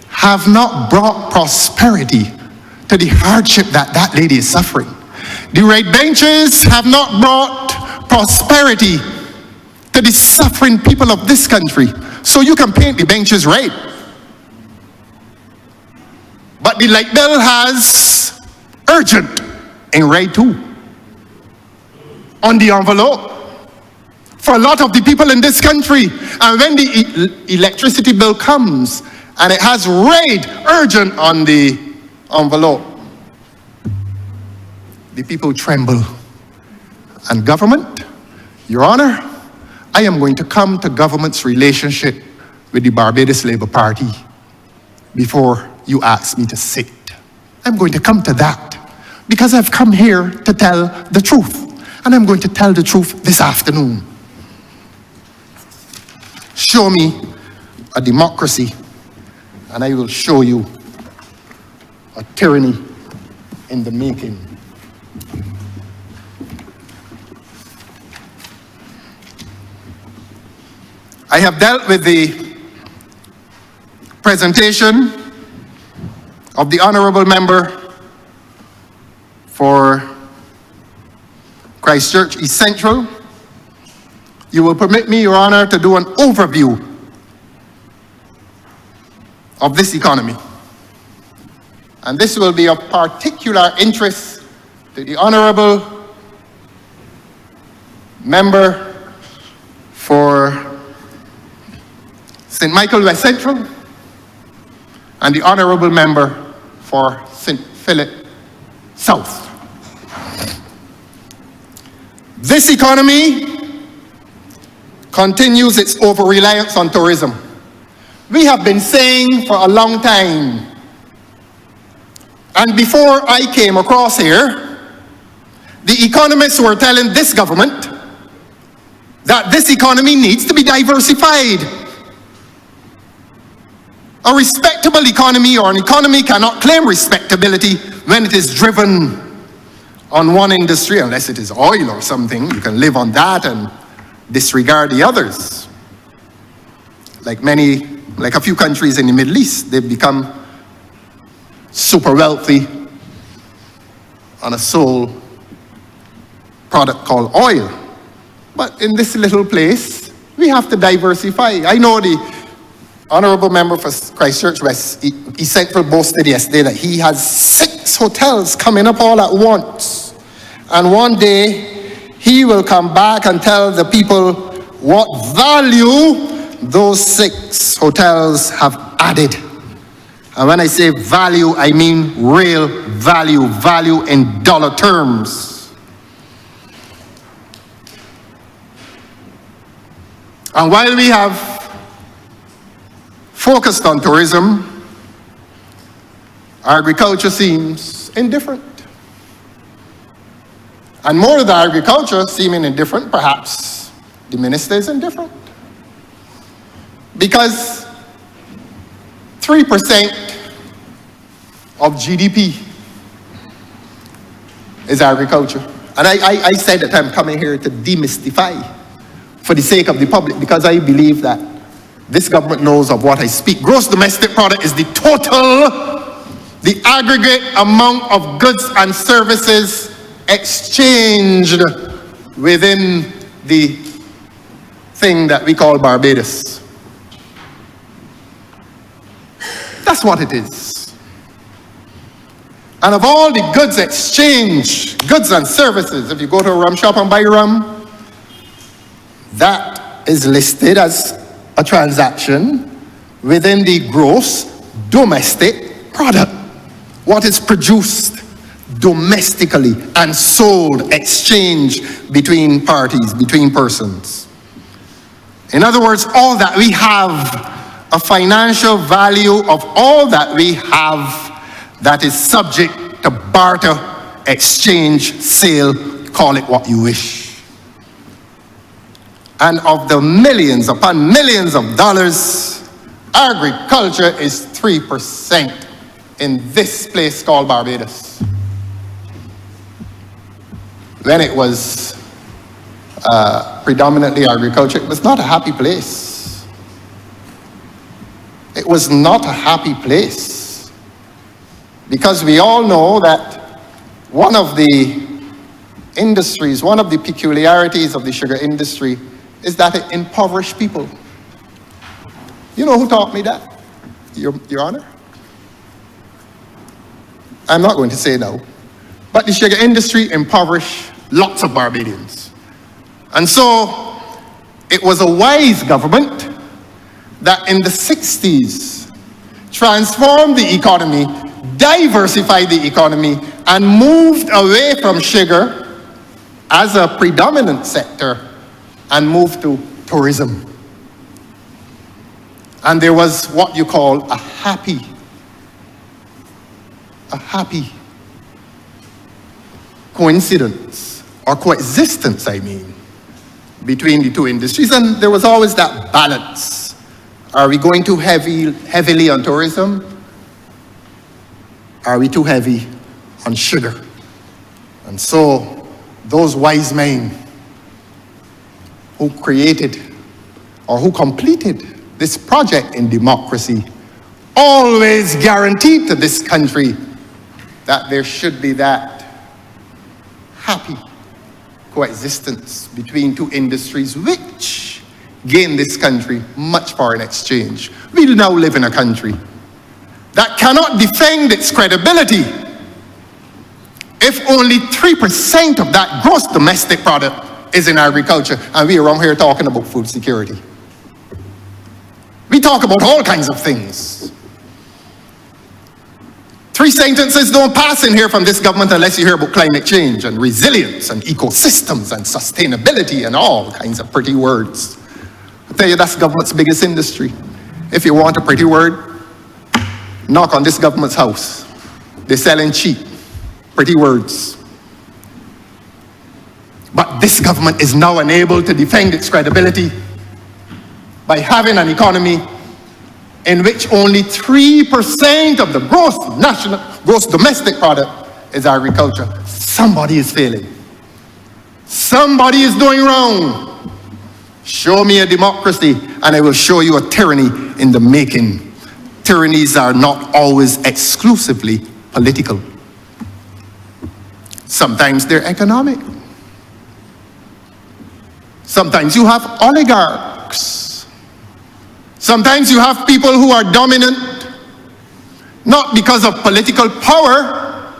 have not brought prosperity to the hardship that that lady is suffering. The red benches have not brought prosperity to the suffering people of this country. So you can paint the benches red. But the light bill has urgent in red too on the envelope for a lot of the people in this country. And when the electricity bill comes and it has red urgent on the envelope, the people tremble. And government, Your Honor, I am going to come to government's relationship with the Barbados Labour Party before you ask me to sit. I'm going to come to that because I've come here to tell the truth. And I'm going to tell the truth this afternoon. Show me a democracy and I will show you a tyranny in the making. I have dealt with the presentation of the Honourable Member for Christchurch East Central. You will permit me, Your Honour, to do an overview of this economy. And this will be of particular interest to the Honourable Member for St. Michael West Central and the Honourable Member for St. Philip South. This economy continues its over-reliance on tourism. We have been saying for a long time, and before I came across here, the economists were telling this government that this economy needs to be diversified. A respectable economy or an economy cannot claim respectability when it is driven on one industry, unless it is oil or something. You can live on that and disregard the others. Like a few countries in the Middle East, they've become super wealthy on a sole product called oil. But in this little place, we have to diversify. I know the Honourable Member for Christchurch West East Central boasted yesterday that he has 6 hotels coming up all at once. And one day, he will come back and tell the people what value those 6 hotels have added. And when I say value, I mean real value in dollar terms. And while we have focused on tourism, agriculture seems indifferent. And more than agriculture seeming indifferent, perhaps the minister is indifferent. Because 3% of GDP is agriculture. And I said that I'm coming here to demystify for the sake of the public, because I believe that this government knows of what I speak. Gross domestic product is the total, the aggregate amount of goods and services exchanged within the thing that we call Barbados. That's what it is. And of all the goods exchange, goods and services, if you go to a rum shop and buy rum, that is listed as a transaction within the gross domestic product. What is produced domestically and sold, exchanged between parties, between persons. In other words, all that we have, a financial value of all that we have that is subject to barter, exchange, sale, call it what you wish. And of the millions upon millions of dollars, agriculture is 3% in this place called Barbados. When it was predominantly agriculture, it was not a happy place. It was not a happy place. Because we all know that one of the industries, one of the peculiarities of the sugar industry is that it impoverished people. You know who taught me that? Your Honor? I'm not going to say no. But the sugar industry impoverished lots of Barbadians. And so it was a wise government that in the 60s transformed the economy, diversified the economy, and moved away from sugar as a predominant sector and moved to tourism. And there was what you call a happy coincidence, or coexistence, I mean, between the two industries. And there was always that balance. Are we going too heavily on tourism? Are we too heavy on sugar? And so those wise men who created or who completed this project in democracy always guaranteed to this country that there should be that happy coexistence between two industries which gain this country much foreign exchange. We now live in a country that cannot defend its credibility if only 3% of that gross domestic product is in agriculture, and we are around here talking about food security. We talk about all kinds of things. 3 sentences don't pass in here from this government unless you hear about climate change and resilience and ecosystems and sustainability and all kinds of pretty words. I tell you, that's government's biggest industry. If you want a pretty word, knock on this government's house. They're selling cheap, pretty words. But this government is now unable to defend its credibility by having an economy in which only 3% of the gross domestic product is agriculture. Somebody is failing. Somebody is doing wrong. Show me a democracy and I will show you a tyranny in the making. Tyrannies are not always exclusively political. Sometimes they're economic. Sometimes you have oligarchs. Sometimes you have people who are dominant, not because of political power,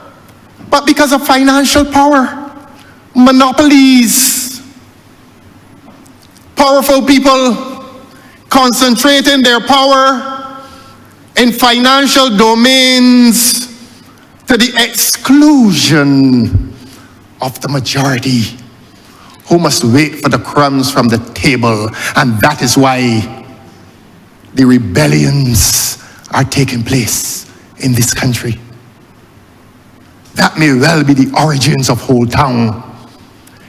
but because of financial power. Monopolies. Powerful people concentrating their power in financial domains to the exclusion of the majority, who must wait for the crumbs from the table. And that is why the rebellions are taking place in this country. That may well be the origins of htown.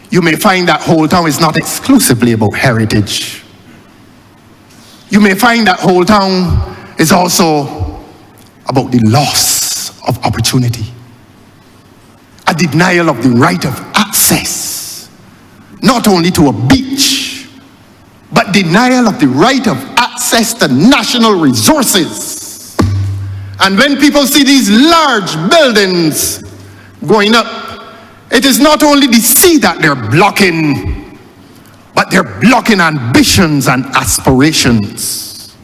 You may find that htown is not exclusively about heritage. You may find that htown is also about the loss of opportunity, a denial of the right of access, not only to a beach, but denial of the right of access to national resources. And when people see these large buildings going up, it is not only the sea that they're blocking, but they're blocking ambitions and aspirations.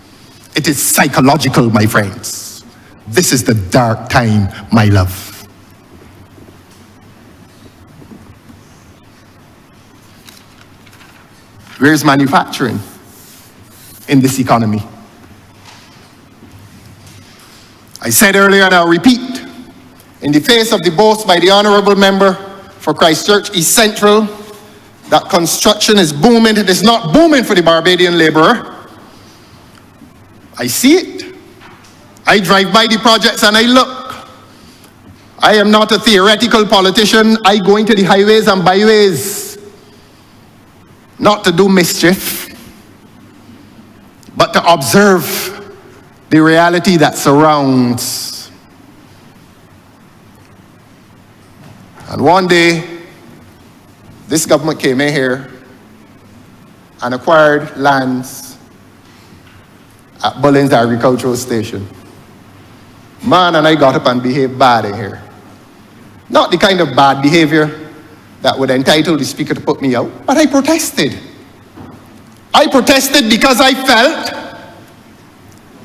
It is psychological, my friends. This is the dark time, my love. Where's manufacturing in this economy? I said earlier, and I'll repeat, in the face of the boast by the Honourable Member for Christchurch East Central that construction is booming, it is not booming for the Barbadian labourer. I see it. I drive by the projects and I look. I am not a theoretical politician. I go into the highways and byways, not to do mischief, but to observe the reality that surrounds. And one day, this government came in here and acquired lands at Bullins Agricultural Station. Man, and I got up and behaved bad in here. Not the kind of bad behavior that would entitle the speaker to put me out, but I protested. I protested because I felt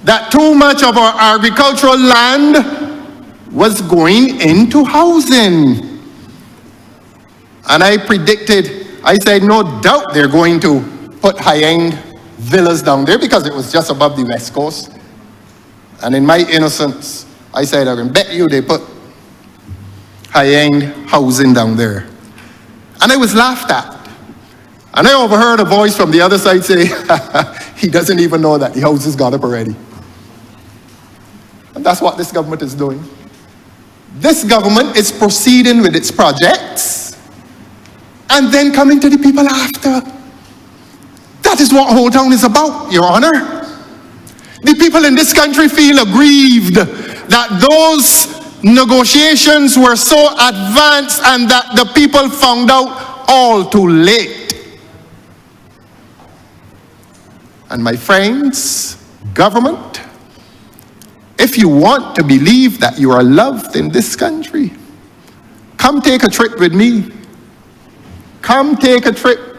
that too much of our agricultural land was going into housing. And I predicted, I said, no doubt they're going to put high-end villas down there because it was just above the West Coast. And in my innocence, I said, I can bet you they put high-end housing down there. And I was laughed at. And I overheard a voice from the other side say, he doesn't even know that the house has got up already. And that's what this government is doing. This government is proceeding with its projects and then coming to the people after. That is what htown is about, Your Honor. The people in this country feel aggrieved that those negotiations were so advanced and that the people found out all too late. And my friends, government, if you want to believe that you are loved in this country, come take a trip with me. Come take a trip.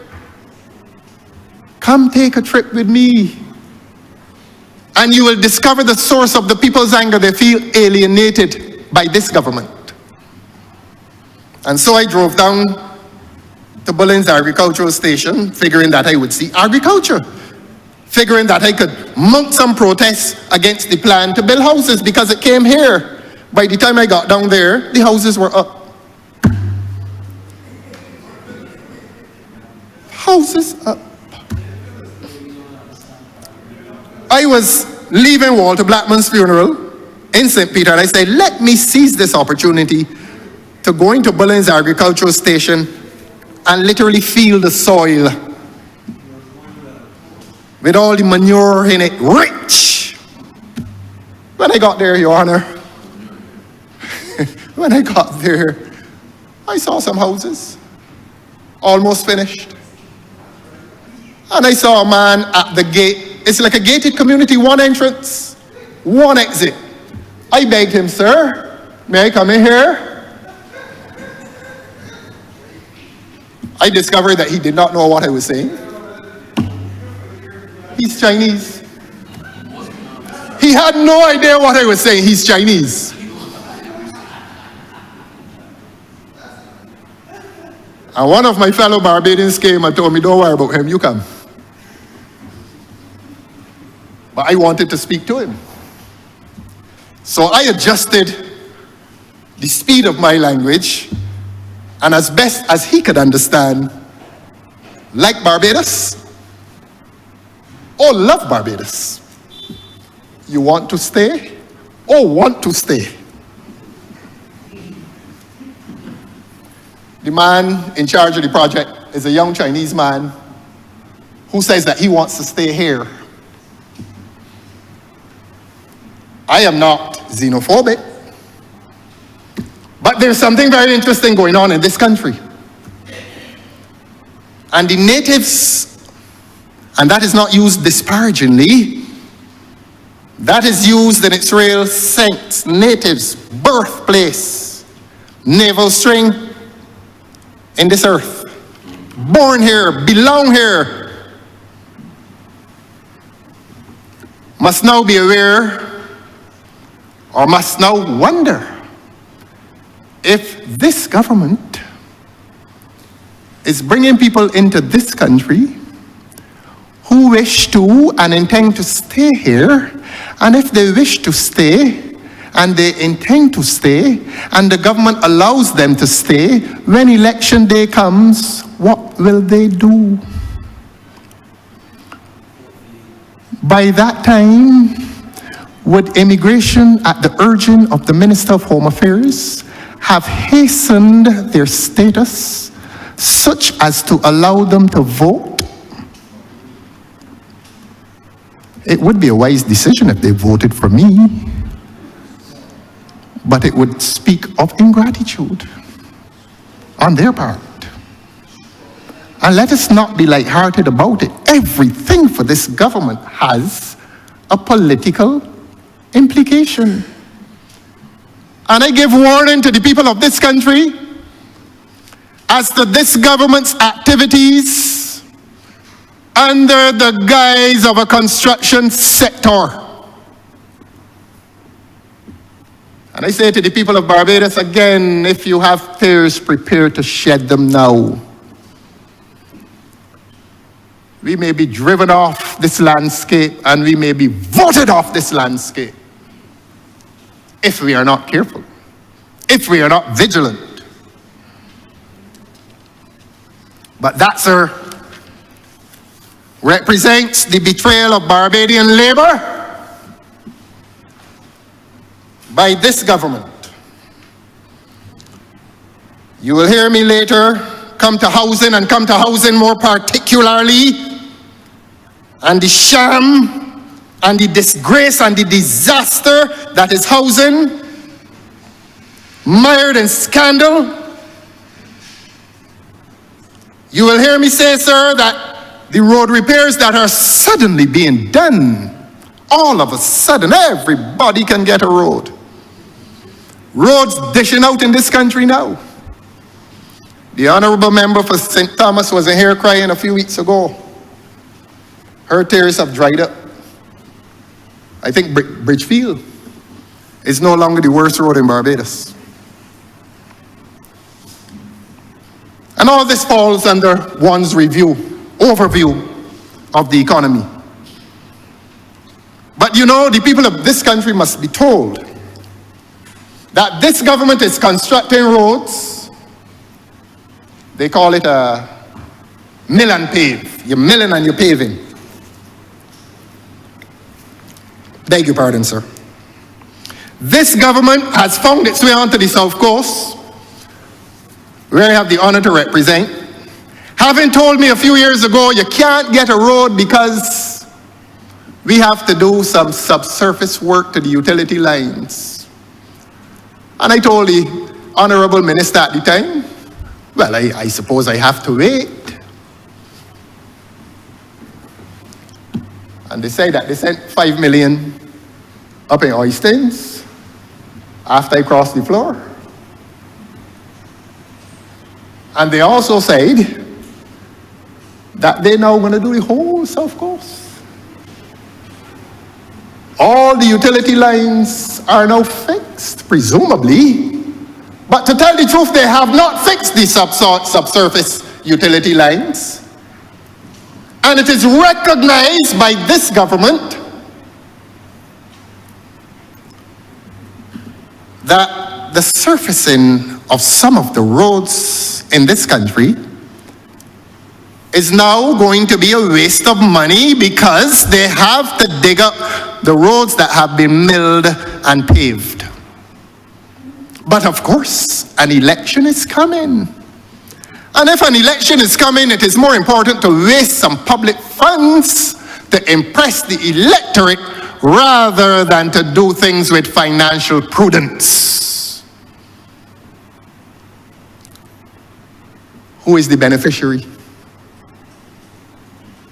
Come take a trip with me. And you will discover the source of the people's anger. They feel alienated by this government. And so I drove down to Bullins Agricultural Station, figuring that I would see agriculture. Figuring that I could mount some protests against the plan to build houses because it came here. By the time I got down there, the houses were up. Houses up. I was leaving Walter Blackman's funeral in St. Peter and I said, let me seize this opportunity to go into Bullins Agricultural Station and literally feel the soil with all the manure in it, rich. When I got there, Your Honor, when I got there, I saw some houses, almost finished. And I saw a man at the gate. It's like a gated community, one entrance, one exit. I begged him, sir, may I come in here? I discovered that he did not know what I was saying. He's Chinese. He had no idea what I was saying. He's Chinese. And one of my fellow Barbadians came and told me, don't worry about him, you come. But I wanted to speak to him. So I adjusted the speed of my language, and as best as he could understand, like Barbados, or love Barbados. You want to stay, or want to stay? The man in charge of the project is a young Chinese man who says that he wants to stay here. I am not xenophobic, but there's something very interesting going on in this country. And the natives, and that is not used disparagingly, that is used in its real sense. Natives, birthplace, navel string in this earth. Born here, belong here. Must now be aware, or must now wonder, if this government is bringing people into this country who wish to and intend to stay here, and if they wish to stay and they intend to stay and the government allows them to stay, when election day comes, what will they do? By that time, would immigration, at the urging of the Minister of Home Affairs, have hastened their status such as to allow them to vote? It would be a wise decision if they voted for me, but it would speak of ingratitude on their part. And let us not be lighthearted about it. Everything for this government has a political implication. And I give warning to the people of this country as to this government's activities under the guise of a construction sector. And I say to the people of Barbados again, if you have tears, prepare to shed them now. We may be driven off this landscape and we may be voted off this landscape if we are not careful, if we are not vigilant. But that, sir, represents the betrayal of Barbadian labor by this government. You will hear me later come to housing, and come to housing more particularly, and the sham and the disgrace and the disaster that is housing, mired in scandal. You will hear me say, sir, that the road repairs that are suddenly being done, all of a sudden, everybody can get a road. Roads dishing out in this country now. The Honourable member for St. Thomas was in here crying a few weeks ago. Her tears have dried up. I think Bridgefield is no longer the worst road in Barbados. And all this falls under one's overview of the economy. But you know, the people of this country must be told that this government is constructing roads. They call it a mill and pave. You're milling and you're paving. Beg your pardon, sir. This government has found its way onto the South Coast, where I have the honor to represent, having told me a few years ago, you can't get a road because we have to do some subsurface work to the utility lines. And I told the Honourable Minister at the time, well, I suppose I have to wait. And they say that they sent 5 million up in Oistins after I crossed the floor. And they also said that they're now going to do the whole South Coast. All the utility lines are now fixed, presumably. But to tell the truth, they have not fixed the subsurface utility lines. And it is recognized by this government that the surfacing of some of the roads in this country is now going to be a waste of money because they have to dig up the roads that have been milled and paved. But of course, an election is coming. And if an election is coming, it is more important to waste some public funds to impress the electorate rather than to do things with financial prudence. Who is the beneficiary?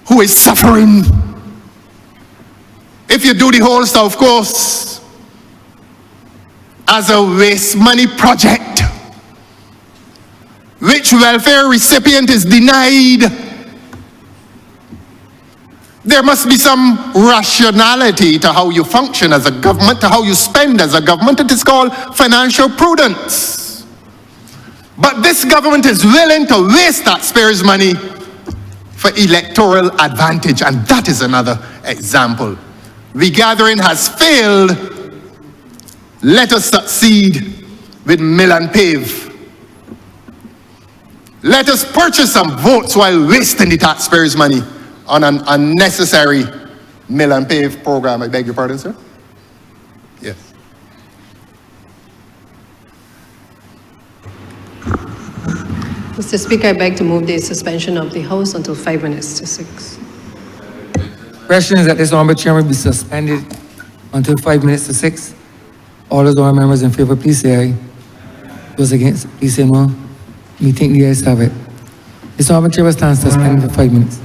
Who is suffering? If you do the whole South Coast as a waste money project, which welfare recipient is denied, there must be some rationality to how you function as a government, to how you spend as a government. It is called financial prudence. But this government is willing to waste taxpayers' money for electoral advantage, and that is another example. Regathering has failed. Let us succeed with mill and pave. Let us purchase some votes while wasting the taxpayers' money on an unnecessary mill and pave program. I beg your pardon, sir? Yes. Mr. Speaker, I beg to move the suspension of the House until 5 minutes to 6. Question is that this honorable chairman be suspended until 5 minutes to 6. All those honorable members in favor, please say aye. Those against, please say no. Me think the ayes have it. This honorable chairman stands suspended for 5 minutes.